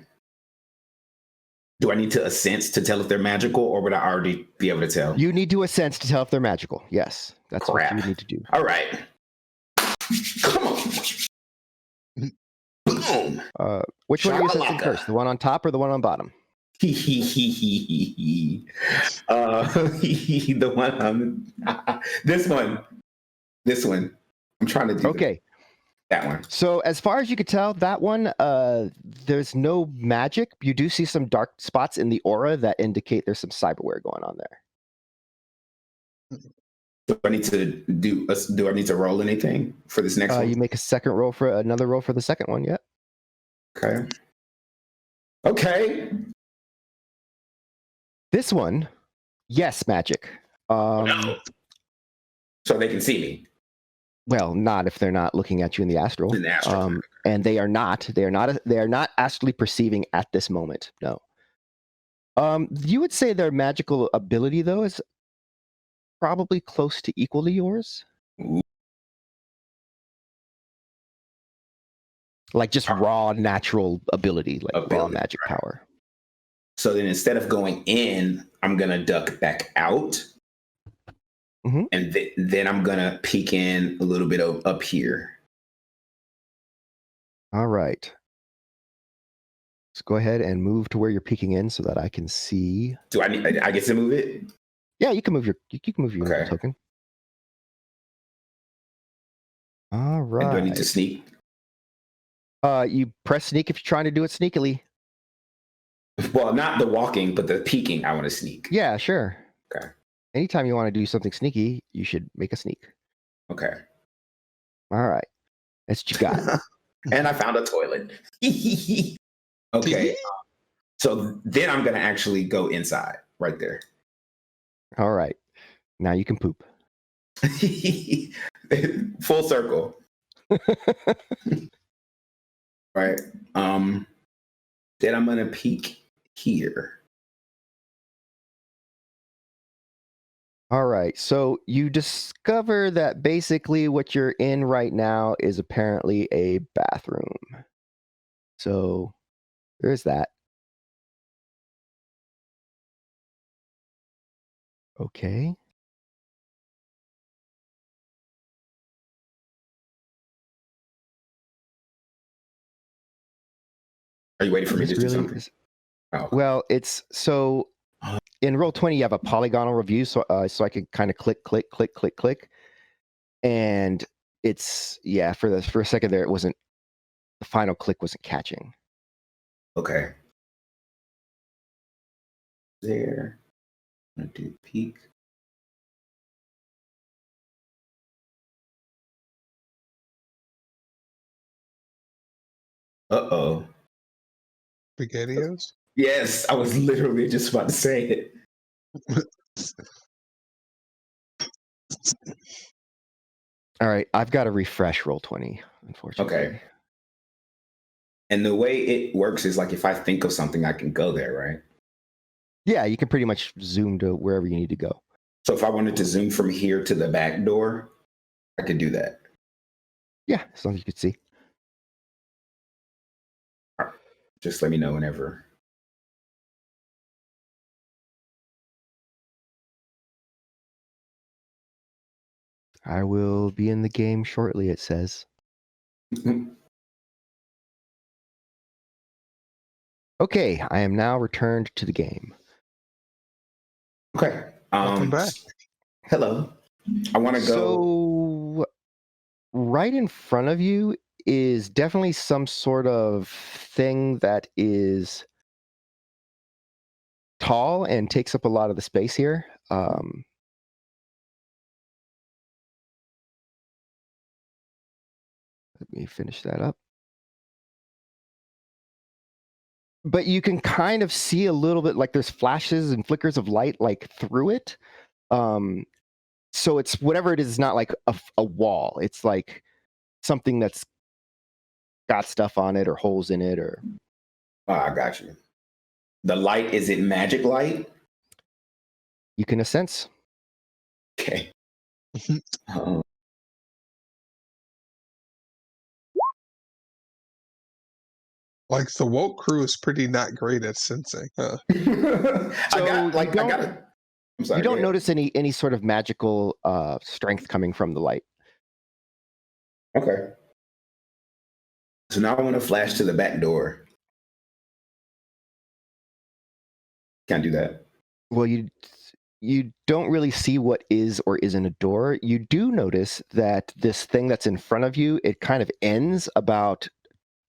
Do I need to sense to tell if they're magical, or would I already be able to tell? You need to sense to tell if they're magical. Yes, that's Crap. what you would need to do. All right. Come on. Boom. Which one are you sensing Shakalaka. first? The one on top or the one on bottom? The one this one. I'm trying to do Okay. that one. So as far as you could tell, that one, there's no magic. You do see some dark spots in the aura that indicate there's some cyberware going on there. Do I need to roll anything for this next one? You make another roll for the second one. Yeah. Okay. Okay. This one, yes, magic. No. So they can see me. Well, not if they're not looking at you in the astral. In the astral. And they are not. They are not astrally perceiving at this moment. No. You would say their magical ability though is probably close to equal to yours. Ooh. Like just raw natural ability, like raw magic right. power. So then instead of going in, I'm going to duck back out. Mm-hmm. And then I'm going to peek in a little bit up here. All right. Let's go ahead and move to where you're peeking in so that I can see. Do I get to move it? Yeah, you can move your Okay. token. All right. And do I need to sneak? You press sneak if you're trying to do it sneakily. Well, not the walking, but the peeking. I want to sneak. Yeah, sure. Okay. Anytime you want to do something sneaky, you should make a sneak. Okay. All right. That's what you got. And I found a toilet. Okay. So then I'm going to actually go inside right there. All right. Now you can poop. Full circle. Right. Then I'm going to peek here. All right. So you discover that basically what you're in right now is apparently a bathroom. So there's that. Okay. Are you waiting for me to do something? Oh. Well, it's so in Roll20 you have a polygonal review, so I can kind of click, and it's for a second there the final click wasn't catching. Okay. There. I'm gonna do peek. Uh-oh. SpaghettiOs? Yes, I was literally just about to say it. All right, I've got to refresh Roll20, unfortunately. Okay. And the way it works is like if I think of something, I can go there, right? Yeah, you can pretty much zoom to wherever you need to go. So if I wanted to zoom from here to the back door, I could do that. Yeah, as long as you could see. Just let me know whenever. I will be in the game shortly, it says. Okay, I am now returned to the game. Okay. Welcome back. Hello. I want to go. So, right in front of you is definitely some sort of thing that is tall and takes up a lot of the space here. Let me finish that up. But you can kind of see a little bit, like there's flashes and flickers of light like through it. So it's whatever it is not like a wall. It's like something that's got stuff on it or holes in it or. I got you. The light, is it magic light? You can sense. Okay. Like the woke crew is pretty not great at sensing, huh? I'm sorry. You don't notice any sort of magical strength coming from the light. Okay. So now I want to flash to the back door. Can't do that. Well, you don't really see what is or isn't a door. You do notice that this thing that's in front of you, it kind of ends about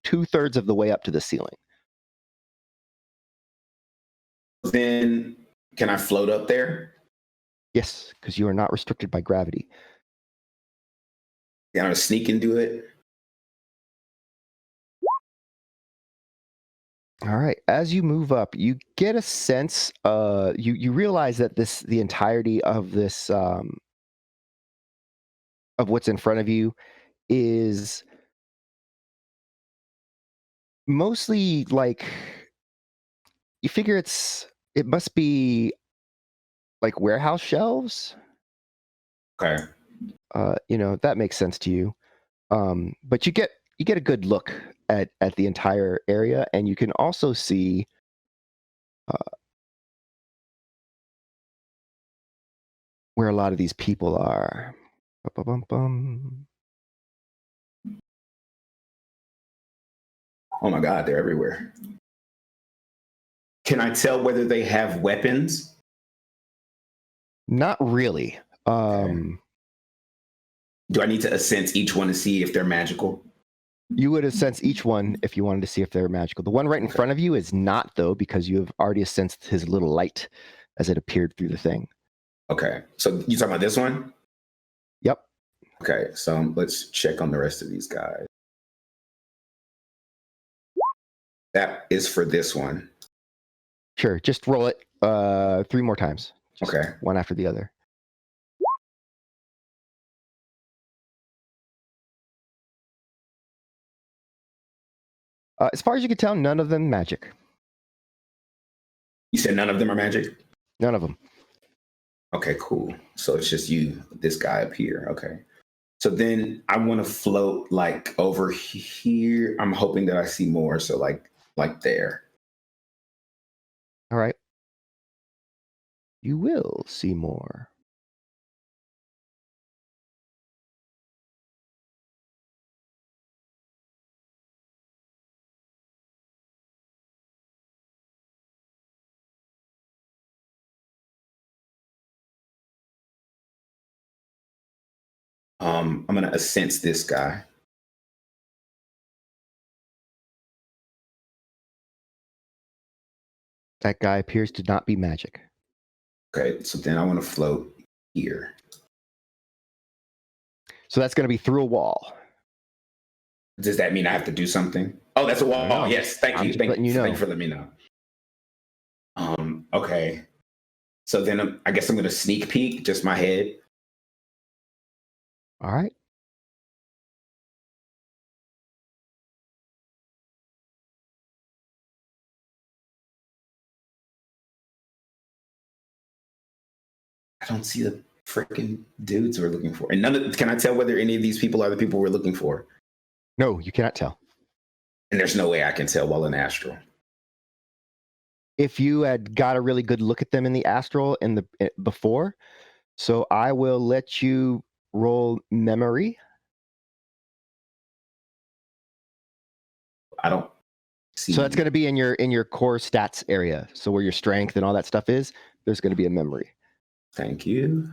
2/3 of the way up to the ceiling. Then can I float up there? Yes, because you are not restricted by gravity. Can I sneak and do it? All right. As you move up, you get a sense. You realize that the entirety of this of what's in front of you is mostly like you figure it must be like warehouse shelves. Okay. That makes sense to you. But you get a good look at the entire area, and you can also see where a lot of these people are. Ba-ba-bum-bum. Oh my God, they're everywhere. Can I tell whether they have weapons? Not really. Do I need to sense each one to see if they're magical? You would have sensed each one if you wanted to see if they're magical. The one right in front of you is not, though, because you have already sensed his little light as it appeared through the thing. Okay. So you talking about this one? Yep. Okay. So let's check on the rest of these guys. That is for this one. Sure. Just roll it 3 more times. Just Okay. one after the other. As far as you can tell, none of them magic. You said none of them are magic? None of them. Okay, cool. So it's just you, this guy up here. Okay. So then I want to float like over here. I'm hoping that I see more. So like there. All right. You will see more. I'm gonna sense this guy. That guy appears to not be magic. Okay, so then I want to float here. So that's going to be through a wall. Does that mean I have to do something? Oh, that's a wall. No, Oh, yes. Thank I'm you. just Thank letting you you know. for letting me know. Okay. So then I guess I'm gonna sneak peek, just my head. All right. I don't see the freaking dudes we're looking for. And can I tell whether any of these people are the people we're looking for? No, you cannot tell. And there's no way I can tell while in astral. If you had got a really good look at them in the astral before, so I will let you roll memory. I don't see. So that's going to be in your core stats area. So where your strength and all that stuff is, there's going to be a memory. Thank you.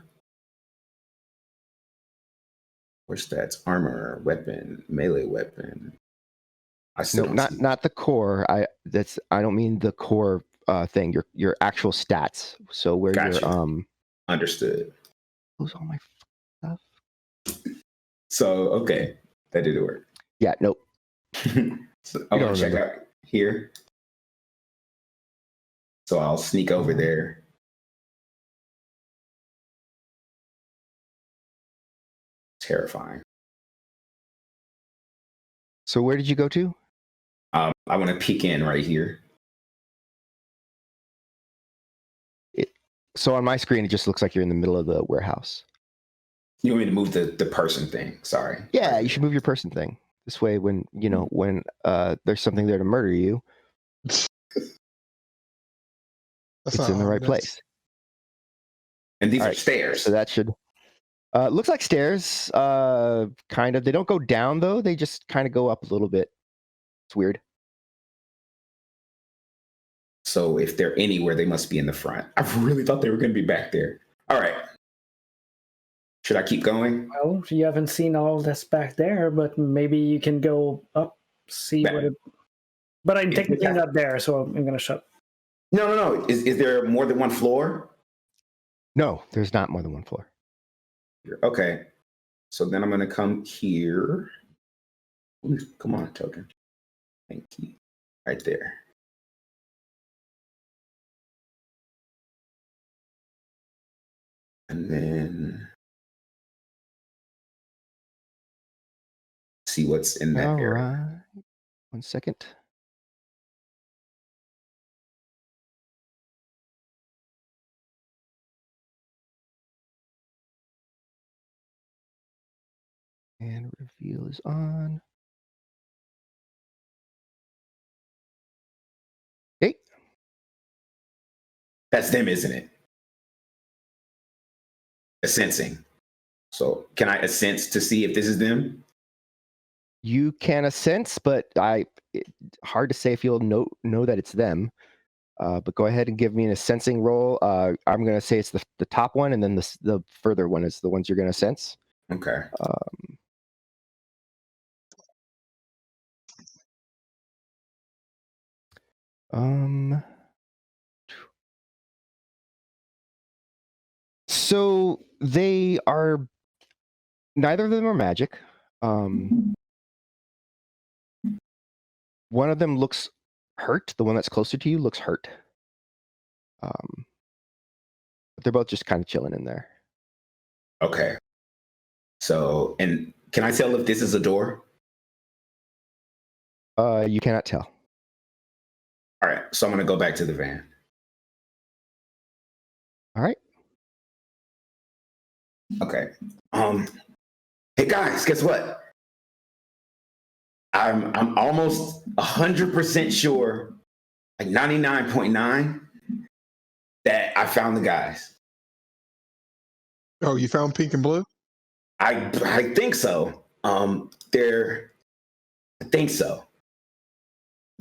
Where's stats? Armor, weapon, melee weapon. I still don't not the core. I don't mean the core thing. Your actual stats. So where Gotcha. your Understood. Who's all my stuff? So okay, that didn't work. Yeah, nope. So I want to check out here. So I'll sneak over there. Terrifying. So where did you go to? I want to peek in right here. So on my screen, it just looks like you're in the middle of the warehouse. You want me to move the person thing? Sorry. Yeah, you should move your person thing. This way, when there's something there to murder you, it's in the right place. And these are stairs. So that should looks like stairs. Kind of. They don't go down though. They just kind of go up a little bit. It's weird. So if they're anywhere, they must be in the front. I really thought they were going to be back there. All right. Should I keep going? Well, you haven't seen all this back there, but maybe you can go up, see what it... But I'm technically not there, so I'm going to shut. No. Is there more than one floor? No, there's not more than one floor. Okay. So then I'm gonna come here. Come on, token. Thank you. Right there. And then see what's in that All area. right. 1 second. And reveal is on. Okay. That's them, isn't it? Sensing. So can I sense to see if this is them? You can sense, but hard to say if you'll know that it's them. But go ahead and give me a sensing roll. I'm going to say it's the top one, and then the further one is the ones you're going to sense. Okay. So they are. Neither of them are magic. One of them looks hurt. The one that's closer to you looks hurt. But they're both just kind of chilling in there. Okay. So, and can I tell if this is a door? You cannot tell. All right. So I'm going to go back to the van. All right. Okay. Hey guys, guess what? I'm almost 100% sure, like 99.9, that I found the guys. Oh, you found pink and blue? I think so. I think so.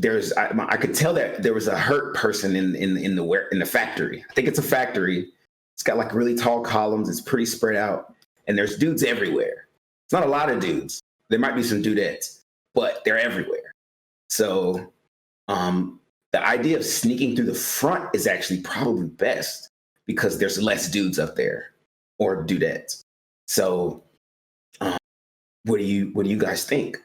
I could tell that there was a hurt person in the factory. I think it's a factory. It's got like really tall columns. It's pretty spread out, and there's dudes everywhere. It's not a lot of dudes. There might be some dudettes, but they're everywhere. So, the idea of sneaking through the front is actually probably best because there's less dudes up there or dudettes. So, what do you guys think?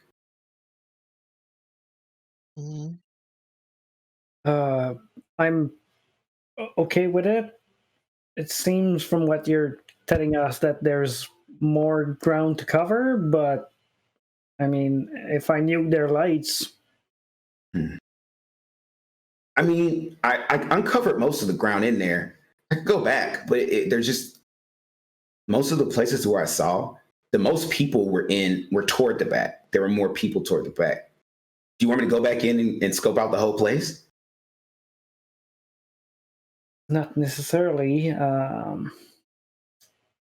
I'm okay with it. It seems from what you're telling us that there's more ground to cover, but I mean, if I knew their lights. I mean, I uncovered most of the ground in there. I could go back, but they're just most of the places where I saw the most people were toward the back. There were more people toward the back. Do you want me to go back in and scope out the whole place? Not necessarily.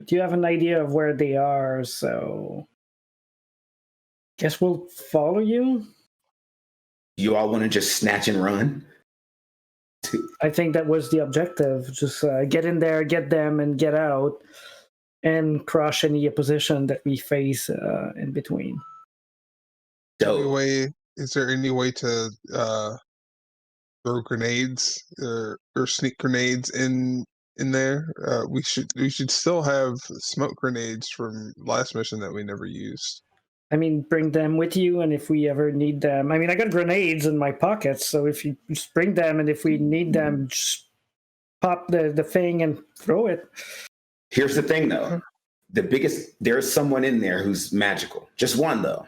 Do you have an idea of where they are? So, guess we'll follow you. You all want to just snatch and run? I think that was the objective. Just get in there, get them, and get out, and crush any opposition that we face in between. Dope. Is there any way to throw grenades or sneak grenades in there? We should still have smoke grenades from last mission that we never used. I mean, bring them with you, and if we ever need them, I mean, I got grenades in my pockets, so if you just bring them, and if we need them, just pop the thing and throw it. Here's the thing, though. There's someone in there who's magical. Just one, though.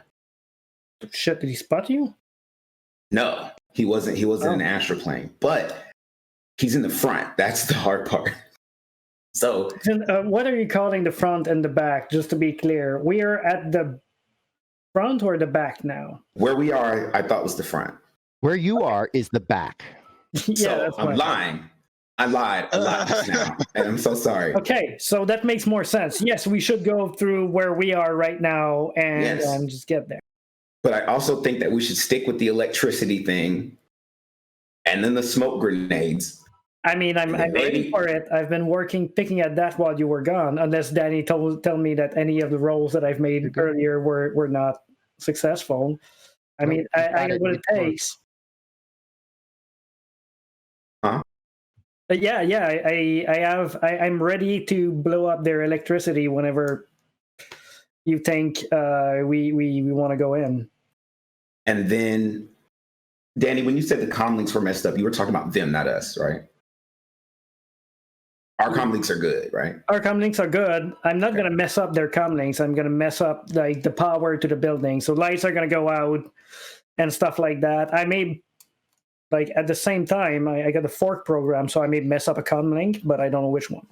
Shit, did he spot you? No, he wasn't in the astral plane, but he's in the front. That's the hard part. So, what are you calling the front and the back? Just to be clear, we are at the front or the back now? Where we are, I thought was the front. Where you are is the back. Yeah, so that's I'm lying. I lied a lot just now, and I'm so sorry. Okay, so that makes more sense. Yes, we should go through where we are right now and just get there. But I also think that we should stick with the electricity thing and then the smoke grenades. I mean, I'm ready for it. I've been picking at that while you were gone, unless Danny tell me that any of the rolls that I've made earlier were not successful. I mean, I know what it takes. Huh? Yeah. I'm ready to blow up their electricity whenever you think we want to go in. And then, Danny, when you said the comlinks were messed up, you were talking about them, not us, right? Our comlinks are good, right? Our comlinks are good. I'm not going to mess up their comlinks. I'm going to mess up like the power to the building. So lights are going to go out and stuff like that. I may, like at the same time, I got a fork program, so I may mess up a comlink, but I don't know which one.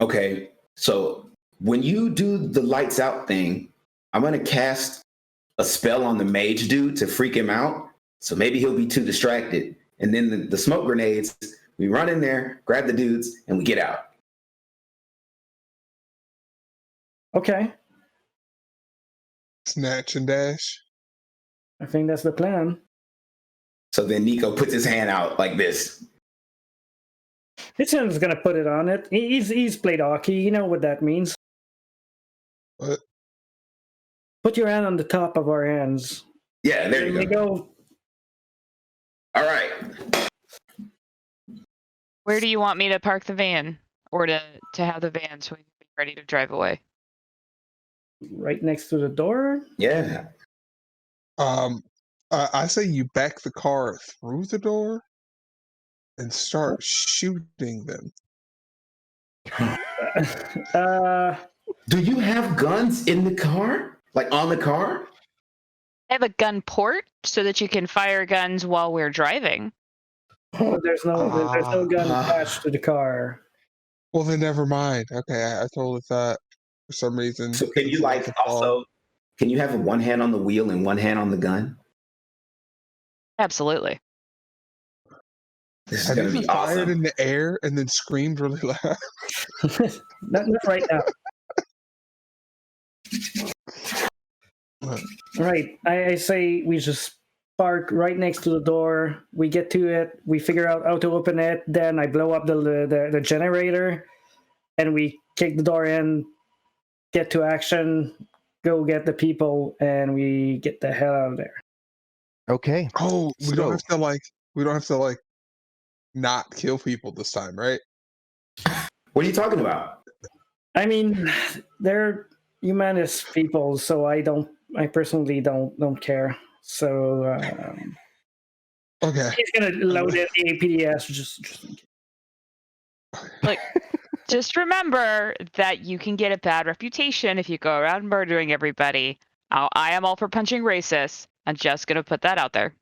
Okay, so when you do the lights out thing, I'm going to cast a spell on the mage dude to freak him out. So maybe he'll be too distracted. And then the smoke grenades, we run in there, grab the dudes, and we get out. Okay. Snatch and dash. I think that's the plan. So then Nico puts his hand out like this. Etienne's going to put it on it. He's played hockey. You know what that means. What? Put your hand on the top of our hands. Yeah, there you go. All right. Where do you want me to park the van, or to have the van so we can be ready to drive away? Right next to the door. Yeah. I say you back the car through the door and start shooting them. Do you have guns in the car? Like on the car? I have a gun port so that you can fire guns while we're driving. But there's no gun attached to the car. Well, then never mind. Okay, I totally thought for some reason. So can you like also, can you have one hand on the wheel and one hand on the gun? Absolutely. This is Have going to you be fired awesome. in the air and then screamed really loud? Not right now. Right. I say we just park right next to the door. We get to it. We figure out how to open it. Then I blow up the generator, and we kick the door in. Get to action. Go get the people, and we get the hell out of there. Okay. Oh, we So- don't have to not kill people this time, right? What are you talking about? I mean, they're humanist people, so I personally don't care. So Okay. he's gonna load in the APDS just in case. Like, just remember that you can get a bad reputation if you go around murdering everybody. I am all for punching racists. I'm just gonna put that out there.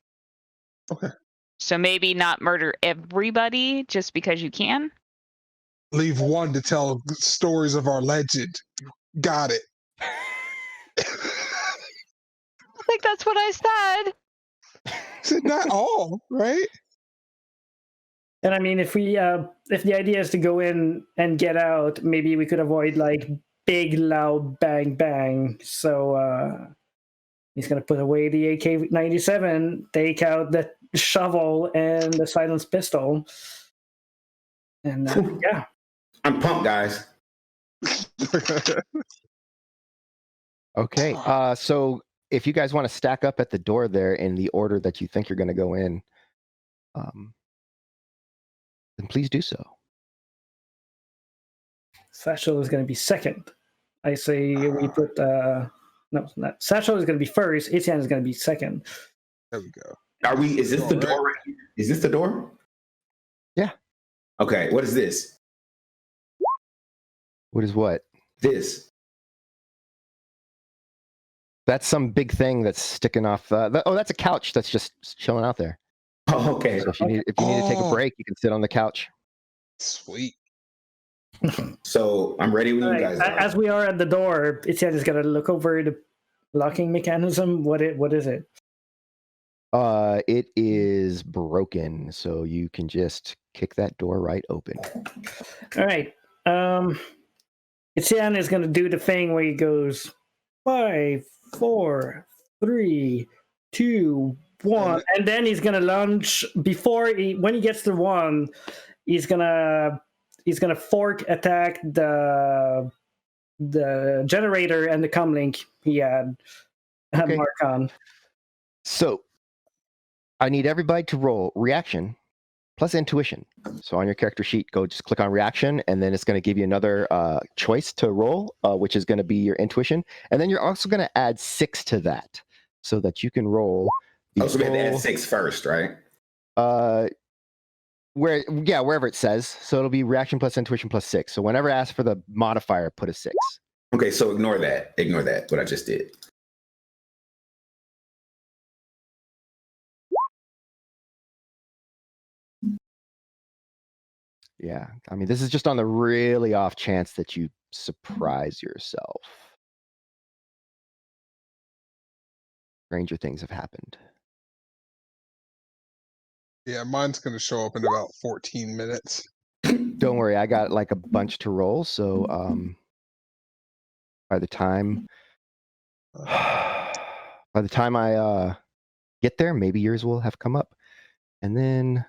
Okay. So maybe not murder everybody just because you can. Leave one to tell stories of our legend. Got it. I think that's what I said. Said not all, right? And I mean, if the idea is to go in and get out, maybe we could avoid like big loud bang bang. So he's gonna put away the AK-97, take out the shovel and the silenced pistol, and yeah. I'm pumped, guys. Okay. So if you guys want to stack up at the door there in the order that you think you're going to go in, then please do so. Satchel is going to be second. I say we put no, not Satchel is going to be first. Etienne is going to be second. There we go. Are we? Is this the door right here? Is this the door? Yeah. Okay. What is this? What is what? This. That's some big thing that's sticking off. That's a couch that's just chilling out there. Oh, okay. So if you need to take a break, you can sit on the couch. Sweet. So I'm ready when you guys are. As we are at the door, Etienne is going to look over the locking mechanism. What is it? It is broken, so you can just kick that door right open. All right. Etienne is going to do the thing where he goes 5, 4, 3, 2, 1, and then he's going to launch when he gets to 1, he's gonna fork attack the generator and the comlink he had Okay. mark on. So I need everybody to roll reaction plus intuition. So on your character sheet, just click on reaction, and then it's going to give you another choice to roll, which is going to be your intuition. And then you're also going to add 6 to that so that you can roll. So we have to add 6 first, right? Wherever it says. So it'll be reaction plus intuition plus 6. So whenever I ask for the modifier, put a 6. Okay, so ignore that. Ignore that, what I just did. Yeah, I mean, this is just on the really off chance that you surprise yourself. Stranger things have happened. Yeah, mine's going to show up in about 14 minutes. Don't worry, I got like a bunch to roll, so by the time I get there, maybe yours will have come up. And then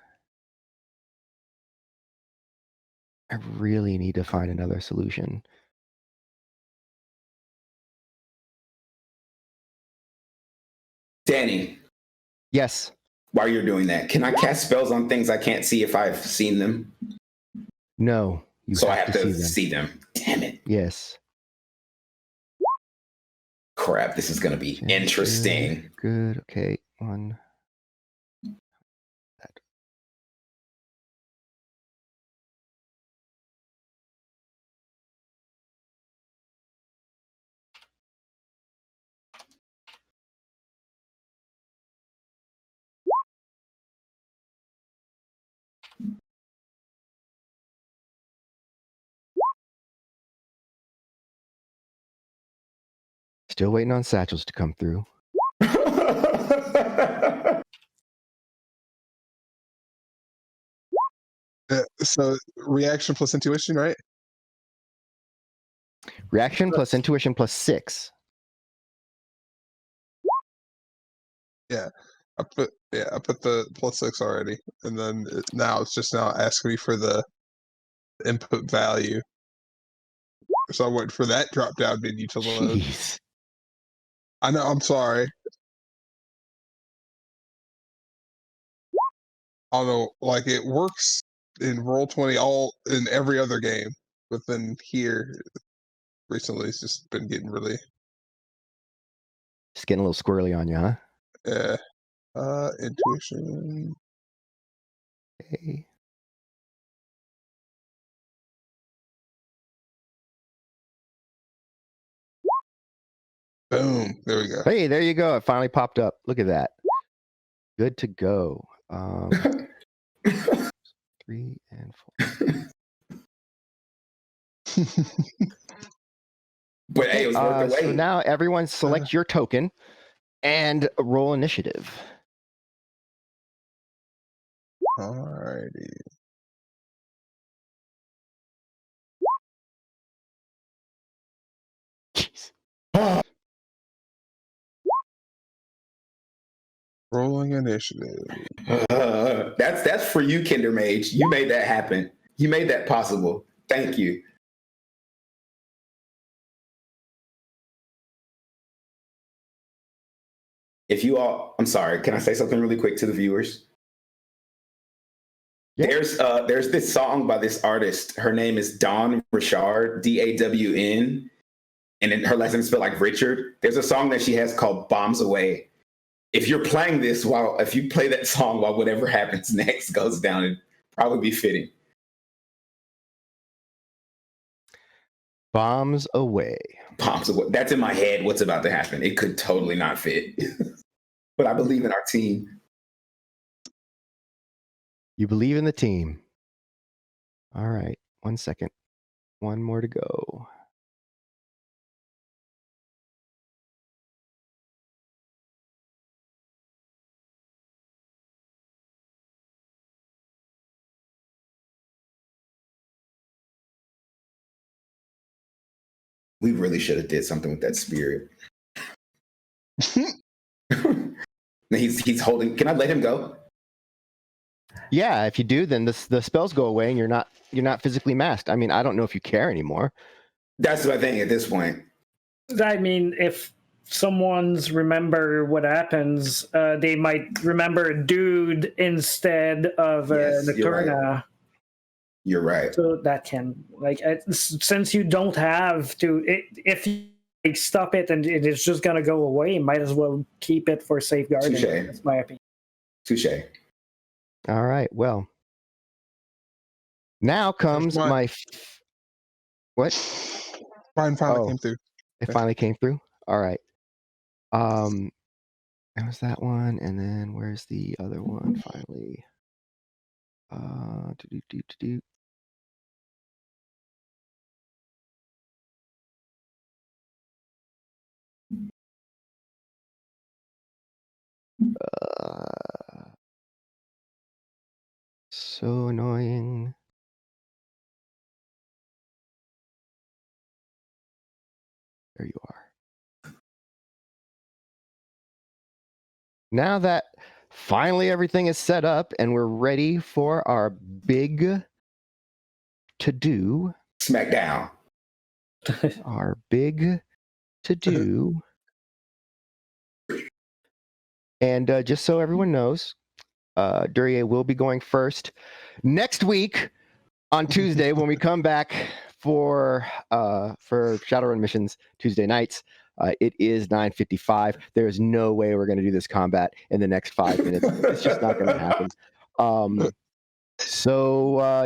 I really need to find another solution. Danny. Yes. While you're doing that, can I cast spells on things I can't see if I've seen them? No. So I have to see them. Damn it. Yes. Crap, this is going to be interesting. Good. Okay. One. Still waiting on satchels to come through. So reaction plus intuition, right? Reaction plus intuition plus 6. Yeah, I put the plus 6 already, and then now it's just asking me for the input value. So I wait for that drop down menu to load. Jeez. I know. I'm sorry. I don't know. Like it works in Roll20 in every other game, but then here recently it's just been getting really. Just getting a little squirrely on you, huh? Yeah. Intuition. Okay. Boom. There we go. Hey, there you go. It finally popped up. Look at that. Good to go. 3 and 4. But hey, it was worth the wait. So now everyone select your token and roll initiative. Alrighty. Jeez. Rolling initiative. That's for you, Kinder Mage. You made that happen. You made that possible. Thank you. I'm sorry, can I say something really quick to the viewers? Yeah. There's this song by this artist. Her name is Dawn Richard, DAWN, and then her last name is spelled like Richard. There's a song that she has called Bombs Away. If you're playing this if you play that song while whatever happens next goes down, it'd probably be fitting. Bombs away. Bombs away. That's in my head. What's about to happen? It could totally not fit. But I believe in our team. You believe in the team. All right. 1 second. One more to go. We really should have did something with that spirit. He's holding. Can I let him go? Yeah, if you do, then the spells go away, and you're not physically masked. I mean, I don't know if you care anymore. That's my thing at this point. I mean, if someone's remember what happens, they might remember a dude instead of Yes, you're right. Nocturna. You're right. So that can, like, since you don't have to, if you like, stop it and it is just gonna go away, might as well keep it for safeguarding. Touche. That's my opinion. Touche. All right. Well, now comes one. my. What? Mine finally Oh. came through. It finally came through. All right. That was that one, and then where's the other one? Finally. To do. So annoying. There you are. Now that finally everything is set up and we're ready for our big to-do. Smackdown. Our big to-do. And just so everyone knows, Duryea will be going first next week on Tuesday when we come back for Shadowrun missions Tuesday nights. It is 9:55. There is no way we're going to do this combat in the next 5 minutes. It's just not going to happen.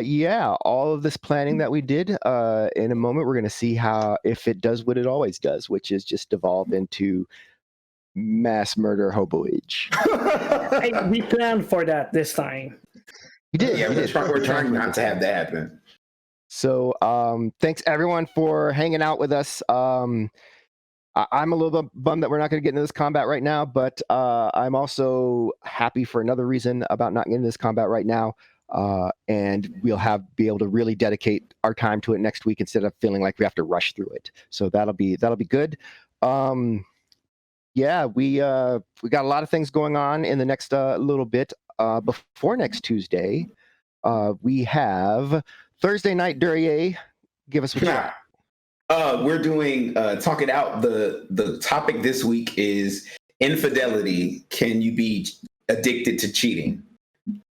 Yeah, all of this planning that we did, in a moment, we're going to see if it does what it always does, which is just devolve into mass murder hoboage. Hey, we planned for that this time. You did. Yeah, we're trying not to have that happen. So thanks everyone for hanging out with us. I'm a little bit bummed that we're not going to get into this combat right now, but I'm also happy for another reason about not getting into this combat right now. And we'll be able to really dedicate our time to it next week instead of feeling like we have to rush through it. So that'll be good. Yeah, we got a lot of things going on in the next little bit. Before next Tuesday, we have Thursday night. Duryea, give us what you got. We're doing Talk It Out. The topic this week is infidelity. Can you be addicted to cheating?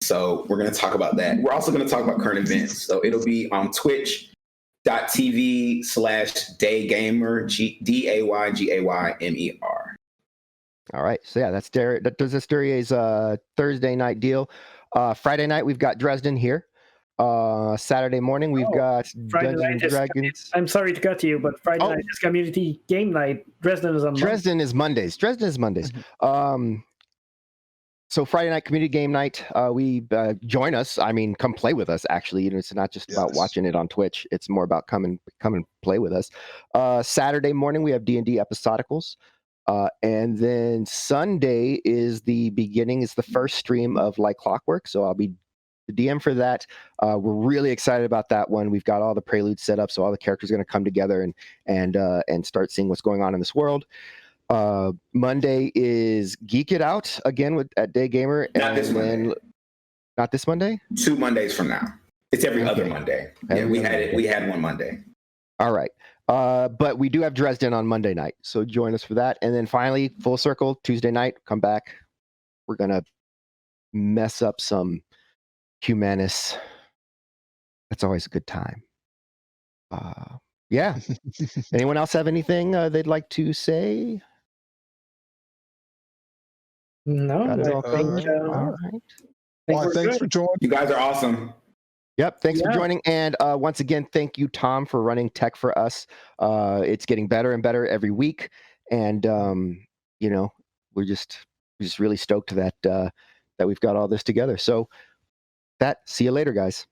So we're going to talk about that. We're also going to talk about current events. So it'll be on twitch.tv/daygamer, DAYGAYMER. All right. So yeah, that's Duryea's Thursday night deal. Friday night, we've got Dresden here. Saturday morning, we've got Dungeons and Dragons. I'm sorry to cut you, but Friday night is community game night. Dresden is on Mondays. Dresden is Mondays. Mm-hmm. So Friday night community game night, we join us. I mean, come play with us. Actually, it's not just about watching it on Twitch. It's more about come and play with us. Saturday morning, we have D&D episodicals. And then Sunday is the first stream of Like Clockwork. So I'll be the DM for that. We're really excited about that one. We've got all the preludes set up, so all the characters are going to come together and start seeing what's going on in this world. Monday is Geek It Out again at Day Gamer. Not this Monday. Not this Monday? 2 Mondays from now. It's every other Monday. We had one Monday. All right. But we do have Dresden on Monday night, so join us for that. And then finally, full circle, Tuesday night, come back. We're going to mess up some Humanus. That's always a good time. Yeah. Anyone else have anything they'd like to say? No. Got it all covered? All right. Thanks for joining. You guys are awesome. Yep. Thanks for joining. And once again, thank you, Tom, for running tech for us. It's getting better and better every week. And, we're just really stoked that we've got all this together. So see you later, guys.